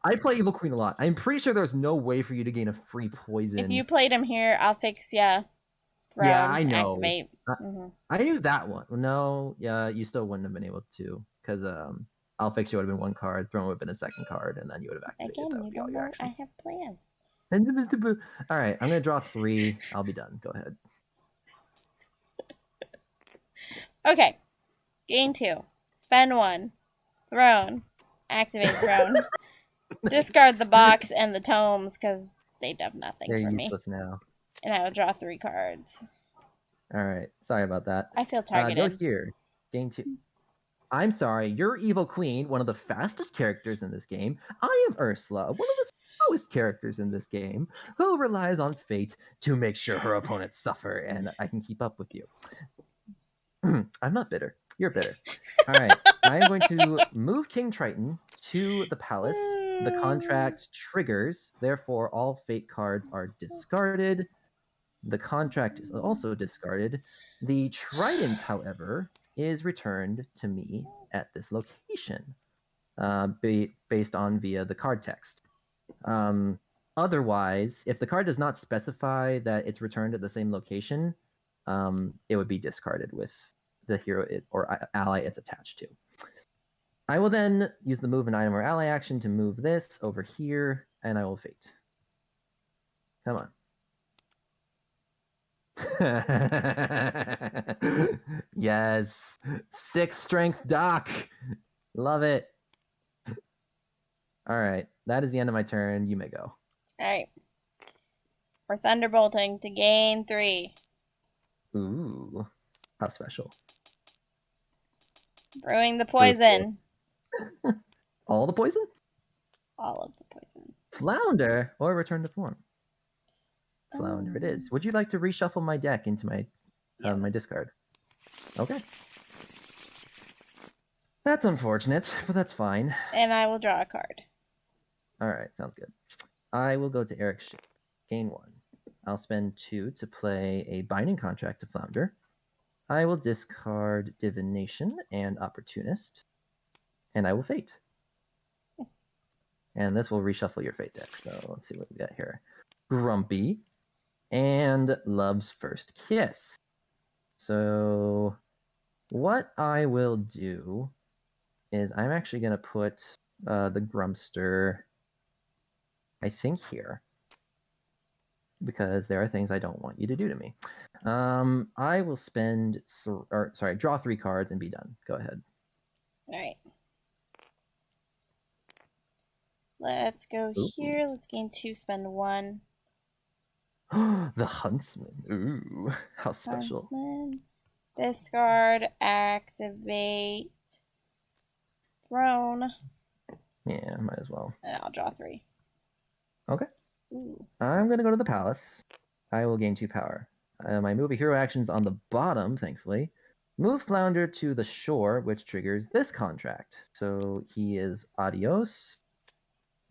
I play Evil Queen a lot. I'm pretty sure there's no way for you to gain a free poison.
If you played him here, I'll fix ya.
Yeah, I know.
Activate.
I knew that one. No, yeah, you still wouldn't have been able to, because I'll fix you would have been 1 card, Throne would have been a 2nd card, and then you would have activated.
Again,
that would
you
be all
don't
your
know
actions.
I have plans.
All right, I'm gonna draw 3. I'll be done. Go ahead.
Okay. Gain 2. Spend 1. Throne. Activate Throne. Discard the box and the tomes because they do nothing
They're
for me.
useless now.
And I will draw 3 cards.
All right, sorry about that.
I feel targeted.
Go here. Gain 2. I'm sorry, you're Evil Queen, one of the fastest characters in this game. I am Ursula, one of the slowest characters in this game, who relies on fate to make sure her opponents suffer, and I can keep up with you. I'm not bitter. You're bitter. All right, I'm going to move King Triton to the palace. The contract triggers, therefore all fate cards are discarded. The contract is also discarded. The trident, however, is returned to me at this location, based on via the card text. Otherwise, if the card does not specify that it's returned at the same location, it would be discarded with the hero or ally it's attached to. I will then use the move an item or ally action to move this over here, and I will fate. Come on. Yes. 6 strength Doc. Love it. All right. That is the end of my turn. You may go.
Alright. We're thunderbolting to gain 3.
Ooh. How special.
Brewing the poison.
All the poison?
All of the poison.
Flounder or return to form. Flounder it is. Would you like to reshuffle my deck into my my discard? Okay. That's unfortunate, but that's fine.
And I will draw a card.
All right, sounds good. I will go to Eric's ship. Gain 1. I'll spend 2 to play a binding contract to Flounder. I will discard Divination and Opportunist, and I will fate. And this will reshuffle your fate deck. So let's see what we got here. Grumpy and Love's First Kiss. So what I will do is I'm actually going to put the Grumpster, I think, here, because there are things I don't want you to do to me. I will spend, draw 3 cards and be done. Go ahead.
All right. Let's go here. Let's gain 2, spend 1.
The Huntsman. Ooh, how special.
Huntsman. Discard, activate, throne.
Yeah, might as well.
And I'll draw 3.
Okay.
Ooh.
I'm going to go to the palace. I will gain 2 power. My move a hero action's on the bottom, thankfully. Move Flounder to the shore, which triggers this contract. So he is adios.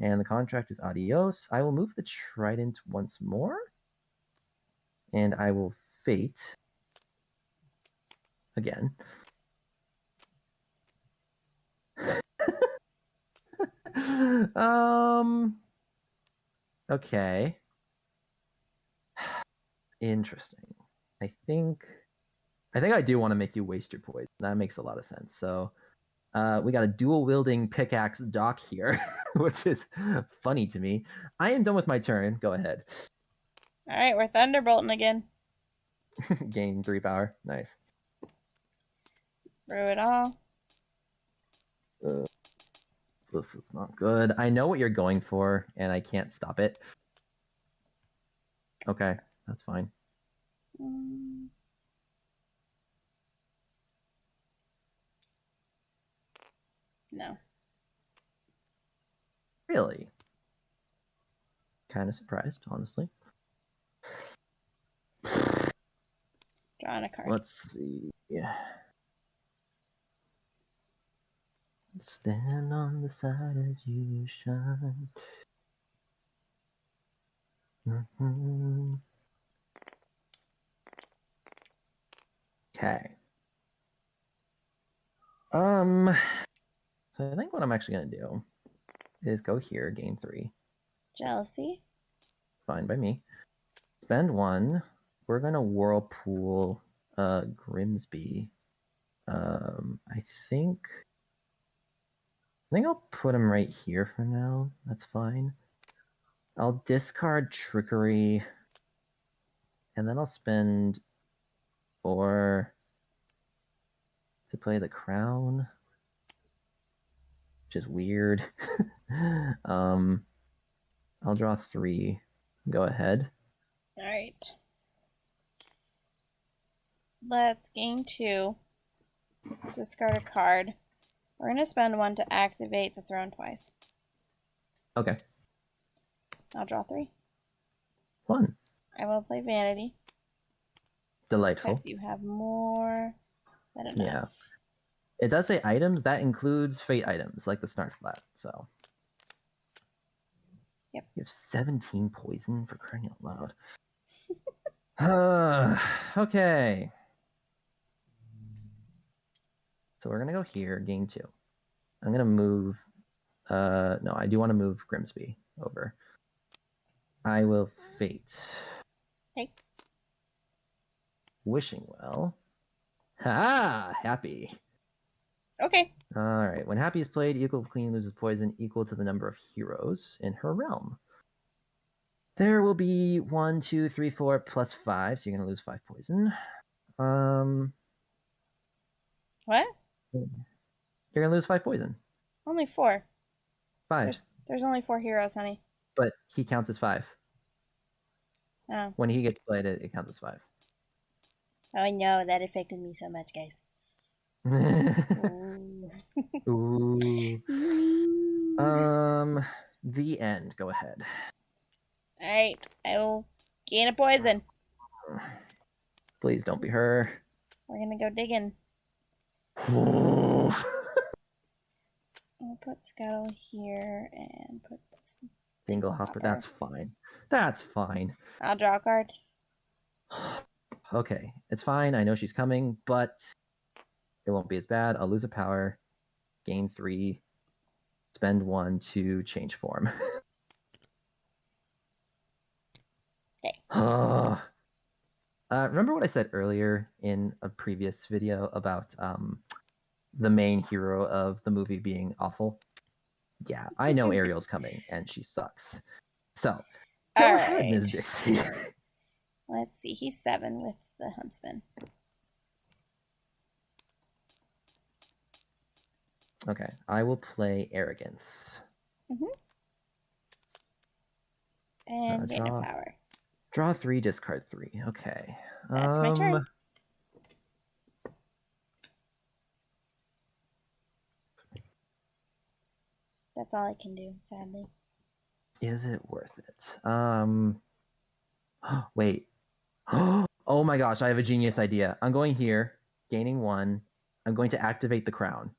And the contract is adios. I will move the trident once more. And I will fate again. Okay. Interesting. I think I do want to make you waste your poison. That makes a lot of sense. So we got a dual wielding pickaxe Doc here, which is funny to me. I am done with my turn. Go ahead.
All right, we're thunderbolting again.
Gain 3 power. Nice.
Brew it all.
This is not good. I know what you're going for, and I can't stop it. Okay, that's fine.
No.
Really? Kind of surprised, honestly.
Drawing a card.
Let's see. Yeah. Stand on the side as you shine. Mm-hmm. Okay. So I think what I'm actually gonna do is go here, gain 3.
Jealousy.
Fine by me. Spend 1. We're gonna whirlpool Grimsby. I think I'll put him right here for now. That's fine. I'll discard Trickery, and then I'll spend 4 to play the Crown, which is weird. I'll draw 3. Go ahead.
All right. Let's gain 2. Discard a card. We're going to spend 1 to activate the throne twice.
Okay.
I'll draw 3.
Fun.
I will play Vanity.
Delightful.
Because you have more than enough.
Yeah. It does say items. That includes fate items, like the Snarf Flat. So.
Yep.
You have 17 poison, for crying out loud. Okay. So we're going to go here, gain 2. I'm going to move... no, I do want to move Grimsby over. I will fate.
Okay.
Wishing Well. Ha! Happy.
Okay.
All right. When Happy is played, equal queen loses poison equal to the number of heroes in her realm. There will be 1, 2, 3, 4 plus 5, so you're gonna lose 5 poison.
What?
You're gonna lose 5 poison.
Only 4.
5.
There's only 4 heroes, honey.
But he counts as 5.
Oh.
When he gets played, it counts as 5.
Oh no, that affected me so much, guys.
Ooh. The end. Go ahead.
Alright, I will gain a poison.
Please don't be her.
We're gonna go digging.
Ooh.
I'll put Scuttle here and put this.
Single hopper. That's fine. That's fine.
I'll draw a card.
Okay, it's fine. I know she's coming, but it won't be as bad. I'll lose a power, gain 3, spend 1 to change form.
Okay.
Remember what I said earlier in a previous video about the main hero of the movie being awful? Yeah, I know Ariel's coming, and she sucks. So, go ahead, Ms. Dixie.
Let's see. He's 7 with the Huntsman.
Okay, I will play Arrogance.
And gain a power.
Draw 3, discard 3. Okay.
That's my turn. That's all I can do, sadly.
Is it worth it? Wait. Oh my gosh, I have a genius idea. I'm going here, gaining 1. I'm going to activate the crown,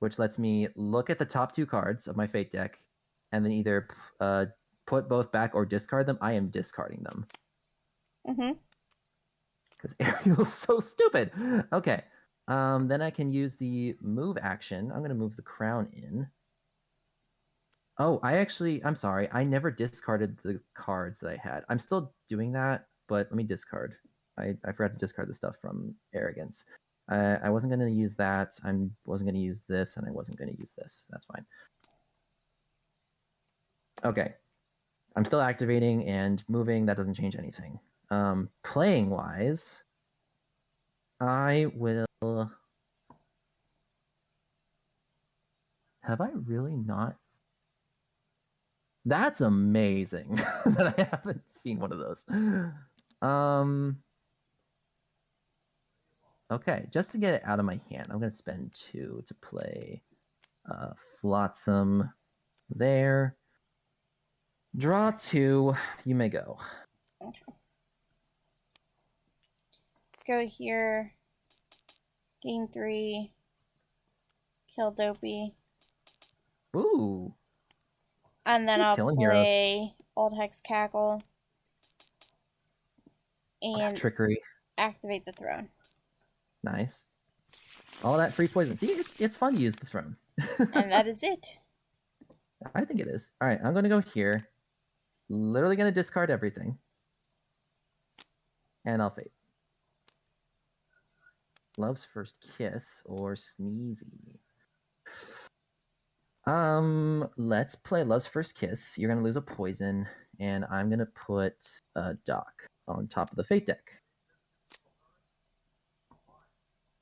which lets me look at the top 2 cards of my fate deck and then either put both back or discard them. I am discarding them. Because Ariel's so stupid. Okay. Then I can use the move action. I'm going to move the crown in. Oh, I'm sorry. I never discarded the cards that I had. I'm still doing that, but let me discard. I forgot to discard the stuff from Arrogance. I wasn't going to use that. I wasn't going to use this, and I wasn't going to use this. That's fine. Okay. I'm still activating and moving. That doesn't change anything. Playing-wise, I will... Have I really not? That's amazing that I haven't seen one of those. Okay, just to get it out of my hand, I'm going to spend 2 to play Flotsam there. Draw 2. You may go.
Okay. Let's go here. Gain 3. Kill Dopey.
Ooh.
And then I'll play
heroes.
Old Hex Cackle. And
Trickery.
Activate the throne.
Nice. All that free poison. See, it's fun to use the throne.
And that is it.
I think it is. All right, I'm going to go here. Literally going to discard everything. And I'll fade. Love's First Kiss or Sneezy. Let's play Love's First Kiss. You're going to lose a poison, and I'm going to put a Doc on top of the Fate deck.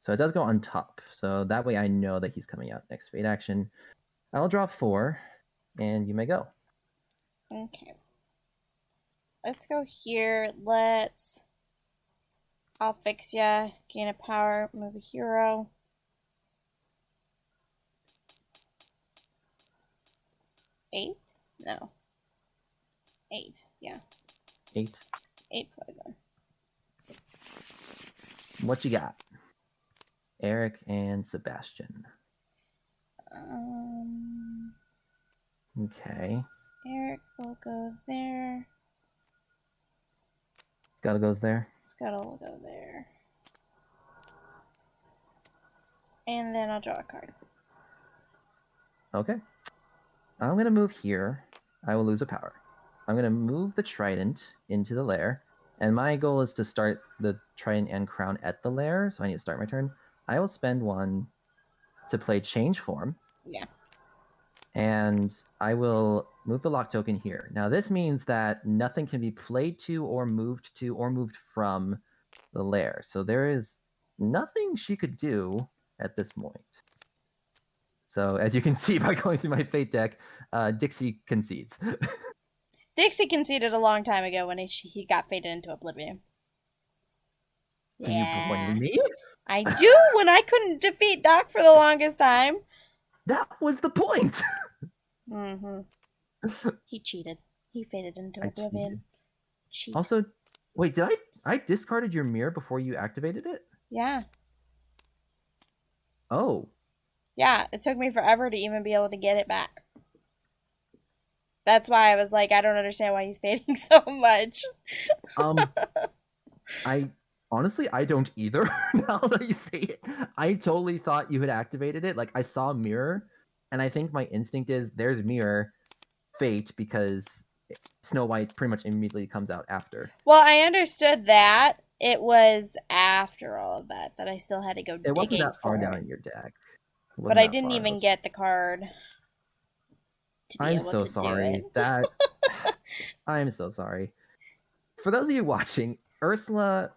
So it does go on top. So that way I know that he's coming out next Fate action. I'll draw 4, and you may go.
Okay. Let's go here. I'll fix ya. Gain a power. Move a hero. Eight? No. 8. Yeah.
8.
8 poison.
What you got? Eric and Sebastian. Okay.
Eric will go there.
Scuttle goes there.
Scuttle will go there. And then I'll draw a card.
Okay. I'm going to move here. I will lose a power. I'm going to move the Trident into the lair, And my goal is to start the Trident and Crown at the lair, so I need to start my turn. I will spend one to play Change Form.
Yeah.
And I will move the lock token here. Now, this means that nothing can be played to or moved from the lair. So there is nothing she could do at this point. So as you can see by going through my fate deck, Dixie concedes.
Dixie conceded a long time ago when he got faded into oblivion.
Do you blame me?
I do when I couldn't defeat Doc for the longest time.
That was the point.
He cheated. He faded into oblivion. Cheat.
Also, wait, did I discarded your mirror before you activated it?
Yeah.
Oh.
Yeah, it took me forever to even be able to get it back. That's why I was like, I don't understand why he's fading so much.
I honestly, I don't either. Now that you say it, I totally thought you had activated it. Like, I saw mirror, and I think my instinct is there's mirror, fate, because Snow White pretty much immediately comes out after.
Well, I understood that. It was after all of that I still had to go digging for it.
It wasn't that far down in your deck.
But I didn't even get the card.
I'm so sorry. I'm so sorry. For those of you watching, Ursula,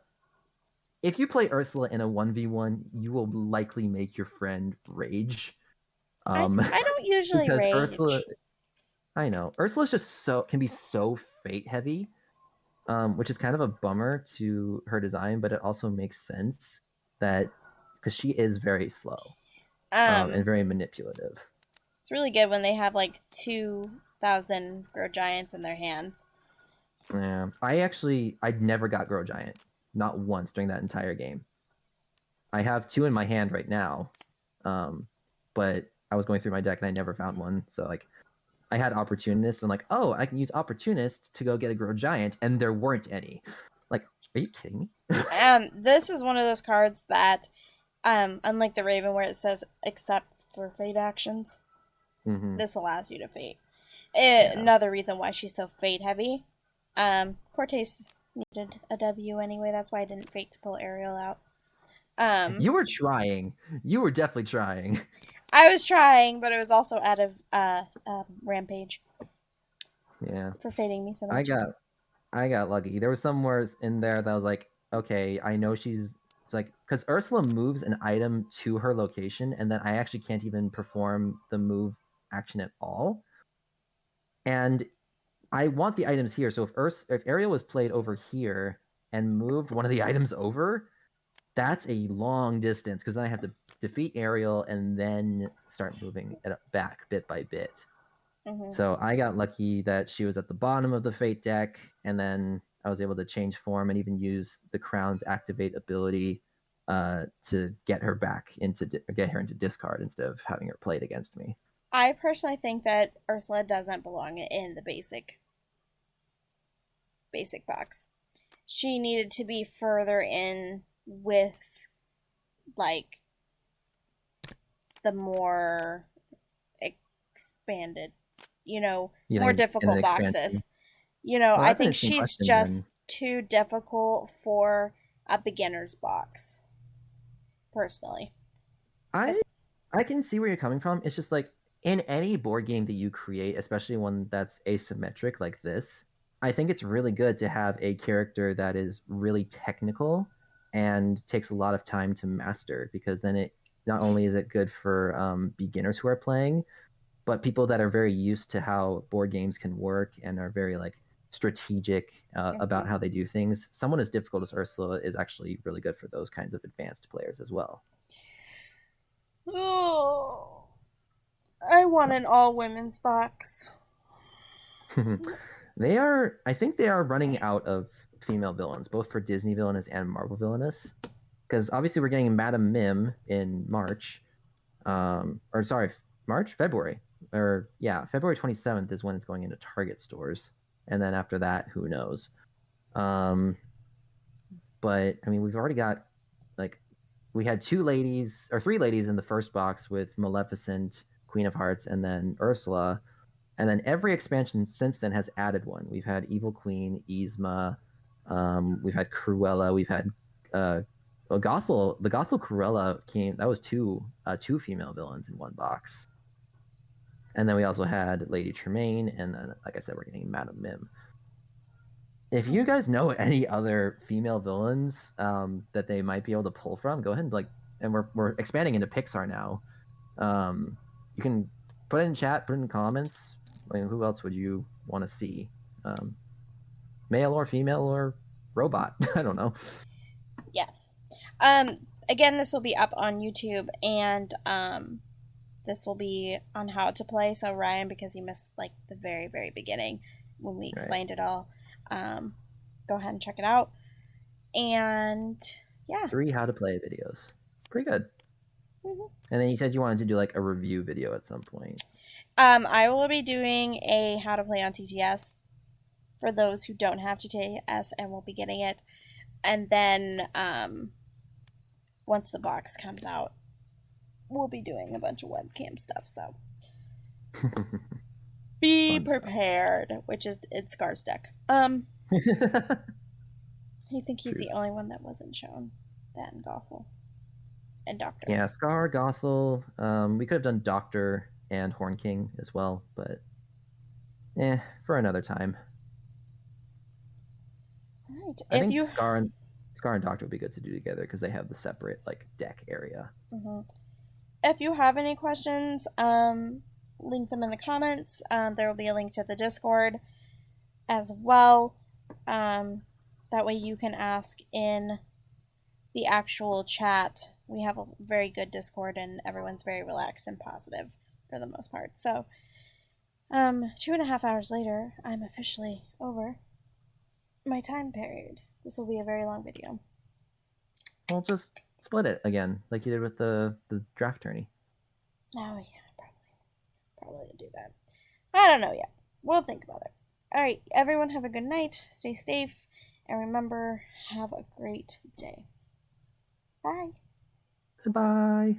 if you play Ursula in a 1v1, you will likely make your friend rage.
I don't usually rage.
Ursula, I know. Ursula's just can be so fate heavy, which is kind of a bummer to her design, but it also makes sense that because she is very slow and very manipulative.
It's really good when they have like 2,000 Grow Giants in their hands.
Yeah, I never got Grow Giant, not once during that entire game. I have 2 in my hand right now, but I was going through my deck and I never found one. So like, I had Opportunist and like, oh, I can use Opportunist to go get a Grow Giant, and there weren't any. Like, are you kidding me?
This is one of those cards that, unlike the Raven where it says except for fate actions, this allows you to fate. Another reason why she's so fate heavy. Cortez needed a W anyway. That's why I didn't fate to pull Ariel out.
You were trying. You were definitely trying.
I was trying, but it was also out of Rampage.
Yeah.
For fading me so much.
I got lucky. There was somewhere in there that was like, okay, I know she's like, because Ursula moves an item to her location, and then I actually can't even perform the move action at all. And I want the items here. So if Ariel was played over here and moved one of the items over, that's a long distance because then I have to defeat Ariel and then start moving it back bit by bit. So I got lucky that she was at the bottom of the fate deck, and then I was able to change form and even use the Crown's activate ability to get her back into discard instead of having her played against me.
I personally think that Ursula doesn't belong in the basic box. She needed to be further in with like the more expanded, more difficult boxes. I think she's just too difficult for a beginner's box. Personally,
I can see where you're coming from. It's just like in any board game that you create, especially one that's asymmetric like this, I think it's really good to have a character that is really technical and takes a lot of time to master, because then it not only is it good for beginners who are playing, but people that are very used to how board games can work and are very like strategic about how they do things. Someone as difficult as Ursula is actually really good for those kinds of advanced players as well.
Oh, I want an all-women's box.
I think they are running out of female villains, both for Disney Villainous and Marvel Villainous. Because obviously we're getting Madame Mim in March. February. February 27th is when it's going into Target stores. And then after that, who knows? But, I mean, we've already got, we had 3 ladies in the first box with Maleficent, Queen of Hearts, and then Ursula. And then every expansion since then has added one. We've had Evil Queen, Yzma, We've had Cruella. We've had Gothel. The Gothel Cruella came. That was two female villains in one box. And then we also had Lady Tremaine, and then, like I said, we're getting Madame Mim. If you guys know any other female villains that they might be able to pull from, go ahead and and we're expanding into Pixar now. You can put it in chat, put it in comments. Who else would you want to see? Male or female or robot? I don't know.
Yes. Again, this will be up on YouTube, and this will be on how to play. So Ryan, because you missed like the very, very beginning when we explained it all, go ahead and check it out. And yeah,
3 how to play videos. Pretty good.
Mm-hmm.
And then you said you wanted to do like a review video at some point.
I will be doing a how to play on TTS for those who don't have TTS and will be getting it. And then once the box comes out, we'll be doing a bunch of webcam stuff. So be prepared, which is it's Scar's deck. I think he's the only one that wasn't shown. That and Gothel. And Doctor.
Yeah, Scar, Gothel. We could have done Doctor and Horn King as well, but for another time.
All right.
I think Scar and Doctor would be good to do together because they have the separate like deck area.
Mm-hmm. If you have any questions, link them in the comments. There will be a link to the Discord as well. That way you can ask in the actual chat. We have a very good Discord, and everyone's very relaxed and positive for the most part. So, 2.5 hours later, I'm officially over my time period. This will be a very long video.
Well, just split it again, like you did with the draft tourney.
Oh yeah, probably to do that. I don't know yet. We'll think about it. All right, everyone, have a good night. Stay safe, and remember, have a great day. Bye.
Goodbye.